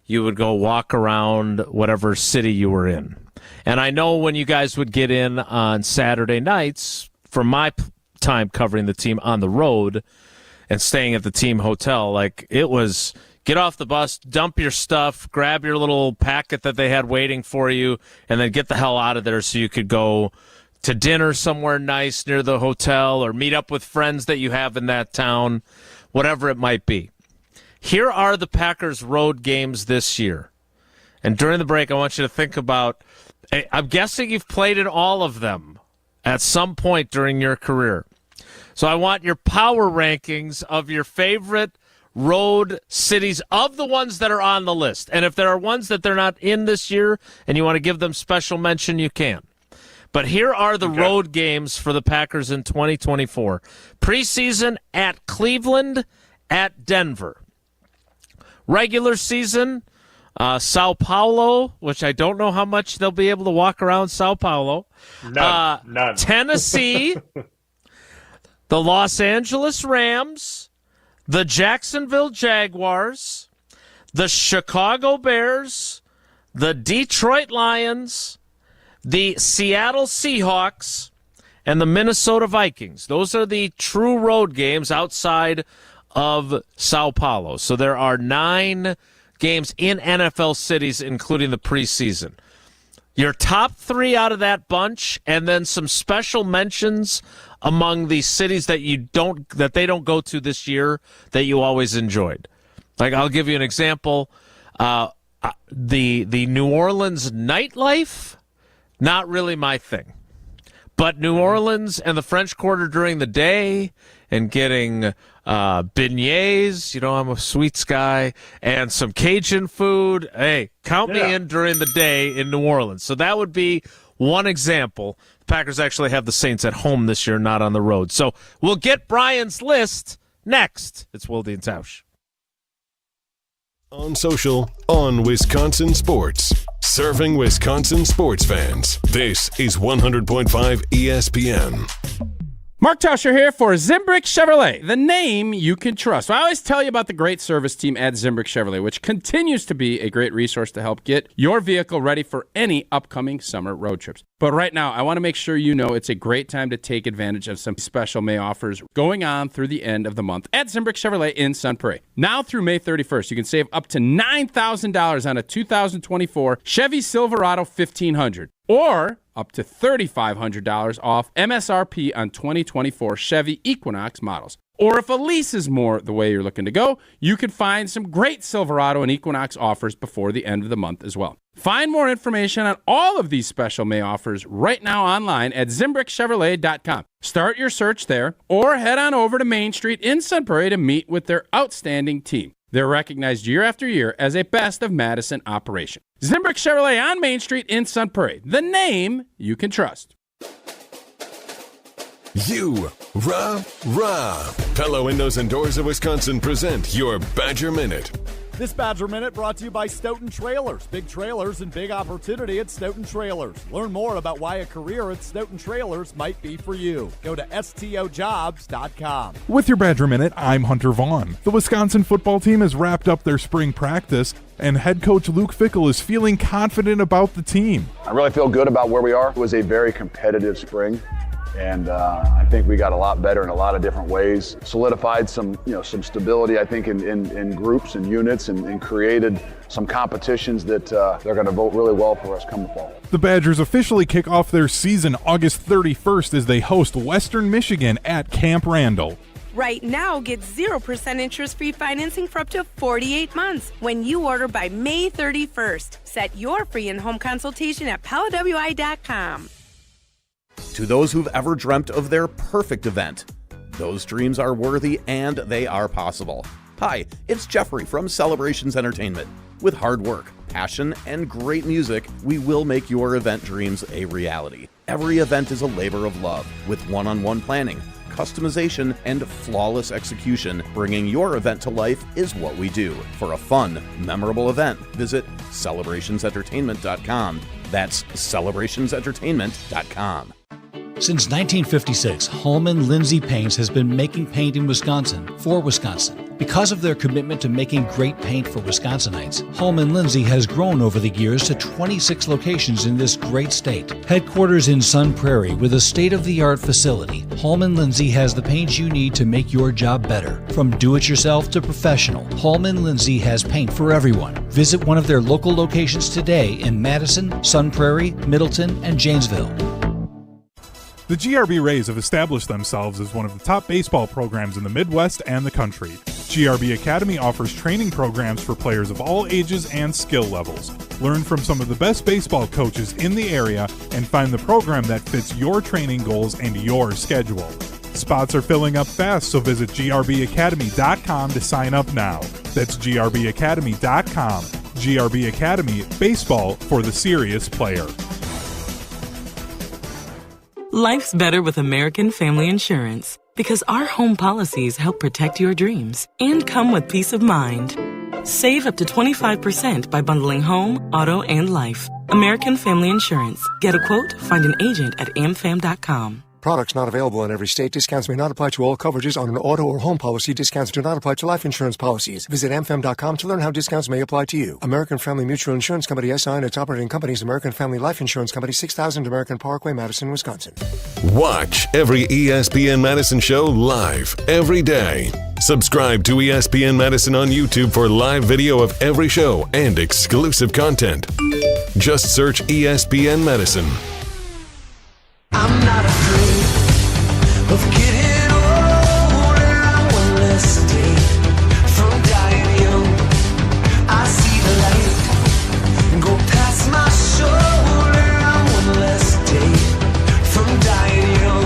you would go walk around whatever city you were in. And I know when you guys would get in on Saturday nights, from my time covering the team on the road and staying at the team hotel, like it was get off the bus, dump your stuff, grab your little packet that they had waiting for you, and then get the hell out of there so you could go to dinner somewhere nice near the hotel or meet up with friends that you have in that town, whatever it might be. Here are the Packers road games this year. And during the break, I want you to think about, I'm guessing you've played in all of them at some point during your career. So I want your power rankings of your favorite road cities of the ones that are on the list. And if there are ones that they're not in this year and you want to give them special mention, you can. But here are the road games for the Packers in 2024. Preseason at Cleveland, at Denver. Regular season, Sao Paulo, which I don't know how much they'll be able to walk around Sao Paulo. None. Tennessee, the Los Angeles Rams, the Jacksonville Jaguars, the Chicago Bears, the Detroit Lions, the Seattle Seahawks, and the Minnesota Vikings. Those are the true road games outside of Sao Paulo. So there are 9 games in NFL cities, including the preseason. Your top 3 out of that bunch, and then some special mentions among the cities that they don't go to this year that you always enjoyed. Like I'll give you an example. The New Orleans nightlife, not really my thing. But New Orleans and the French Quarter during the day and getting beignets, I'm a sweets guy, and some Cajun food. Hey, count me in during the day in New Orleans. So that would be one example. The Packers actually have the Saints at home this year, not on the road. So we'll get Bryan's list next. It's Wilde and Tausch. On social, on Wisconsin Sports. Serving Wisconsin sports fans. This is 100.5 ESPN. Mark Tauscher here for Zimbrick Chevrolet, the name you can trust. I always tell you about the great service team at Zimbrick Chevrolet, which continues to be a great resource to help get your vehicle ready for any upcoming summer road trips. But right now, I want to make sure you know it's a great time to take advantage of some special May offers going on through the end of the month at Zimbrick Chevrolet in Sun Prairie. Now through May 31st, you can save up to $9,000 on a 2024 Chevy Silverado 1500. Or up to $3,500 off MSRP on 2024 Chevy Equinox models. Or if a lease is more the way you're looking to go, you can find some great Silverado and Equinox offers before the end of the month as well. Find more information on all of these special May offers right now online at ZimbrickChevrolet.com. Start your search there or head on over to Main Street in Sun Prairie to meet with their outstanding team. They're recognized year after year as a Best of Madison operation. Zimbrick Chevrolet on Main Street in Sun Prairie. The name you can trust. Pella Windows and Doors of Wisconsin present your Badger Minute. This Badger Minute brought to you by Stoughton Trailers. Big trailers and big opportunity at Stoughton Trailers. Learn more about why a career at Stoughton Trailers might be for you. Go to stojobs.com. With your Badger Minute, I'm Hunter Vaughn. The Wisconsin football team has wrapped up their spring practice, and head coach Luke Fickell is feeling confident about the team. I really feel good about where we are. It was a very competitive spring. And I think we got a lot better in a lot of different ways. Solidified some stability, I think, in groups and units, and created some competitions that they're going to vote really well for us come the fall. The Badgers officially kick off their season August 31st as they host Western Michigan at Camp Randall. Right now, get 0% interest-free financing for up to 48 months when you order by May 31st. Set your free in-home consultation at PellaWI.com. To those who've ever dreamt of their perfect event, those dreams are worthy and they are possible. Hi, it's Jeffrey from Celebrations Entertainment. With hard work, passion, and great music, we will make your event dreams a reality. Every event is a labor of love with one-on-one planning, customization, and flawless execution. Bringing your event to life is what we do. For a fun, memorable event, visit celebrationsentertainment.com. That's celebrationsentertainment.com. Since 1956, Holman Lindsay Paints has been making paint in Wisconsin for Wisconsin. Because of their commitment to making great paint for Wisconsinites, Holman Lindsay has grown over the years to 26 locations in this great state. Headquarters in Sun Prairie with a state-of-the-art facility, Holman Lindsay has the paint you need to make your job better. From do-it-yourself to professional, Holman Lindsay has paint for everyone. Visit one of their local locations today in Madison, Sun Prairie, Middleton, and Janesville. The GRB Rays have established themselves as one of the top baseball programs in the Midwest and the country. GRB Academy offers training programs for players of all ages and skill levels. Learn from some of the best baseball coaches in the area and find the program that fits your training goals and your schedule. Spots are filling up fast, so visit grbacademy.com to sign up now. That's grbacademy.com. GRB Academy, baseball for the serious player. Life's better with American Family Insurance because our home policies help protect your dreams and come with peace of mind. Save up to 25% by bundling home, auto, and life. American Family Insurance. Get a quote, find an agent at amfam.com. Products not available in every state. Discounts may not apply to all coverages on an auto or home policy. Discounts do not apply to life insurance policies. Visit amfam.com to learn how discounts may apply to you. American Family Mutual Insurance Company, SI, and its operating companies, American Family Life Insurance Company, 6000 American Parkway, Madison, Wisconsin. Watch every ESPN Madison show live every day. Subscribe to ESPN Madison on YouTube for live video of every show and exclusive content. Just search ESPN Madison. I'm not afraid of getting older. I'm one less day from dying young. I see the light and go past my shoulder. I'm one less day from dying young,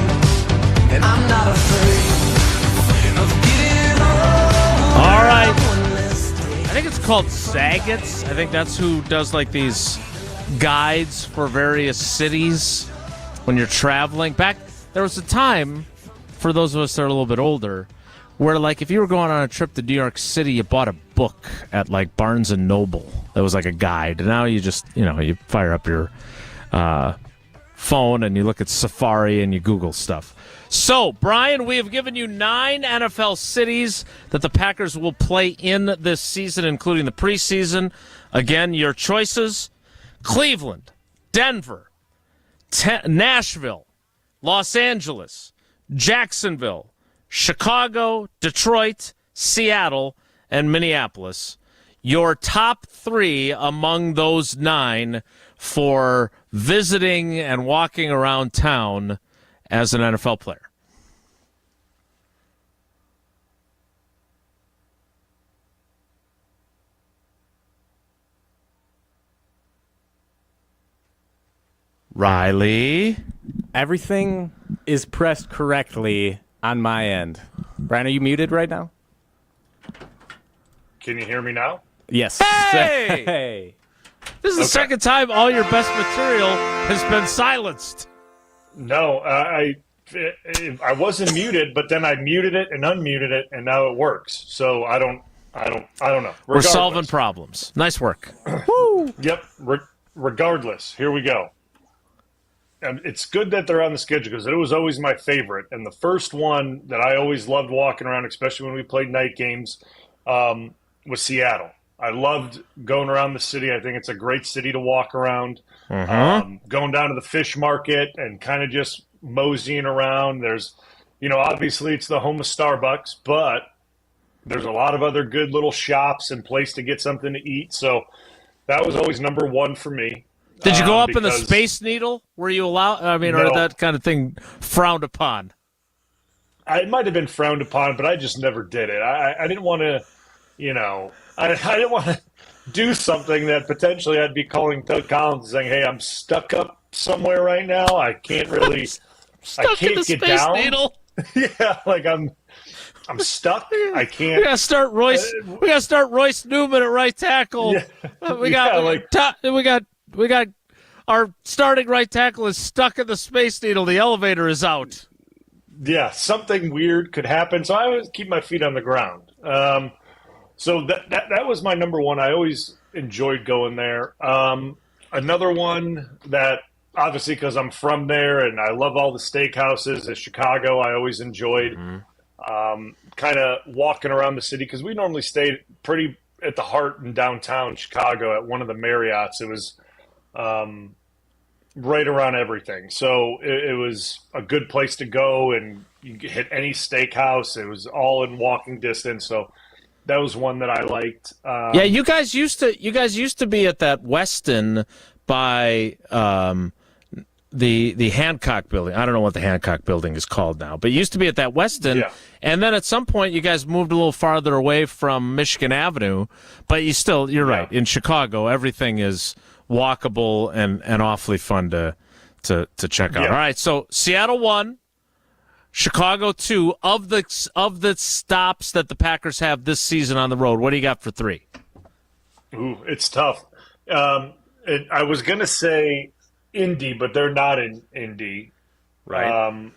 and I'm not afraid of getting older. All right. I think it's called Zagat's. I think that's who does like these guides for various cities. When you're traveling back, there was a time for those of us that are a little bit older where, like, if you were going on a trip to New York City, you bought a book at like Barnes and Noble that was like a guide. And now you just, you fire up your phone and you look at Safari and you Google stuff. So, Bryan, we have given you 9 NFL cities that the Packers will play in this season, including the preseason. Again, your choices: Cleveland, Denver, Nashville, Los Angeles, Jacksonville, Chicago, Detroit, Seattle, and Minneapolis. Your top 3 among those 9 for visiting and walking around town as an NFL player. Riley? Everything is pressed correctly on my end. Bryan, are you muted right now? Can you hear me now? Yes. Hey! Hey! This is the second time all your best material has been silenced. No, I wasn't muted, but then I muted it and unmuted it, and now it works. So I don't know. We're solving problems. Nice work. Woo! Yep. Regardless, here we go. And it's good that they're on the schedule because it was always my favorite. And the first one that I always loved walking around, especially when we played night games, was Seattle. I loved going around the city. I think it's a great city to walk around. Going down to the fish market and kind of just moseying around. There's, obviously it's the home of Starbucks, but there's a lot of other good little shops and place to get something to eat. So that was always number one for me. Did you go up in the Space Needle? Were you allowed? No. Or that kind of thing frowned upon? It might have been frowned upon, but I just never did it. I didn't want to, I didn't want to do something that potentially I'd be calling Doug Collins and saying, hey, I'm stuck up somewhere right now. I can't really, I can't in the get Space down. Needle. Yeah, like I'm stuck. I can't. We gotta start Royce. We gotta start Royce Newman at right tackle. Yeah. We got our starting right tackle is stuck in the Space Needle. The elevator is out. Yeah, something weird could happen. So I always keep my feet on the ground. So that was my number one. I always enjoyed going there. Another one that obviously because I'm from there and I love all the steakhouses is Chicago. I always enjoyed kind of walking around the city because we normally stayed pretty at the heart in downtown Chicago at one of the Marriotts. It was right around everything. So it was a good place to go, and you could hit any steakhouse. It was all in walking distance. So that was one that I liked. Yeah, you guys used to be at that Westin by the Hancock building. I don't know what the Hancock building is called now, but it used to be at that Westin. Yeah. And then at some point you guys moved a little farther away from Michigan Avenue, but you're right. In Chicago, everything is walkable and awfully fun to check out. Yeah. All right, so Seattle 1, Chicago 2. Of the stops that the Packers have this season on the road, what do you got for 3? Ooh, it's tough. I was going to say Indy, but they're not in Indy. Right.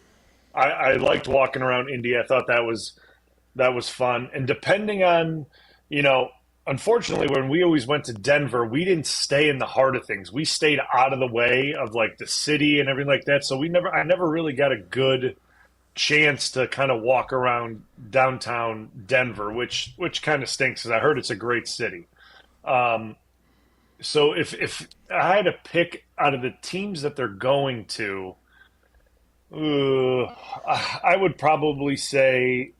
I liked walking around Indy. I thought that was fun. And depending on, unfortunately, when we always went to Denver, we didn't stay in the heart of things. We stayed out of the way of like the city and everything like that. So I never really got a good chance to kind of walk around downtown Denver, which kind of stinks because I heard it's a great city. So if I had to pick out of the teams that they're going to, I would probably say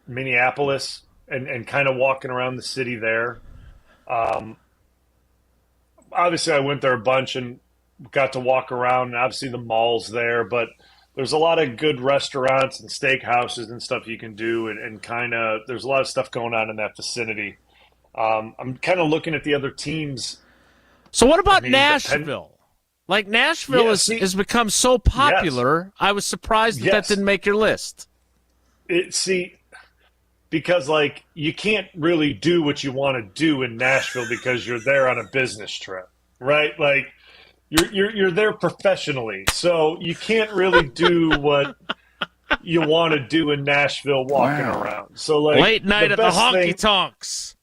Minneapolis and kind of walking around the city there. Obviously, I went there a bunch and got to walk around, and obviously the mall's there, but there's a lot of good restaurants and steakhouses and stuff you can do, and kind of there's a lot of stuff going on in that vicinity. I'm kind of looking at the other teams. So what about Nashville? Nashville has become so popular. Yes. I was surprised that didn't make your list. Because you can't really do what you want to do in Nashville because you're there on a business trip, right? You're there professionally, so you can't really do what you want to do in Nashville walking around. So late night at the honky tonks.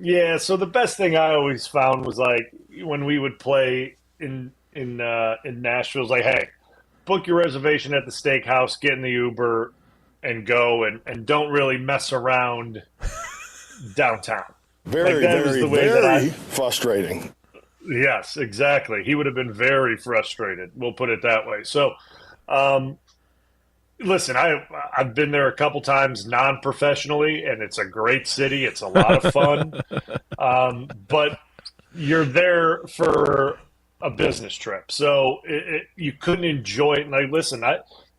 Yeah, so the best thing I always found was when we would play in Nashville, it's hey, book your reservation at the steakhouse, get in the Uber, and go, and don't really mess around downtown. Very frustrating. Yes, exactly. He would have been very frustrated. We'll put it that way. So, listen, I've been there a couple times non-professionally, and it's a great city. It's a lot of fun. But you're there for a business trip. So you couldn't enjoy it. And listen,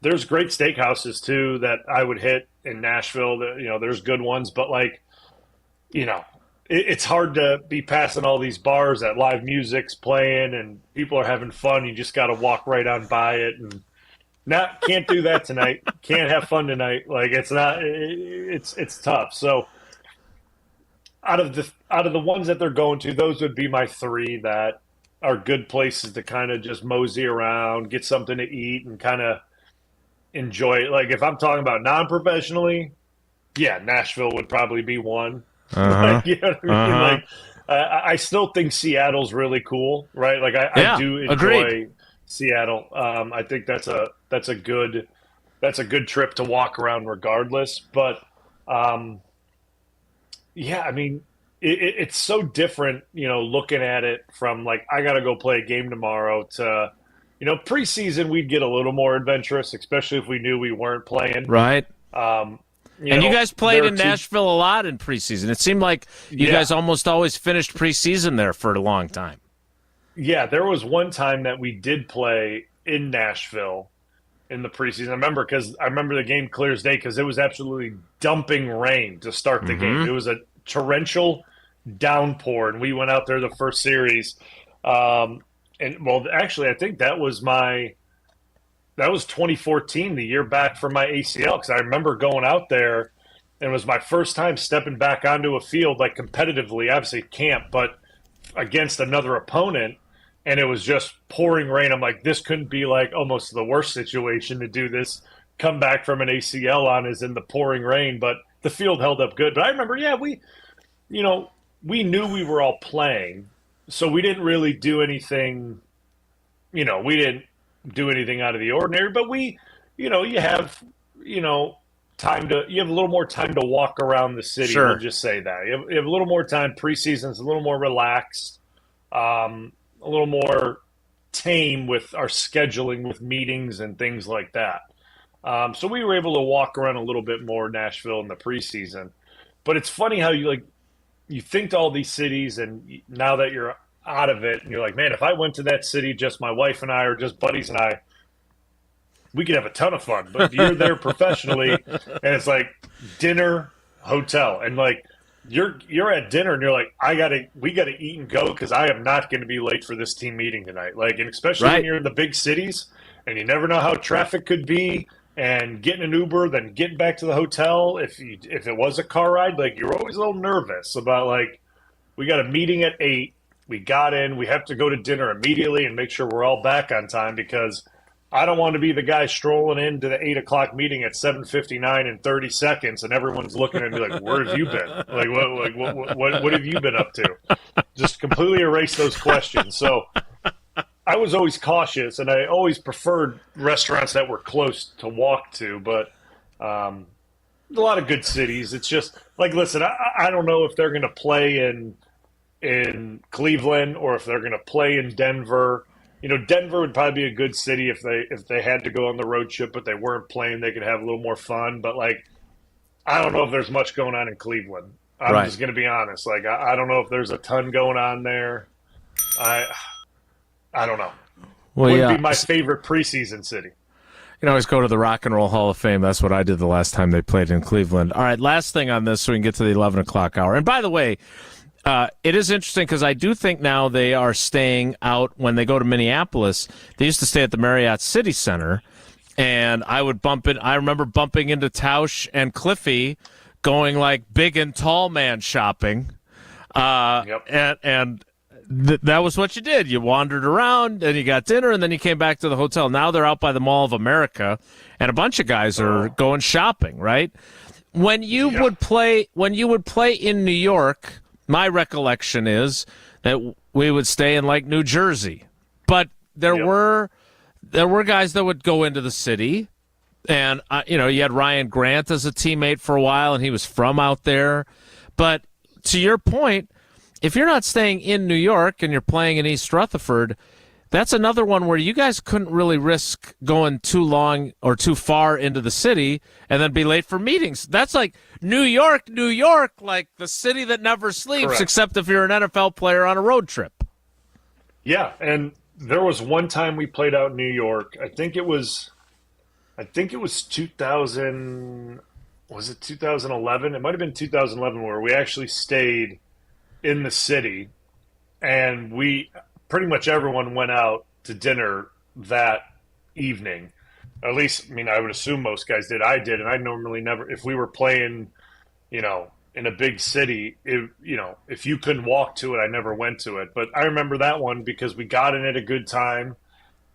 there's great steakhouses too that I would hit in Nashville. There's good ones, but it's hard to be passing all these bars that live music's playing and people are having fun. You just got to walk right on by it and can't do that tonight. Can't have fun tonight. It's tough. So out of the ones that they're going to, those would be my three that are good places to kind of just mosey around, get something to eat, and kind of enjoy it. Like if I'm talking about non-professionally, yeah, Nashville would probably be one. Like, you know what I mean? Like I still think Seattle's really cool, right? Like I do enjoy agreed. Seattle. I think that's a good trip to walk around regardless. But yeah, I mean, it's so different, looking at it from like, I got to go play a game tomorrow to, preseason, we'd get a little more adventurous, especially if we knew we weren't playing. Right. You guys played in Nashville a lot in preseason. It seemed like you guys almost always finished preseason there for a long time. Yeah, there was one time that we did play in Nashville in the preseason. I remember the game clear as day because it was absolutely dumping rain to start the game. It was a torrential downpour, and we went out there the first series. Actually, I think that was 2014, the year back from my ACL, because I remember going out there, and it was my first time stepping back onto a field, like competitively, obviously camp, but against another opponent, and it was just pouring rain. I'm like, this couldn't be like almost the worst situation to do this. Come back from an ACL on is in the pouring rain, but the field held up good. But I remember, we knew we were all playing, so we didn't really do anything, we didn't do anything out of the ordinary, but you have a little more time to walk around the city. Sure. We'll just say that you have a little more time. Preseason's a little more relaxed, a little more tame with our scheduling with meetings and things like that. So we were able to walk around a little bit more Nashville in the preseason. But it's funny how you think to all these cities, and now that you're out of it, and you're like, man, if I went to that city, just my wife and I, or just buddies and I, we could have a ton of fun. But you're there professionally, and it's like dinner, hotel, and like you're at dinner, and you're like, we gotta eat and go because I am not going to be late for this team meeting tonight. Like, and especially when you're in the big cities, and you never know how traffic could be. And getting an Uber, then getting back to the hotel. If it was a car ride, like you're always a little nervous about like, we got a meeting at 8. We got in. We have to go to dinner immediately and make sure we're all back on time because I don't want to be the guy strolling into the 8:00 meeting at 7:59 in 30 seconds, and everyone's looking at me like, "Where have you been? Like, what have you been up to?" Just completely erase those questions. So I was always cautious, and I always preferred restaurants that were close to walk to, but a lot of good cities. It's just like, listen, I don't know if they're going to play in Cleveland or if they're going to play in Denver. Denver would probably be a good city if they had to go on the road trip, but they weren't playing. They could have a little more fun. But like, I don't know if there's much going on in Cleveland. I'm just going to be honest. Like, I don't know if there's a ton going on there. I don't know. Well, Wouldn't be my favorite preseason city. You can always go to the Rock and Roll Hall of Fame. That's what I did the last time they played in Cleveland. All right, last thing on this so we can get to the 11 o'clock hour. And by the way, it is interesting because I do think now they are staying out when they go to Minneapolis. They used to stay at the Marriott City Center, and I remember bumping into Tausch and Cliffy going like big and tall man shopping. And that was what you did. You wandered around, and you got dinner, and then you came back to the hotel. Now they're out by the Mall of America, and a bunch of guys are going shopping, right? When you would play in New York, my recollection is that we would stay in like New Jersey. But there were guys that would go into the city, and you had Ryan Grant as a teammate for a while, and he was from out there. But to your point, if you're not staying in New York and you're playing in East Rutherford, that's another one where you guys couldn't really risk going too long or too far into the city and then be late for meetings. That's like New York, like the city that never sleeps, Correct. Except if you're an NFL player on a road trip. Yeah, and there was one time we played out in New York. I think it was 2000. Was it 2011? It might have been 2011 where we actually stayed in the city, and pretty much everyone went out to dinner that evening. At least, I would assume most guys did. I did, and I normally never, if we were playing, in a big city, if you couldn't walk to it, I never went to it. But I remember that one because we got in at a good time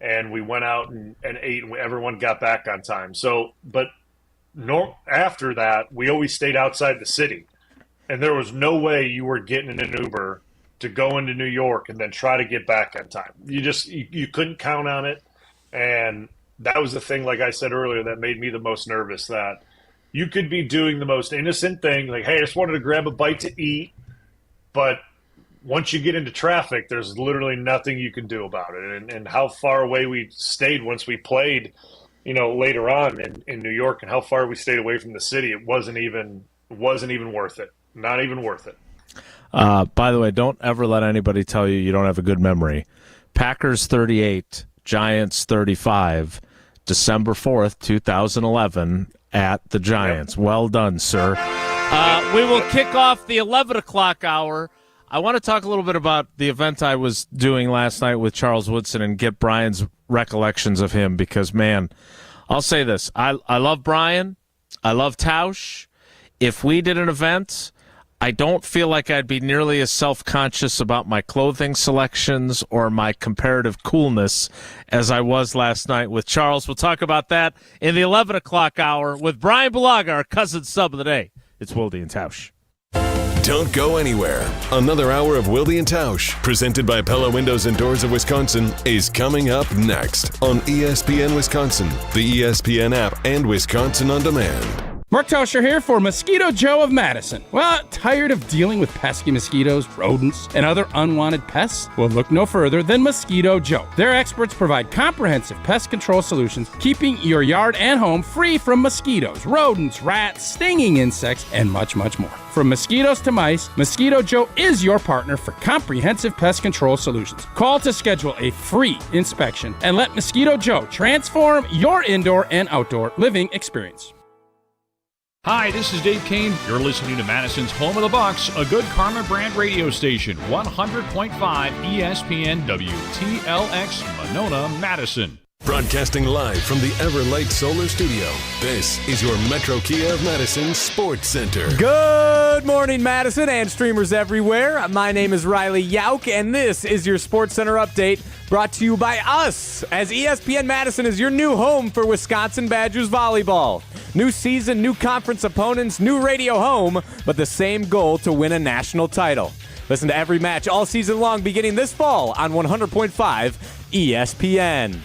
and we went out and ate and everyone got back on time. So, but after that, we always stayed outside the city. And there was no way you were getting in an Uber to go into New York and then try to get back on time. You couldn't count on it. And that was the thing, like I said earlier, that made me the most nervous, that you could be doing the most innocent thing, like, hey, I just wanted to grab a bite to eat. But once you get into traffic, there's literally nothing you can do about it. And how far away we stayed once we played, later on in New York, and how far we stayed away from the city, it wasn't even worth it. Not even worth it. By the way, don't ever let anybody tell you don't have a good memory. Packers 38, Giants 35, December 4th, 2011, at the Giants. Yep. Well done, sir. We will kick off the 11 o'clock hour. I want to talk a little bit about the event I was doing last night with Charles Woodson and get Bryan's recollections of him because, man, I'll say this. I love Bryan. I love Tausch. If we did an event, I don't feel like I'd be nearly as self-conscious about my clothing selections or my comparative coolness as I was last night with Charles. We'll talk about that in the 11 o'clock hour with Bryan Bulaga, our cousin sub of the day. It's Wilde and Tausch. Don't go anywhere. Another hour of Wilde and Tausch, presented by Pella Windows and Doors of Wisconsin, is coming up next on ESPN Wisconsin, the ESPN app, and Wisconsin On Demand. Mark Tauscher here for Mosquito Joe of Madison. Well, tired of dealing with pesky mosquitoes, rodents, and other unwanted pests? Well, look no further than Mosquito Joe. Their experts provide comprehensive pest control solutions, keeping your yard and home free from mosquitoes, rodents, rats, stinging insects, and much, much more. From mosquitoes to mice, Mosquito Joe is your partner for comprehensive pest control solutions. Call to schedule a free inspection and let Mosquito Joe transform your indoor and outdoor living experience. Hi, this is Dave Kane. You're listening to Madison's Home of the Bucks, a good Karma brand radio station, 100.5 ESPN WTLX, Monona, Madison. Broadcasting live from the Everlight Solar Studio, this is your Metro Kia of Madison Sports Center. Good morning, Madison and streamers everywhere. My name is Riley Yauk, and this is your Sports Center update brought to you by us, as ESPN Madison is your new home for Wisconsin Badgers volleyball. New season, new conference opponents, new radio home, but the same goal to win a national title. Listen to every match all season long beginning this fall on 100.5 ESPN.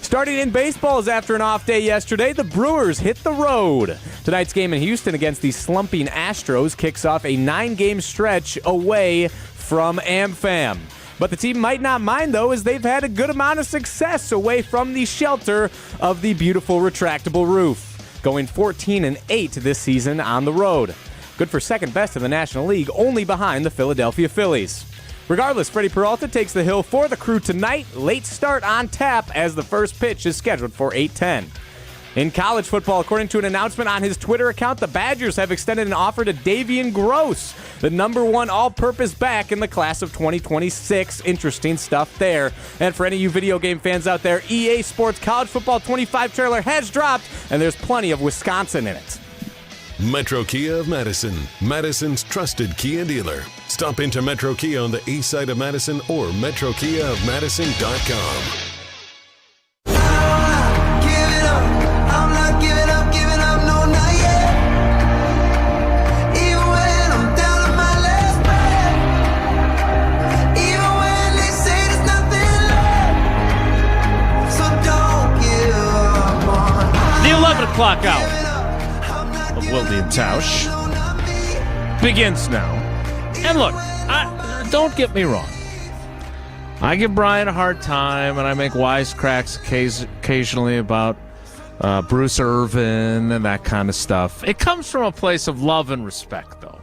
Starting in baseball is after an off day yesterday, the Brewers hit the road. Tonight's game in Houston against the slumping Astros kicks off a 9-game stretch away from AmFam. But the team might not mind, though, as they've had a good amount of success away from the shelter of the beautiful retractable roof, going 14-8 this season on the road. Good for second best in the National League, only behind the Philadelphia Phillies. Regardless, Freddie Peralta takes the hill for the Crew tonight. Late start on tap as the first pitch is scheduled for 8:10. In college football, according to an announcement on his Twitter account, the Badgers have extended an offer to Davian Gross, the number one all-purpose back in the class of 2026. Interesting stuff there. And for any of you video game fans out there, EA Sports College Football 25 trailer has dropped, and there's plenty of Wisconsin in it. Metro Kia of Madison, Madison's trusted Kia dealer. Stop into Metro Kia on the east side of Madison or metrokiaofmadison.com. The 11 o'clock hour of Wilde and Tausch begins now. And look, don't get me wrong. I give Bryan a hard time, and I make wisecracks occasionally about Bruce Irvin and that kind of stuff. It comes from a place of love and respect, though.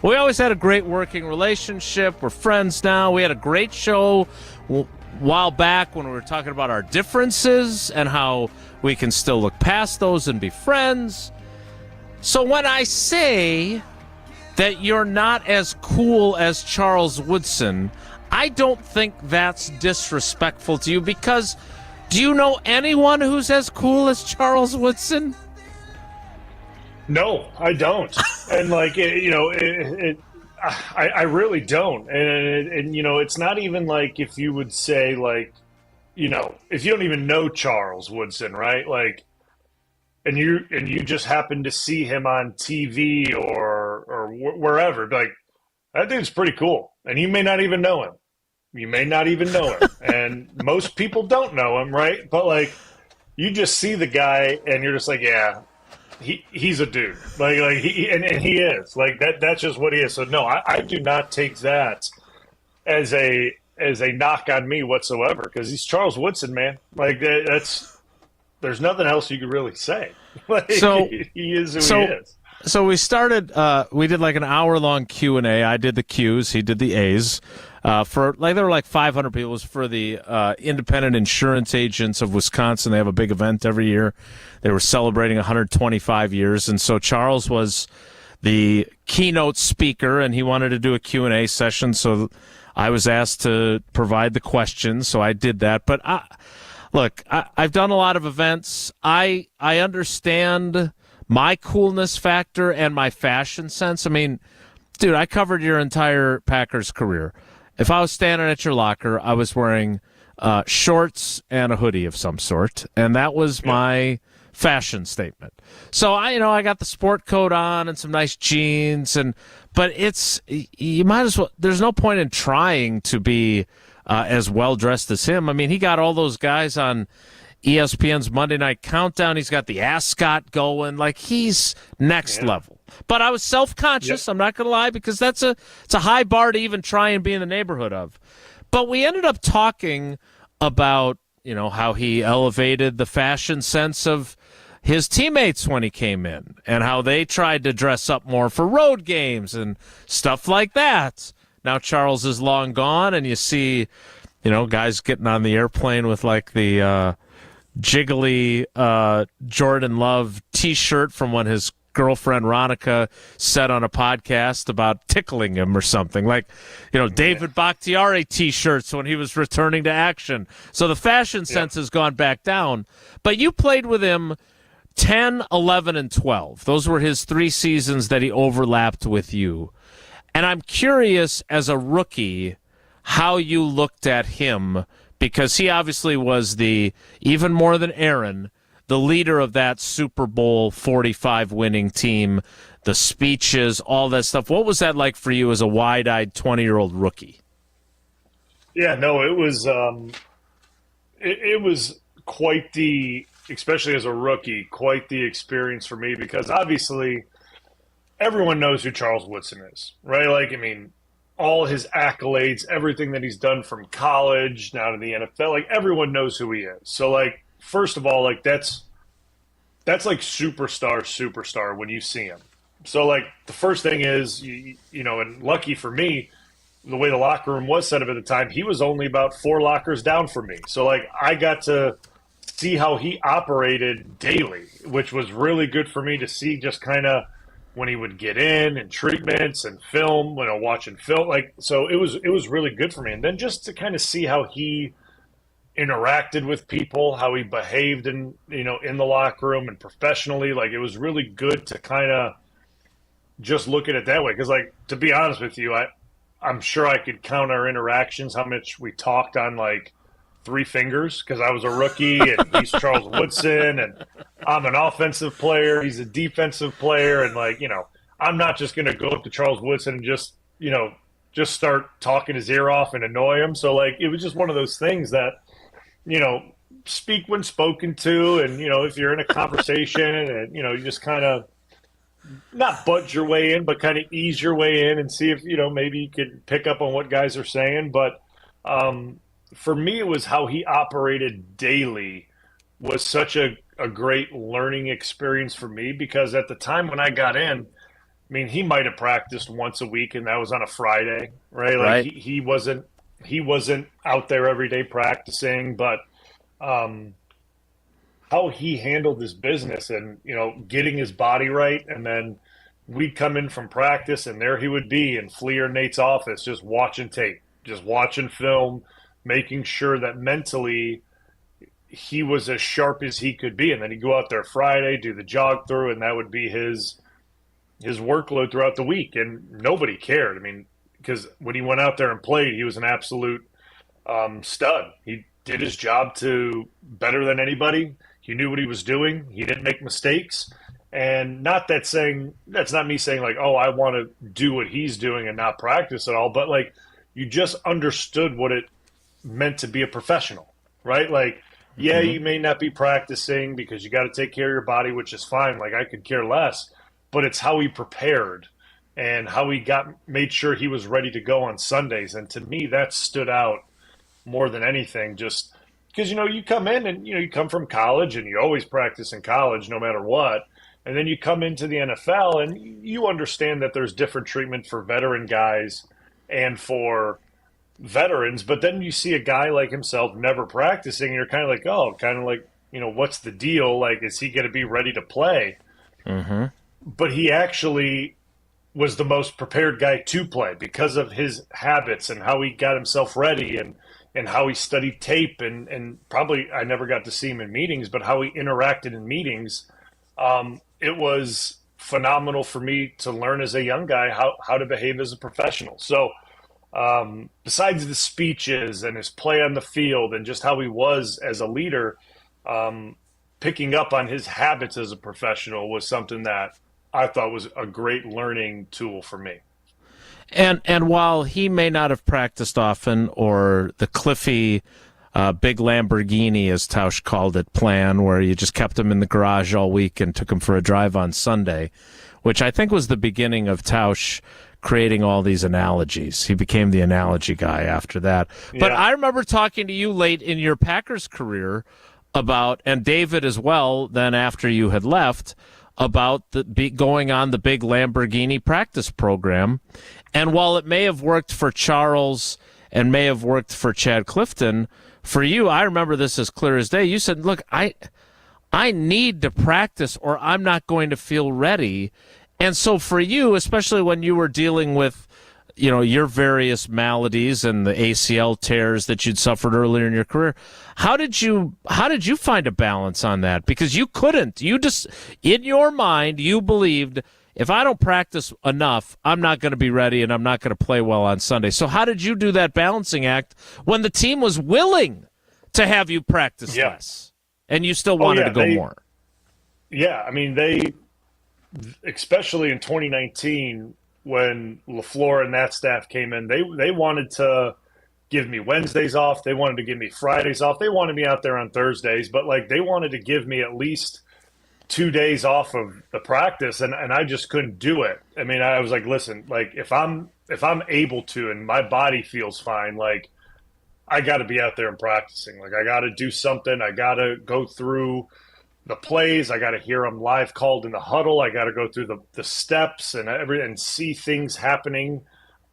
We always had a great working relationship. We're friends now. We had a great show a while back when we were talking about our differences and how we can still look past those and be friends. So when I say that you're not as cool as Charles Woodson, I don't think that's disrespectful to you, because do you know anyone who's as cool as Charles Woodson? No, I don't. And like, I really don't. And, it's not even like if you would say like, if you don't even know Charles Woodson, right? Like, and you just happen to see him on TV or wherever, like, that dude's pretty cool. And you may not even know him. And most people don't know him, right? But like, you just see the guy and you're just like, yeah, he's a dude. Like he is. Like that's just what he is. So no, I do not take that as a knock on me whatsoever, because he's Charles Woodson, man. Like there's nothing else you could really say. Like, so he is who he is. So we started. We did like an hour-long Q&A. I did the Q's. He did the A's. For like there were like 500 people. It was for the Independent Insurance Agents of Wisconsin. They have a big event every year. They were celebrating 125 years, and so Charles was the keynote speaker, and he wanted to do a Q&A session. So I was asked to provide the questions, so I did that. But I've done a lot of events. I understand my coolness factor and my fashion sense. I mean, dude, I covered your entire Packers career. If I was standing at your locker, I was wearing shorts and a hoodie of some sort, and that was my fashion statement. So I got the sport coat on and some nice jeans, but you might as well. There's no point in trying to be as well dressed as him. I mean, he got all those guys on ESPN's Monday Night Countdown. He's got the ascot going. Like, he's next level. But I was self-conscious, I'm not going to lie, because it's a high bar to even try and be in the neighborhood of. But we ended up talking about, how he elevated the fashion sense of his teammates when he came in and how they tried to dress up more for road games and stuff like that. Now Charles is long gone, and you see, guys getting on the airplane with like the jiggly Jordan Love T-shirt from when his girlfriend Ronica said on a podcast about tickling him or something. Like, David Bakhtiari T-shirts when he was returning to action. So the fashion sense has gone back down. But you played with him 10, 11, and 12. Those were his 3 seasons that he overlapped with you. And I'm curious, as a rookie, how you looked at him, because he obviously was even more than Aaron, the leader of that Super Bowl 45 winning team, the speeches, all that stuff. What was that like for you as a wide-eyed 20-year-old rookie? Yeah, no, it was it was quite especially as a rookie, quite the experience for me, because obviously everyone knows who Charles Woodson is, right? Like, I mean, all his accolades, everything that he's done from college now to the NFL, like, everyone knows who he is. So, like, first of all, like, that's like superstar when you see him. So, like, the first thing is, and lucky for me, the way the locker room was set up at the time, he was only about 4 lockers down from me. So, like, I got to see how he operated daily, which was really good for me to see, just kind of when he would get in and treatments and film, watching film. Like, so it was really good for me. And then just to kind of see how he interacted with people, how he behaved in the locker room and professionally, like, it was really good to kind of just look at it that way. Because, like, to be honest with you, I'm sure I could count our interactions, how much we talked on, like, 3 fingers, because I was a rookie and he's Charles Woodson and I'm an offensive player, he's a defensive player, and, like, I'm not just going to go up to Charles Woodson and just start talking his ear off and annoy him. So, like, it was just one of those things that, speak when spoken to, and, if you're in a conversation and, you just kind of not budge your way in, but kind of ease your way in and see if, maybe you could pick up on what guys are saying. But for me, it was how he operated daily was such a great learning experience for me, because at the time when I got in, I mean, he might have practiced once a week, and that was on a Friday, right? Like, he wasn't out there every day practicing, but how he handled his business and, getting his body right. And then we'd come in from practice and there he would be in Flea or Nate's office, just watching tape, just watching film, making sure that mentally he was as sharp as he could be. And then he'd go out there Friday, do the jog through, and that would be his his workload throughout the week, and nobody cared. I mean, because when he went out there and played, he was an absolute stud. He did his job to better than anybody. He knew what he was doing. He didn't make mistakes. And that's not me saying like, oh, I want to do what he's doing and not practice at all. But like, you just understood what it meant to be a professional, right? Like, yeah, you may not be practicing because you got to take care of your body, which is fine. Like, I could care less, but it's how he prepared and how he made sure he was ready to go on Sundays. And to me, that stood out more than anything, just because, you come in and, you come from college and you always practice in college no matter what. And then you come into the NFL and you understand that there's different treatment for veteran guys and for veterans. But then you see a guy like himself never practicing and you're kind of like, what's the deal? Like, is he going to be ready to play? Mm-hmm. But he actually was the most prepared guy to play because of his habits and how he got himself ready and how he studied tape and probably I never got to see him in meetings, but how he interacted in meetings. It was phenomenal for me to learn as a young guy how to behave as a professional. So besides the speeches and his play on the field and just how he was as a leader, picking up on his habits as a professional was something that I thought was a great learning tool for me. And while he may not have practiced often, or the Cliffy big Lamborghini, as Tausch called it, plan, where you just kept him in the garage all week and took him for a drive on Sunday, which I think was the beginning of Tausch creating all these analogies. He became the analogy guy after that. Yeah. But I remember talking to you late in your Packers career about, and David as well, then after you had left, about going on the big Lamborghini practice program. And while it may have worked for Charles and may have worked for Chad Clifton, for you, I remember this as clear as day. You said, look, I need to practice or I'm not going to feel ready. And so for you, especially when you were dealing with, your various maladies and the ACL tears that you'd suffered earlier in your career, how did you find a balance on that? Because you couldn't. You just, in your mind, you believed, if I don't practice enough, I'm not going to be ready and I'm not going to play well on Sunday. So how did you do that balancing act when the team was willing to have you practice less and you still wanted to go more? Yeah, I mean, especially in 2019 when LaFleur and that staff came in, they wanted to give me Wednesdays off. They wanted to give me Fridays off. They wanted me out there on Thursdays, but they wanted to give me at least 2 days off of the practice, and I just couldn't do it. I mean, I was like, listen, if I'm able to and my body feels fine, I got to be out there and practicing. I got to do something. I got to go through the plays. I got to hear them live called in the huddle. I got to go through the steps and see things happening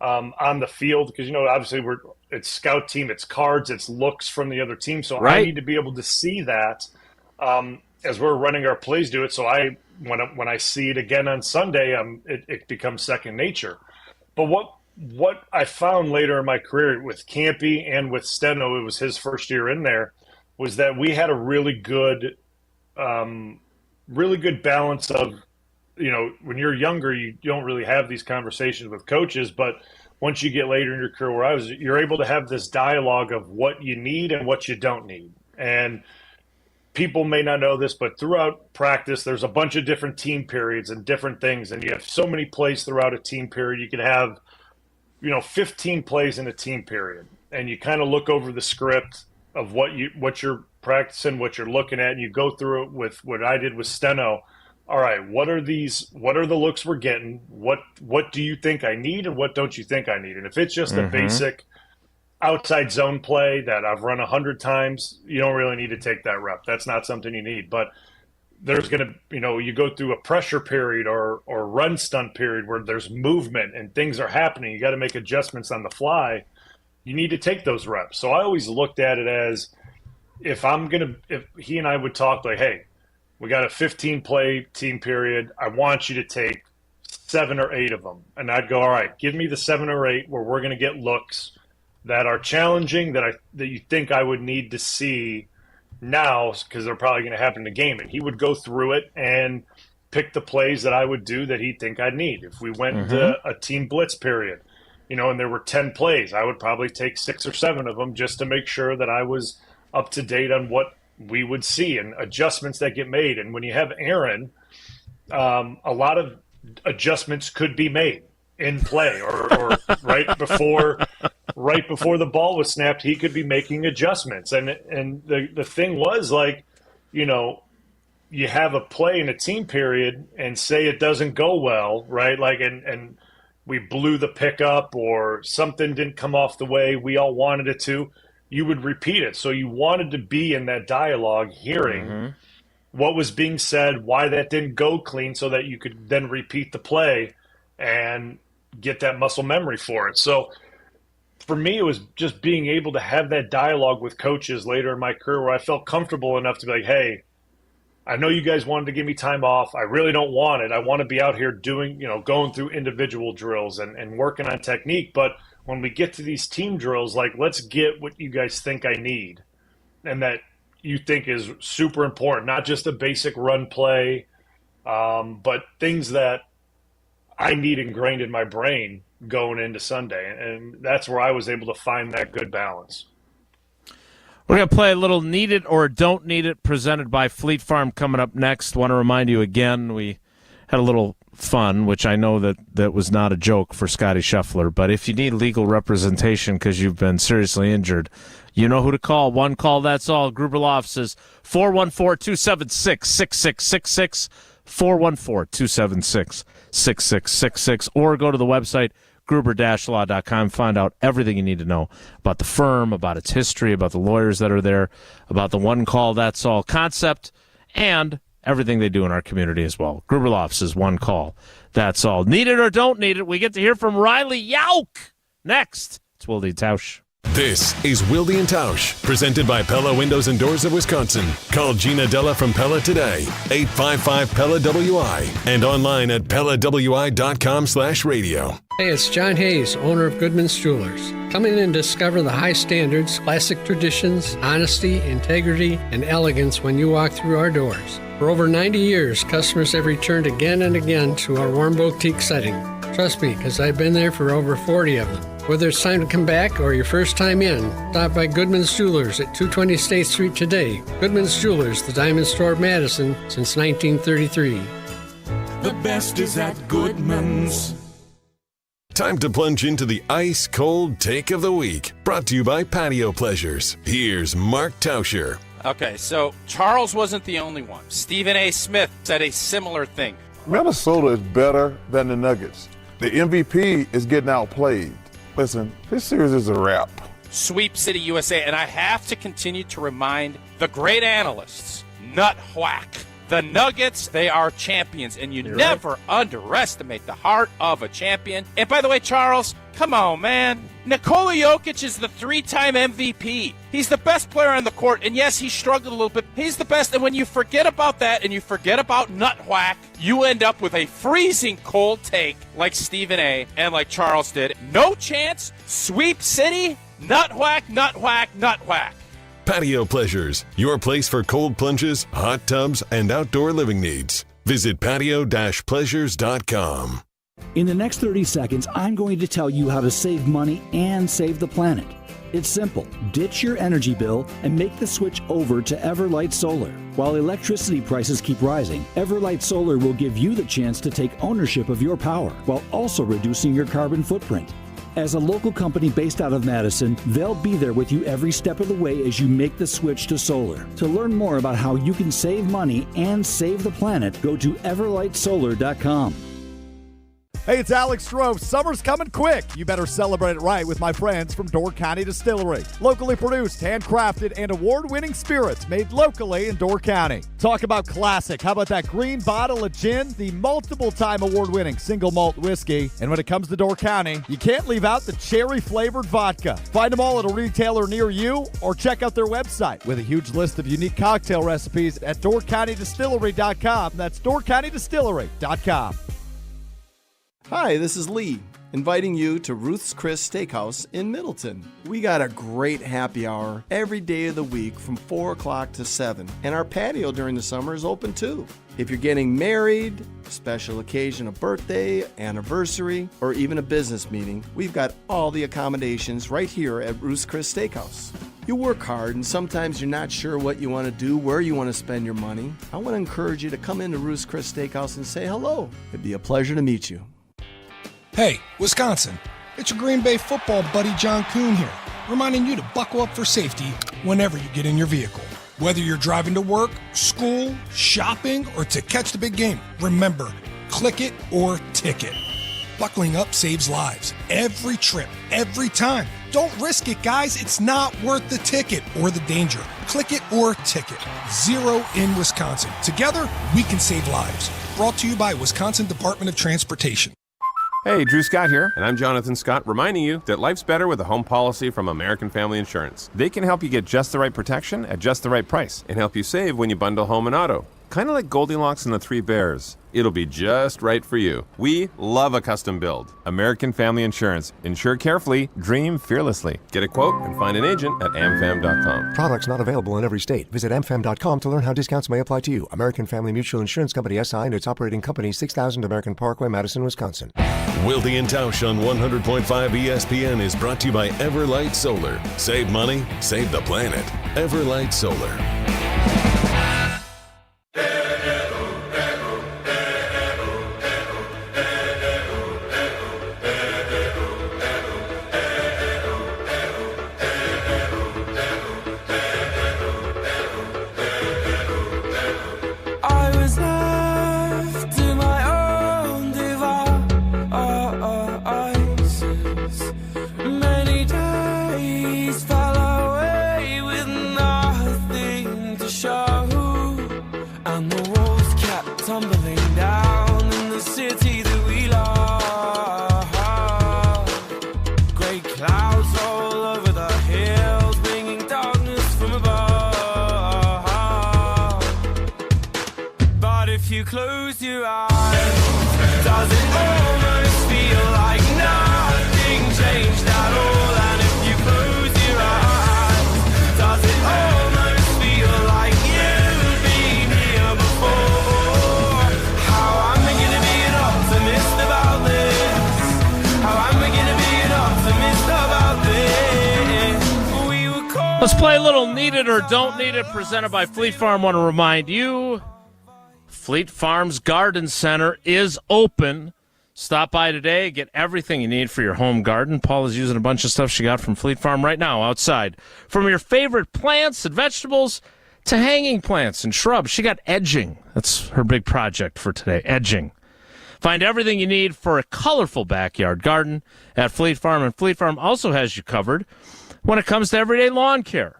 on the field because obviously it's scout team, it's cards, it's looks from the other team. So I need to be able to see that. As we're running our plays, do it. So when I see it again on Sunday, it becomes second nature. But what I found later in my career with Campy and with Steno, it was his first year in there, was that we had a really good balance of, when you're younger, you don't really have these conversations with coaches, but once you get later in your career where you're able to have this dialogue of what you need and what you don't need. And people may not know this, but throughout practice, there's a bunch of different team periods and different things. And you have so many plays throughout a team period. You could have, 15 plays in a team period. And you kind of look over the script of what you're practicing, what you're looking at, and you go through it with what I did with Steno. All right, what are the looks we're getting? What do you think I need and what don't you think I need? And if it's just a basic outside zone play that I've run 100 times, you don't really need to take that rep. That's not something you need. But there's going to, you go through a pressure period or run stunt period where there's movement and things are happening. You got to make adjustments on the fly. You need to take those reps. So I always looked at it as if he and I would talk hey, we got a 15 play team period. I want you to take 7 or 8 of them. And I'd go, all right, give me the 7 or 8 where we're going to get looks that are challenging that you think I would need to see now because they're probably going to happen in the game. And he would go through it and pick the plays that I would do that he'd think I'd need. If we went into a team blitz period, and there were 10 plays, I would probably take 6 or 7 of them just to make sure that I was up to date on what we would see and adjustments that get made. And when you have Aaron, a lot of adjustments could be made in play or right before the ball was snapped, he could be making adjustments. And the thing was, like, you have a play in a team period and say it doesn't go well, right? Like, and we blew the pickup or something didn't come off the way we all wanted it to, you would repeat it. So you wanted to be in that dialogue, hearing what was being said, why that didn't go clean, so that you could then repeat the play and get that muscle memory for it. So for me, it was just being able to have that dialogue with coaches later in my career where I felt comfortable enough to be like, hey, I know you guys wanted to give me time off. I really don't want it. I want to be out here doing, going through individual drills and working on technique. But when we get to these team drills, like, let's get what you guys think I need and that you think is super important, not just a basic run play, but things that I need ingrained in my brain going into Sunday. And that's where I was able to find that good balance. We're going to play a little Need It or Don't Need It, presented by Fleet Farm, coming up next. Want to remind you again, we had a little fun, which I know that was not a joke for Scotty Scheffler, but if you need legal representation because you've been seriously injured, you know who to call. One call, that's all. Gruber Law Offices, 414-276-6666, 414-276-6666, or go to the website, gruber-law.com. Find out everything you need to know about the firm, about its history, about the lawyers that are there, about the one call, that's all concept, and everything they do in our community as well. Gruber Law Offices, one call, that's all. Need it or don't need it, we get to hear from Riley Yauk next. It's Wilde and Tausch. This is Wilde and Tausch, presented by Pella Windows and Doors of Wisconsin. Call Gina Della from Pella today, 855-PELLA-WI, and online at PellaWI.com/radio. Hey, it's John Hayes, owner of Goodman's Jewelers. Come in and discover the high standards, classic traditions, honesty, integrity, and elegance when you walk through our doors. For over 90 years, customers have returned again and again to our warm boutique setting. Trust me, because I've been there for over 40 of them. Whether it's time to come back or your first time in, stop by Goodman's Jewelers at 220 State Street today. Goodman's Jewelers, the Diamond Store of Madison since 1933. The best is at Goodman's. Time to plunge into the ice-cold take of the week. Brought to you by Patio Pleasures. Here's Mark Tauscher. Okay, so Charles wasn't the only one. Stephen A. Smith said a similar thing. Minnesota is better than the Nuggets. The MVP is getting outplayed. Listen, this series is a wrap. Sweep City, USA, and I have to continue to remind the great analysts, nut whack. The Nuggets, they are champions, and You're never underestimate the heart of a champion. And by the way, Charles, come on, man. Nikola Jokic is the 3-time MVP. He's the best player on the court, and yes, he struggled a little bit. He's the best, and when you forget about that and you forget about nut whack, you end up with a freezing cold take like Stephen A. and like Charles did. No chance, Sweep City, nut whack, nut whack, nut whack. Patio Pleasures, your place for cold plunges, hot tubs, and outdoor living needs. Visit patio-pleasures.com. In the next 30 seconds, I'm going to tell you how to save money and save the planet. It's simple. Ditch your energy bill and make the switch over to Everlight Solar. While electricity prices keep rising, Everlight Solar will give you the chance to take ownership of your power while also reducing your carbon footprint. As a local company based out of Madison, they'll be there with you every step of the way as you make the switch to solar. To learn more about how you can save money and save the planet, go to everlightsolar.com. Hey, it's Alex Stroh. Summer's coming quick. You better celebrate it right with my friends from Door County Distillery. Locally produced, handcrafted, and award-winning spirits made locally in Door County. Talk about classic. How about that green bottle of gin? The multiple-time award-winning single malt whiskey. And when it comes to Door County, you can't leave out the cherry-flavored vodka. Find them all at a retailer near you or check out their website with a huge list of unique cocktail recipes at DoorCountyDistillery.com. That's DoorCountyDistillery.com. Hi, this is Lee. inviting you to Ruth's Chris Steakhouse in Middleton. We got a great happy hour every day of the week from 4 o'clock to 7, and our patio during the summer is open too. If you're getting married, special occasion, a birthday, anniversary, or even a business meeting, we've got all the accommodations right here at Ruth's Chris Steakhouse. You work hard and sometimes you're not sure what you want to do, where you want to spend your money. I want to encourage you to come into Ruth's Chris Steakhouse and say hello. It'd be a pleasure to meet you. Hey, Wisconsin, it's your Green Bay football buddy John Kuhn here, reminding you to buckle up for safety whenever you get in your vehicle. Whether you're driving to work, school, shopping, or to catch the big game, remember, click it or ticket. Buckling up saves lives. Every trip, every time. Don't risk it, guys. It's not worth the ticket or the danger. Click it or ticket. 0 in Wisconsin. Together, we can save lives. Brought to you by Wisconsin Department of Transportation. Hey, Drew Scott here, and I'm Jonathan Scott, reminding you that life's better with a home policy from American Family Insurance. They can help you get just the right protection at just the right price and help you save when you bundle home and auto. Kind of like Goldilocks and the Three Bears. It'll be just right for you. We love a custom build. American Family Insurance. Insure carefully, dream fearlessly. Get a quote and find an agent at amfam.com. Products not available in every state. Visit amfam.com to learn how discounts may apply to you. American Family Mutual Insurance Company SI and its operating company 6000 American Parkway, Madison, Wisconsin. Wilde and Tausch on 100.5 ESPN is brought to you by Everlight Solar. Save money, save the planet. Everlight Solar. Close your eyes. Does it almost feel like nothing changed at all? And if you close your eyes, does it almost feel like you've been here before? How am I gonna be an optimist about this? How am I gonna be an optimist about this? We were caught. Let's play a little Need It or Don't Need It, presented by Fleet Farm. Want to remind you, Fleet Farm's Garden Center is open. Stop by today, get everything you need for your home garden. Paul is using a bunch of stuff she got from Fleet Farm right now outside. From your favorite plants and vegetables to hanging plants and shrubs. She got edging. That's her big project for today, edging. Find everything you need for a colorful backyard garden at Fleet Farm. And Fleet Farm also has you covered when it comes to everyday lawn care.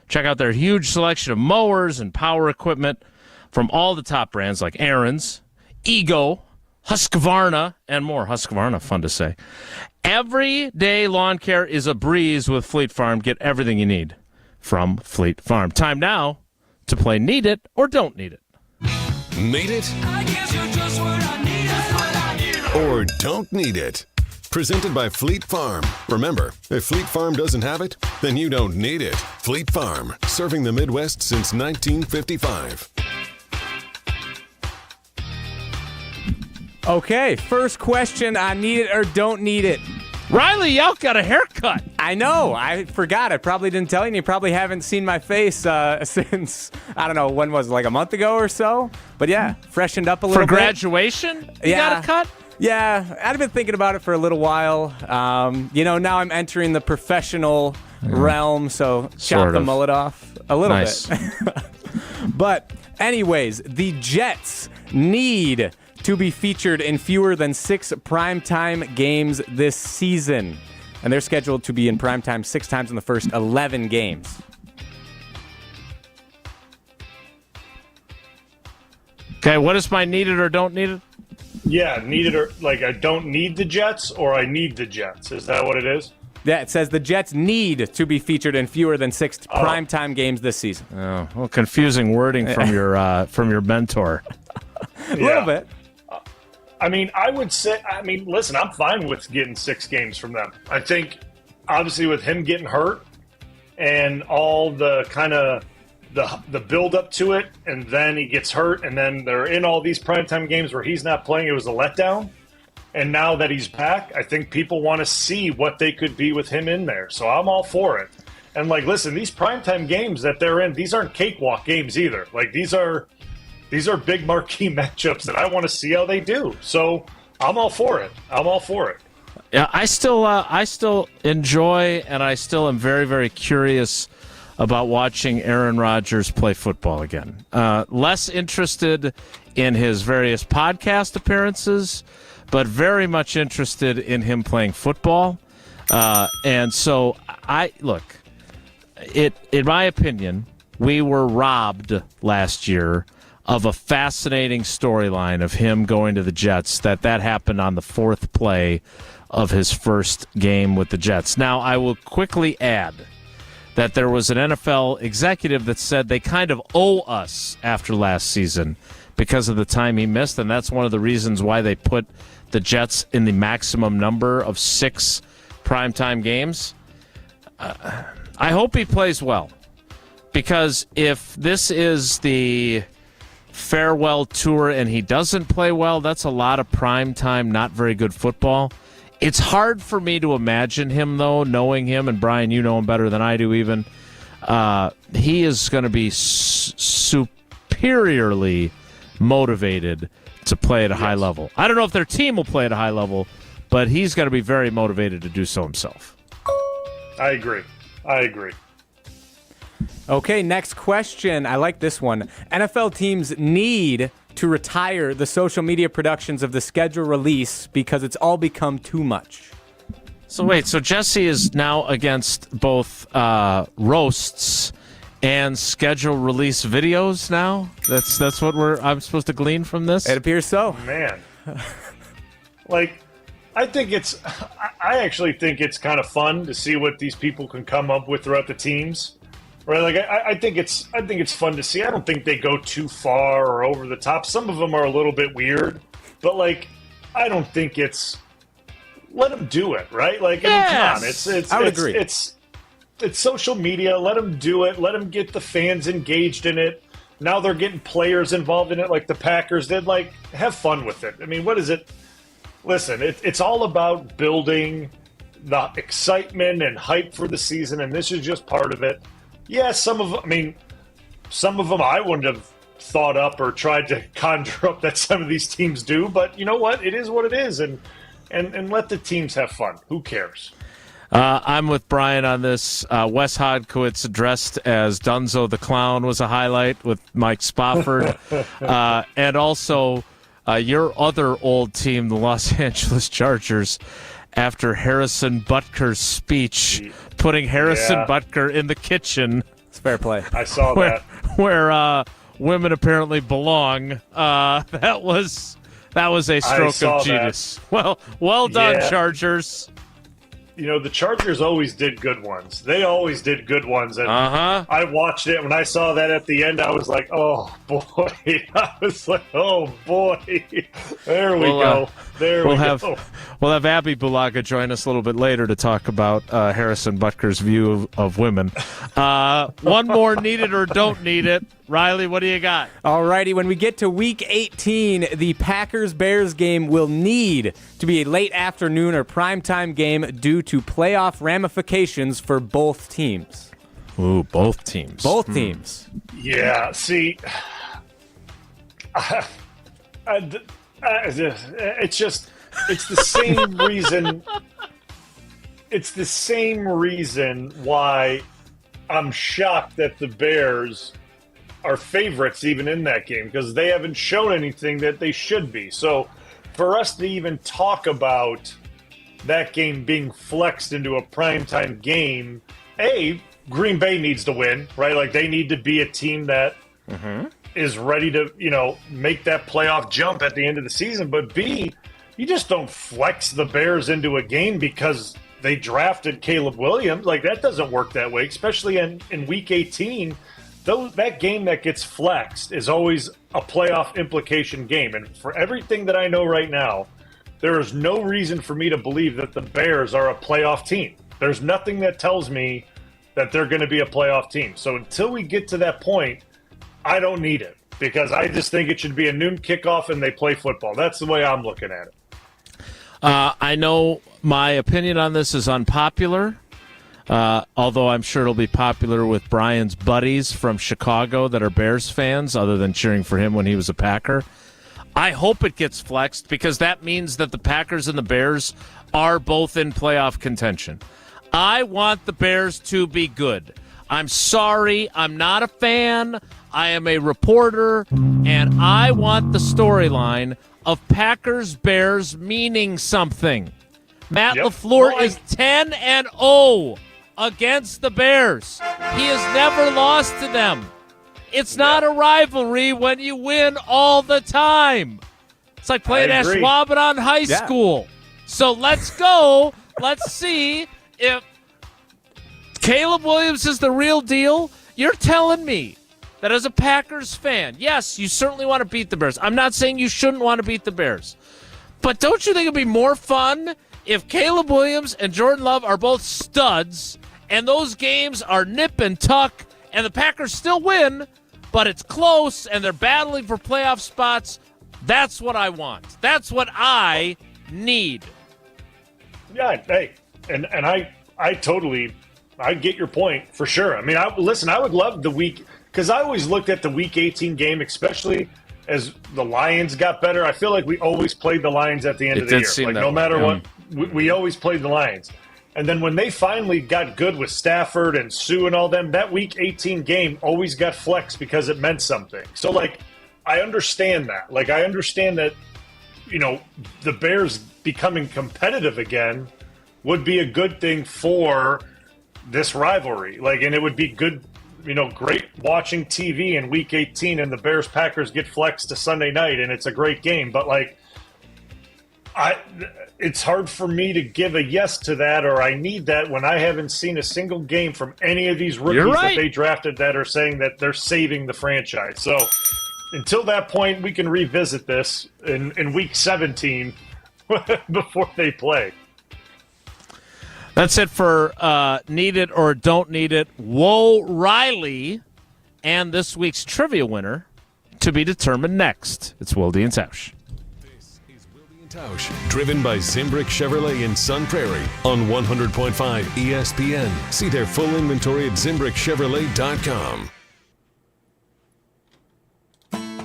Check out their huge selection of mowers and power equipment from all the top brands like Aaron's, Ego, Husqvarna, and more. Husqvarna, fun to say. Everyday lawn care is a breeze with Fleet Farm. Get everything you need from Fleet Farm. Time now to play Need It or Don't Need It. Need it? I guess you're just what I need. That's what I need. Or don't need it. Presented by Fleet Farm. Remember, if Fleet Farm doesn't have it, then you don't need it. Fleet Farm, serving the Midwest since 1955. Okay, first question on Need It or Don't Need It. Riley Yelk got a haircut. I know. I forgot. I probably didn't tell you. And you probably haven't seen my face since, I don't know, when was it, like a month ago or so? But yeah, freshened up a little bit. For graduation? You got a cut? Yeah, I've been thinking about it for a little while. Now I'm entering the professional realm, so chop the mullet off a little bit. But anyways, the Jets need to be featured in fewer than 6 primetime games this season. And they're scheduled to be in primetime 6 times in the first 11 games. Okay, what is my need it or don't need it? Yeah, need it or, like, I don't need the Jets or I need the Jets. Is that what it is? Yeah, it says the Jets need to be featured in fewer than 6 primetime games this season. Oh, well, confusing wording from your mentor. A little bit. I mean, I would say, listen, I'm fine with getting 6 games from them. I think, obviously, with him getting hurt and all the kind of the build up to it, and then he gets hurt, and then they're in all these primetime games where he's not playing. It was a letdown. And now that he's back, I think people want to see what they could be with him in there. So I'm all for it. And, like, listen, these primetime games that they're in, these aren't cakewalk games either. Like, these are big marquee matchups that I want to see how they do. So I'm all for it. Yeah, I still enjoy, and I still am very, very curious about watching Aaron Rodgers play football again. Less interested in his various podcast appearances, but very much interested in him playing football. And so, in my opinion, we were robbed last year of a fascinating storyline of him going to the Jets. That happened on the 4th play of his first game with the Jets. Now, I will quickly add that there was an NFL executive that said they kind of owe us after last season because of the time he missed, and that's one of the reasons why they put the Jets in the maximum number of 6 primetime games. I hope he plays well, because if this is the farewell tour and he doesn't play well, that's a lot of primetime, not very good football. It's hard for me to imagine him, though, knowing him, and Brian, you know him better than I do even. He is going to be superiorly motivated to play at a high level. I don't know if their team will play at a high level, but he's going to be very motivated to do so himself. I agree. Okay, next question. I like this one. NFL teams need to retire the social media productions of the schedule release because it's all become too much. So wait, so Jesse is now against both roasts and schedule release videos now? That's what I'm supposed to glean from this? It appears so. Man. Like, I actually think it's kind of fun to see what these people can come up with throughout the teams. Right, like I think it's fun to see. I don't think they go too far or over the top. Some of them are a little bit weird, but like I don't think it's. Let them do it, right? Like I mean, come on, I would agree. It's social media. Let them do it. Let them get the fans engaged in it. Now they're getting players involved in it, like the Packers did. Like, have fun with it. I mean, what is it? Listen, it's all about building the excitement and hype for the season, and this is just part of it. Yeah, some of them I wouldn't have thought up or tried to conjure up that some of these teams do, but you know what? It is what it is, and let the teams have fun. Who cares? I'm with Brian on this. Wes Hodkiewicz dressed as Dunzo the Clown was a highlight with Mike Spofford. And also your other old team, the Los Angeles Chargers, after Harrison Butker's speech, putting Harrison Butker in the kitchen. It's fair play. I saw that. Where women apparently belong. That was a stroke of genius. Well done, Chargers. You know, the Chargers always did good ones. They always did good ones. And I watched it. When I saw that at the end, I was like, oh, boy. I was like, oh, boy. There we go. We'll have Abby Bulaga join us a little bit later to talk about Harrison Butker's view of women. One more, need it or don't need it. Riley, what do you got? All righty. When we get to Week 18, the Packers-Bears game will need to be a late afternoon or primetime game due to playoff ramifications for both teams. Ooh, both teams. Both teams. Yeah, see, it's the same reason. It's the same reason why I'm shocked that the Bears are favorites even in that game, because they haven't shown anything that they should be. So for us to even talk about that game being flexed into a primetime game, Green Bay needs to win, right? Like, they need to be a team that is ready to, make that playoff jump at the end of the season. But B, you just don't flex the Bears into a game because they drafted Caleb Williams. Like, that doesn't work that way, especially in Week 18. that game that gets flexed is always a playoff implication game. And for everything that I know right now, there is no reason for me to believe that the Bears are a playoff team. There's nothing that tells me that they're going to be a playoff team. So until we get to that point, I don't need it, because I just think it should be a noon kickoff and they play football. That's the way I'm looking at it. I know my opinion on this is unpopular, although I'm sure it'll be popular with Bryan's buddies from Chicago that are Bears fans, other than cheering for him when he was a Packer. I hope it gets flexed, because that means that the Packers and the Bears are both in playoff contention. I want the Bears to be good. I'm sorry, I'm not a fan. I am a reporter, and I want the storyline of Packers-Bears meaning something. Matt LaFleur is 10-0 against the Bears. He has never lost to them. It's not a rivalry when you win all the time. It's like playing Ashwaubenon High School. So let's go. Let's see if Caleb Williams is the real deal. You're telling me that as a Packers fan, yes, you certainly want to beat the Bears. I'm not saying you shouldn't want to beat the Bears. But don't you think it'd be more fun if Caleb Williams and Jordan Love are both studs and those games are nip and tuck and the Packers still win, but it's close and they're battling for playoff spots? That's what I want. That's what I need. Yeah, hey, and I totally get your point for sure. I mean, I would love the week, because I always looked at the Week 18 game, especially as the Lions got better. I feel like we always played the Lions at the end of the year. Like, no matter what, we always played the Lions. And then when they finally got good with Stafford and Sue and all them, that Week 18 game always got flexed because it meant something. So, like, I understand that. Like, I understand that, you know, the Bears becoming competitive again would be a good thing for this rivalry. Like, and it would be good, you know, great watching TV in Week 18 and the Bears-Packers get flexed to Sunday night and it's a great game. But, like, it's hard for me to give a yes to that, or I need that, when I haven't seen a single game from any of these rookies that they drafted that are saying that they're saving the franchise. So until that point, we can revisit this in Week 17 before they play. That's it for Need It or Don't Need It. Whoa, Riley, and this week's trivia winner to be determined next. It's Wilde and Tausch. This is Wilde and Tausch, driven by Zimbrick Chevrolet in Sun Prairie on 100.5 ESPN. See their full inventory at ZimbrickChevrolet.com.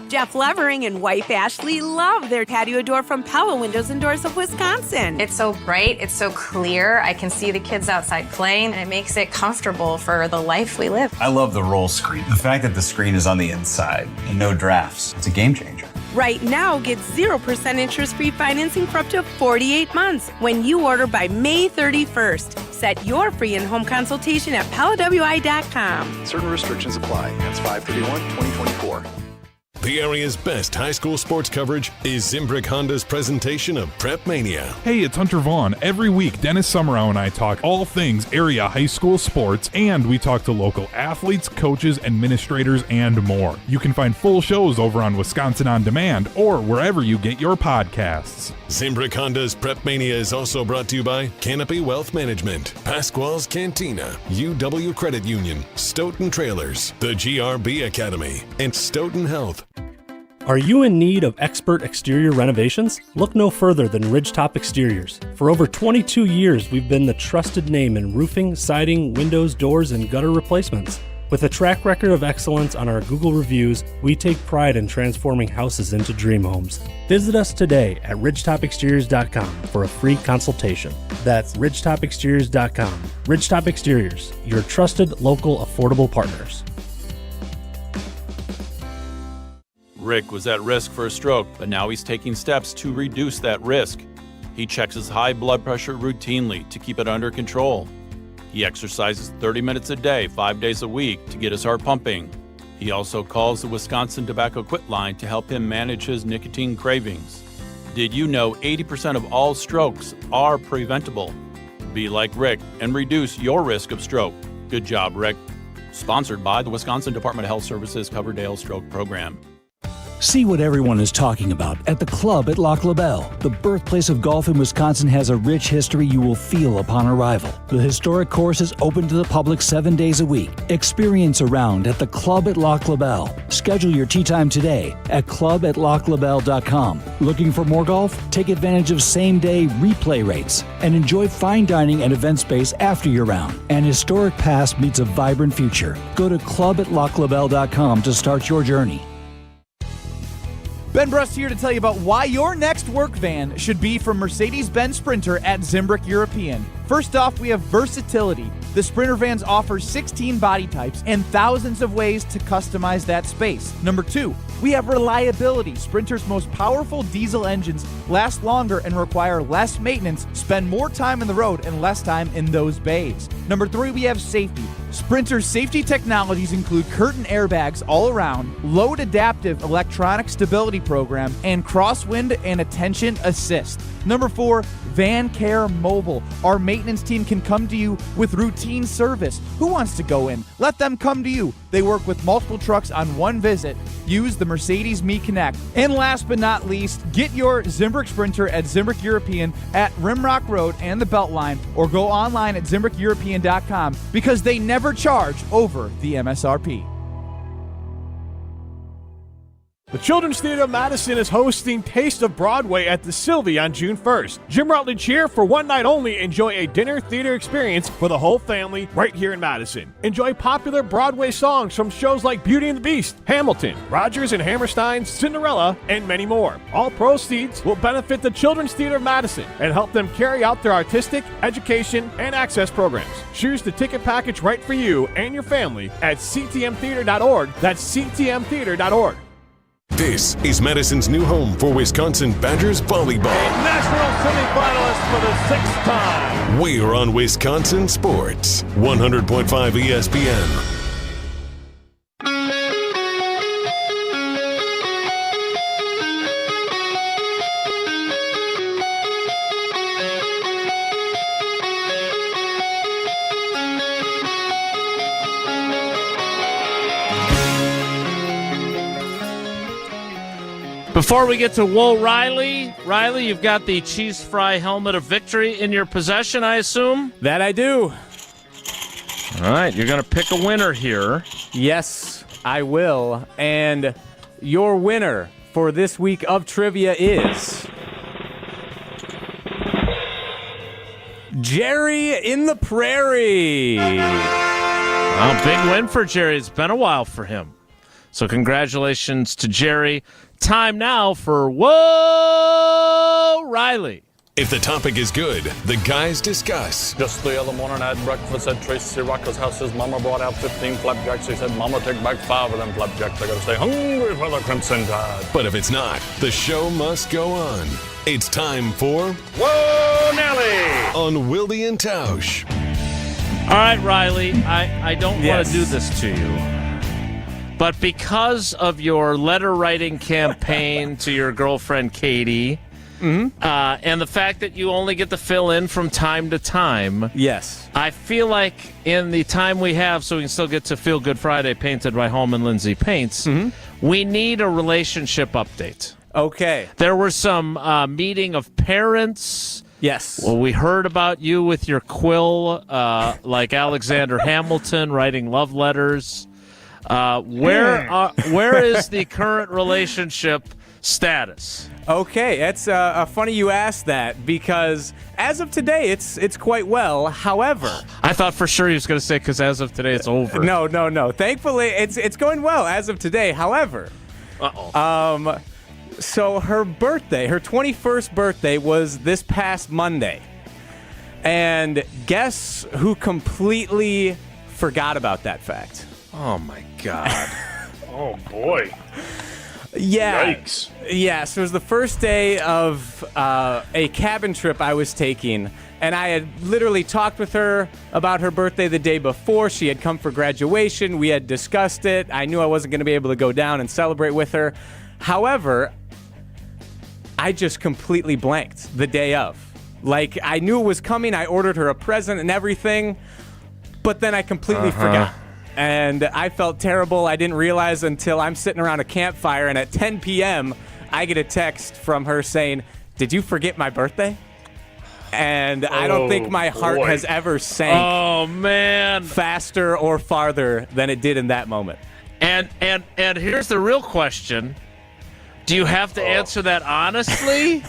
Jeff Levering and wife Ashley love their patio door from Pella Windows and Doors of Wisconsin. It's so bright, it's so clear. I can see the kids outside playing, and it makes it comfortable for the life we live. I love the roll screen. The fact that the screen is on the inside and no drafts, it's a game changer. Right now, get 0% interest-free financing for up to 48 months when you order by May 31st. Set your free in-home consultation at PellaWI.com. Certain restrictions apply. That's 5/31/2024. The area's best high school sports coverage is Zimbrick Honda's presentation of Prep Mania. Hey, it's Hunter Vaughn. Every week, Dennis Summerow and I talk all things area high school sports, and we talk to local athletes, coaches, administrators, and more. You can find full shows over on Wisconsin On Demand or wherever you get your podcasts. Zimbrick Honda's Prep Mania is also brought to you by Canopy Wealth Management, Pasquale's Cantina, UW Credit Union, Stoughton Trailers, the GRB Academy, and Stoughton Health. Are you in need of expert exterior renovations? Look no further than Ridgetop Exteriors. For over 22 years, we've been the trusted name in roofing, siding, windows, doors, and gutter replacements. With a track record of excellence on our Google reviews, we take pride in transforming houses into dream homes. Visit us today at ridgetopexteriors.com for a free consultation. That's ridgetopexteriors.com. Ridgetop Exteriors, your trusted local affordable partners. Rick was at risk for a stroke, but now he's taking steps to reduce that risk. He checks his high blood pressure routinely to keep it under control. He exercises 30 minutes a day, 5 days a week to get his heart pumping. He also calls the Wisconsin Tobacco Quit line to help him manage his nicotine cravings. Did you know 80% of all strokes are preventable? Be like Rick and reduce your risk of stroke. Good job, Rick. Sponsored by the Wisconsin Department of Health Services Coverdale Stroke Program. See what everyone is talking about at the club at Lac La Belle. The birthplace of golf in Wisconsin has a rich history you will feel upon arrival. The historic course is open to the public 7 days a week. Experience a round at the club at Lac La Belle. Schedule your tee time today at club@laclabelle.com. Looking for more golf? Take advantage of same-day replay rates and enjoy fine dining and event space after your round. An historic past meets a vibrant future. Go to club@laclabelle.com to start your journey. Ben Brust here to tell you about why your next work van should be from Mercedes-Benz Sprinter at Zimbrick European. First off, we have versatility. The Sprinter vans offer 16 body types and thousands of ways to customize that space. Number 2, we have reliability. Sprinter's most powerful diesel engines last longer and require less maintenance, spend more time on the road and less time in those bays. Number 3, we have safety. Sprinter's safety technologies include curtain airbags all around, load adaptive electronic stability program, and crosswind and attention assist. Number 4, Van Care Mobile. Our maintenance team can come to you with routine service. Who wants to go in? Let them come to you. They work with multiple trucks on one visit. Use the Mercedes Me Connect. And last but not least, get your Zimbrick Sprinter at Zimbrick European at Rimrock Road and the Beltline, or go online at ZimbrickEuropean.com because they never charge over the MSRP. The Children's Theater of Madison is hosting Taste of Broadway at the Sylvie on June 1st. Jim Rutledge here for one night only. Enjoy a dinner theater experience for the whole family right here in Madison. Enjoy popular Broadway songs from shows like Beauty and the Beast, Hamilton, Rodgers and Hammerstein's Cinderella, and many more. All proceeds will benefit the Children's Theater of Madison and help them carry out their artistic, education, and access programs. Choose the ticket package right for you and your family at ctmtheater.org. That's ctmtheater.org. This is Madison's new home for Wisconsin Badgers volleyball. National semifinalist for the 6th time. We're on Wisconsin Sports, 100.5 ESPN. Before we get to Wool Riley, you've got the Cheese Fry Helmet of Victory in your possession, I assume? That I do. All right, you're going to pick a winner here. Yes, I will. And your winner for this week of trivia is Jerry in the Prairie. Well, big win for Jerry. It's been a while for him. So congratulations to Jerry. Time now for Whoa, Riley. If the topic is good, the guys discuss. Just the other morning I had breakfast at Tracy Rocco's house. His mama brought out 15 flapjacks. He said, Mama, take back 5 of them flapjacks. I gotta stay hungry for the Crimson Tide. But if it's not, the show must go on. It's time for Whoa, Nelly! On Wilde and Tausch. All right, Riley, I don't want to do this to you. But because of your letter writing campaign to your girlfriend Katie, and the fact that you only get to fill in from time to time, yes, I feel like in the time we have, so we can still get to Feel Good Friday, painted by Holman Lindsay Paints, we need a relationship update. Okay. There were some meeting of parents. Yes. Well, we heard about you with your quill, like Alexander Hamilton, writing love letters. Where is the current relationship status? Okay, it's funny you asked that because as of today, it's quite well. However, I thought for sure he was going to say because as of today, it's over. No. Thankfully, it's going well as of today. However, so her birthday, her 21st birthday, was this past Monday, and guess who completely forgot about that fact? Oh my God! Oh boy! Yeah. Yikes. Yeah, so it was the first day of a cabin trip I was taking, and I had literally talked with her about her birthday the day before. She had come for graduation. We had discussed it. I knew I wasn't going to be able to go down and celebrate with her. However, I just completely blanked the day of. Like, I knew it was coming. I ordered her a present and everything, but then I completely forgot. and I felt terrible. I didn't realize until I'm sitting around a campfire, and at 10 p.m., I get a text from her saying, "Did you forget my birthday?" And I don't think my heart has ever sank faster or farther than it did in that moment. And here's the real question. Do you have to answer that honestly?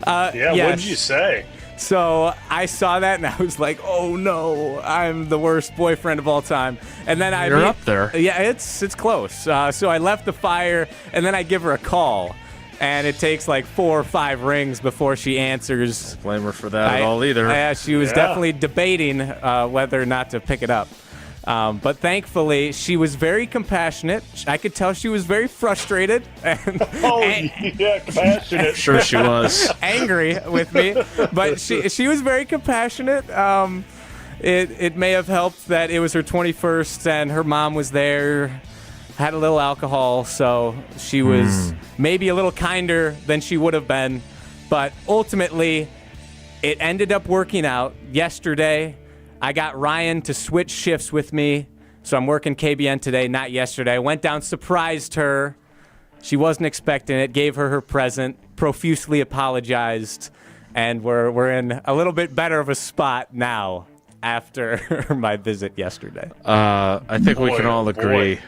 What did you say? So I saw that and I was like, "Oh no, I'm the worst boyfriend of all time." And then You're up there. Yeah, it's close. So I left the fire and then I give her a call, and it takes like 4 or 5 rings before she answers. Don't blame her for that at all either. She was definitely debating whether or not to pick it up. But thankfully, she was very compassionate. I could tell she was very frustrated. And compassionate. Sure she was. Angry with me. But she was very compassionate. It may have helped that it was her 21st and her mom was there, had a little alcohol, so she was maybe a little kinder than she would have been. But ultimately, it ended up working out yesterday. I got Ryan to switch shifts with me, so I'm working KBN today, not yesterday. I went down, surprised her. She wasn't expecting it, gave her present, profusely apologized, and we're in a little bit better of a spot now after my visit yesterday. I think we can all agree.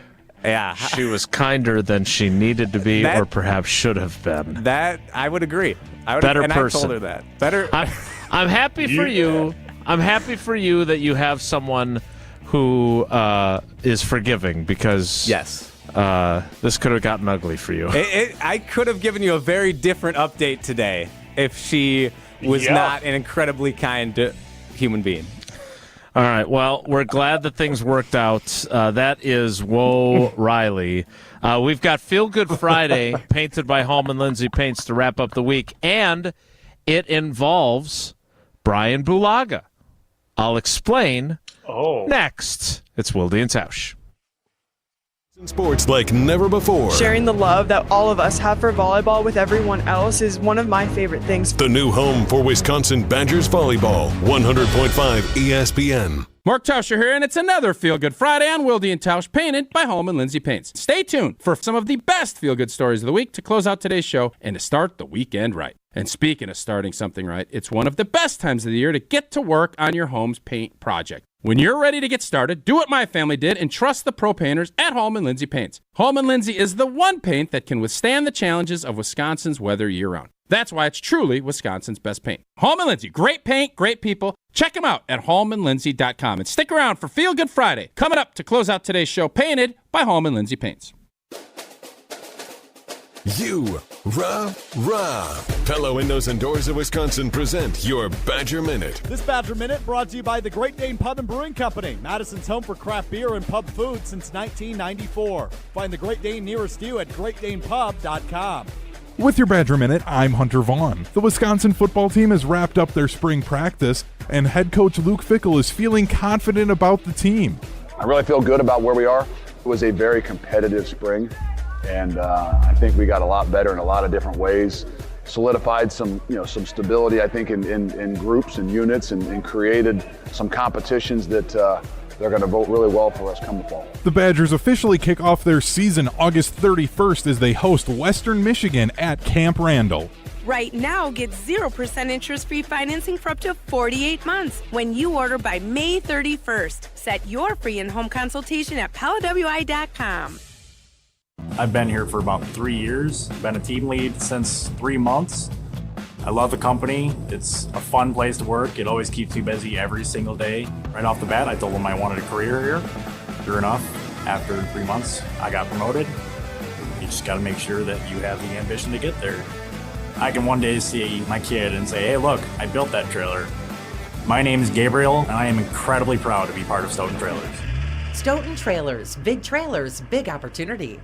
Yeah. She was kinder than she needed to be, or perhaps should have been. That I would agree. Better and person. I told her that. Better. I'm happy for you. I'm happy for you that you have someone who is forgiving, because this could have gotten ugly for you. I could have given you a very different update today if she was not an incredibly kind human being. All right. Well, we're glad that things worked out. That is Whoa Riley. We've got Feel Good Friday, painted by Hallman Lindsay Paints, to wrap up the week, and it involves Bryan Bulaga. I'll explain next. It's Wilde and Tausch. Sports like never before. Sharing the love that all of us have for volleyball with everyone else is one of my favorite things. The new home for Wisconsin Badgers volleyball, 100.5 ESPN. Mark Tauscher here, and it's another Feel Good Friday on Wilde and Tausch, painted by Hallman Lindsay Paints. Stay tuned for some of the best feel-good stories of the week to close out today's show and to start the weekend right. And speaking of starting something right, it's one of the best times of the year to get to work on your home's paint project. When you're ready to get started, do what my family did and trust the pro painters at Hallman Lindsay Paints. Hallman Lindsay is the one paint that can withstand the challenges of Wisconsin's weather year-round. That's why it's truly Wisconsin's best paint. Hallman Lindsay, great paint, great people. Check them out at hallmanlindsay.com. And stick around for Feel Good Friday, coming up to close out today's show, painted by Hallman Lindsay Paints. Pella Windows and Doors of Wisconsin present your Badger Minute. This Badger Minute brought to you by the Great Dane Pub and Brewing Company, Madison's home for craft beer and pub food since 1994. Find the Great Dane nearest you at greatdanepub.com. With your Badger Minute, I'm Hunter Vaughn. The Wisconsin football team has wrapped up their spring practice, and head coach Luke Fickell is feeling confident about the team. I really feel good about where we are. It was a very competitive spring, and I think we got a lot better in a lot of different ways. Solidified some stability, I think, in groups and units, and created some competitions that they're going to vote really well for us come the fall. The Badgers officially kick off their season August 31st as they host Western Michigan at Camp Randall. Right now, get 0% interest-free financing for up to 48 months when you order by May 31st. Set your free in-home consultation at PellaWI.com. I've been here for about 3 years. Been a team lead since 3 months. I love the company. It's a fun place to work. It always keeps me busy every single day. Right off the bat, I told them I wanted a career here. Sure enough, after 3 months, I got promoted. You just got to make sure that you have the ambition to get there. I can one day see my kid and say, hey, look, I built that trailer. My name is Gabriel, and I am incredibly proud to be part of Stoughton Trailers. Stoughton Trailers, big trailers, big opportunity.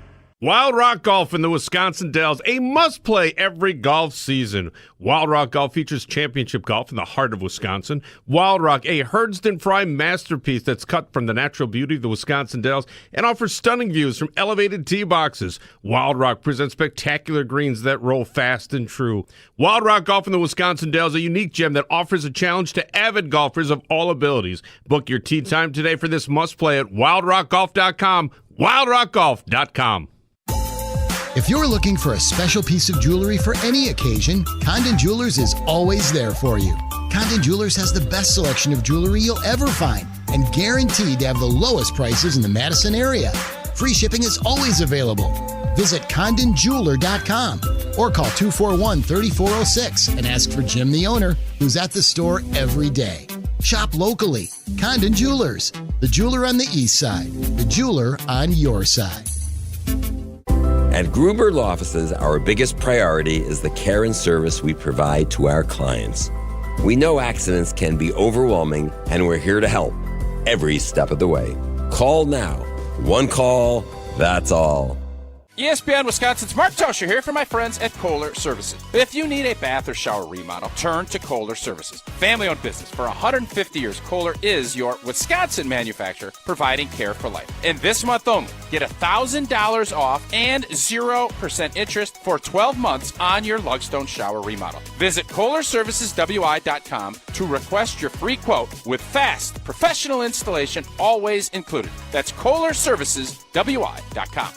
Wild Rock Golf in the Wisconsin Dells, a must-play every golf season. Wild Rock Golf features championship golf in the heart of Wisconsin. Wild Rock, a Herdston Fry masterpiece that's cut from the natural beauty of the Wisconsin Dells and offers stunning views from elevated tee boxes. Wild Rock presents spectacular greens that roll fast and true. Wild Rock Golf in the Wisconsin Dells, a unique gem that offers a challenge to avid golfers of all abilities. Book your tee time today for this must-play at wildrockgolf.com, wildrockgolf.com. If you're looking for a special piece of jewelry for any occasion, Condon Jewelers is always there for you. Condon Jewelers has the best selection of jewelry you'll ever find and guaranteed to have the lowest prices in the Madison area. Free shipping is always available. Visit CondonJeweler.com or call 241-3406 and ask for Jim, the owner, who's at the store every day. Shop locally. Condon Jewelers, the jeweler on the east side, the jeweler on your side. At Gruber Law Offices, our biggest priority is the care and service we provide to our clients. We know accidents can be overwhelming, and we're here to help every step of the way. Call now. One call, that's all. ESPN Wisconsin's Mark Tauscher here for my friends at Kohler Services. If you need a bath or shower remodel, turn to Kohler Services. Family-owned business for 150 years, Kohler is your Wisconsin manufacturer providing care for life. And this month only, get $1,000 off and 0% interest for 12 months on your Lugstone shower remodel. Visit KohlerServicesWI.com to request your free quote with fast, professional installation always included. That's KohlerServicesWI.com.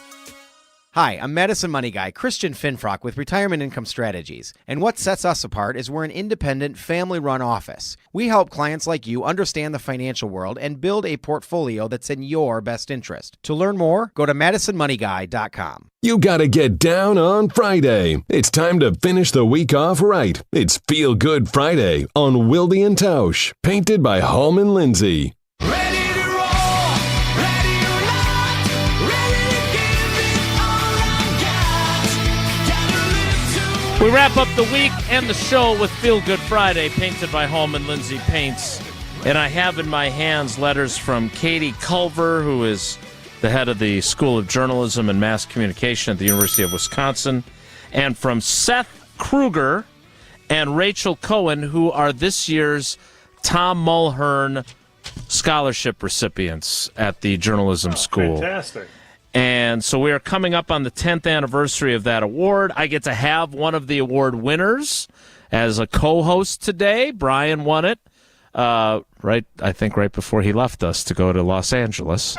Hi, I'm Madison Money Guy, Christian Finfrock with Retirement Income Strategies. And what sets us apart is we're an independent, family-run office. We help clients like you understand the financial world and build a portfolio that's in your best interest. To learn more, go to MadisonMoneyGuy.com. You gotta get down on Friday. It's time to finish the week off right. It's Feel Good Friday on Wilde and Tausch, painted by Hallman Lindsay. We wrap up the week and the show with Feel Good Friday, painted by Hallman Lindsay Paints. And I have in my hands letters from Katie Culver, who is the head of the School of Journalism and Mass Communication at the University of Wisconsin, and from Seth Kruger and Rachel Cohen, who are this year's Tom Mulhern scholarship recipients at the journalism school. Fantastic. And so we are coming up on the 10th anniversary of that award. I get to have one of the award winners as a co-host today. Bryan won it, I think right before he left us to go to Los Angeles.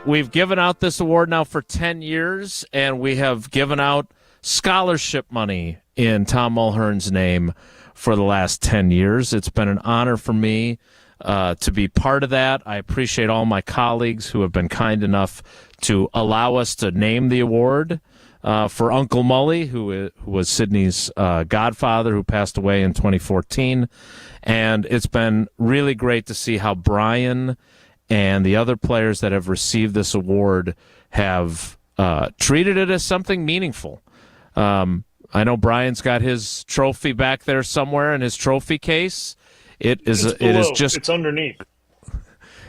We've given out this award now for 10 years, and we have given out scholarship money in Tom Mulhern's name for the last 10 years. It's been an honor for me to be part of that. I appreciate all my colleagues who have been kind enough to allow us to name the award for Uncle Mully, who was Sydney's godfather, who passed away in 2014. And it's been really great to see how Bryan and the other players that have received this award have treated it as something meaningful. I know Bryan's got his trophy back there somewhere in his trophy case. It's underneath.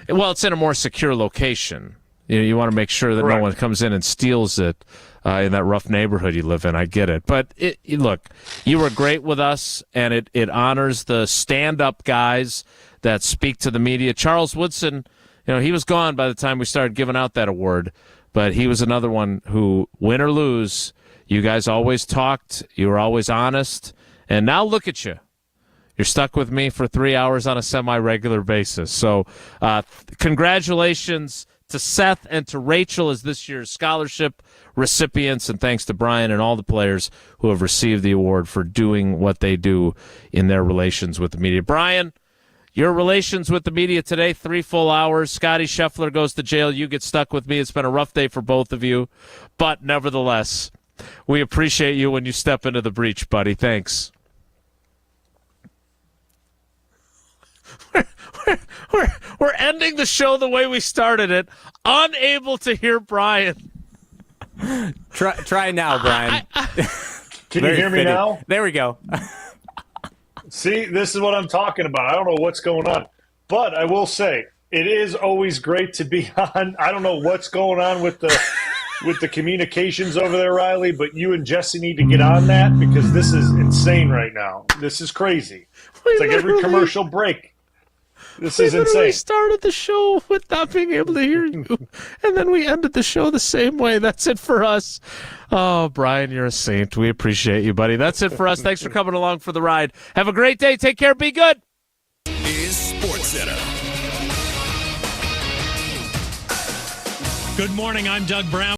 Well, it's in a more secure location. You want to make sure that no one comes in and steals it in that rough neighborhood you live in. I get it. But look, you were great with us, and it honors the stand-up guys that speak to the media. Charles Woodson, he was gone by the time we started giving out that award, but he was another one who, win or lose, you guys always talked. You were always honest. And now look at you. You're stuck with me for 3 hours on a semi-regular basis. So congratulations to Seth and to Rachel as this year's scholarship recipients, and thanks to Bryan and all the players who have received the award for doing what they do in their relations with the media. Bryan, your relations with the media today, 3 full hours. Scotty Scheffler goes to jail. You get stuck with me. It's been a rough day for both of you. But nevertheless, we appreciate you when you step into the breach, buddy. Thanks. We're ending the show the way we started it, unable to hear Bryan. Try now, Bryan. Can you hear me now? There we go. See, this is what I'm talking about. I don't know what's going on. But I will say, it is always great to be on. I don't know what's going on with the with the communications over there, Riley, but you and Jesse need to get on that because this is insane right now. This is crazy. It's like every commercial break. This is insane. We started the show with not being able to hear you, and then we ended the show the same way. That's it for us. Oh, Bryan, you're a saint. We appreciate you, buddy. That's it for us. Thanks for coming along for the ride. Have a great day. Take care. Be good. Is SportsCenter. Good morning. I'm Doug Brown.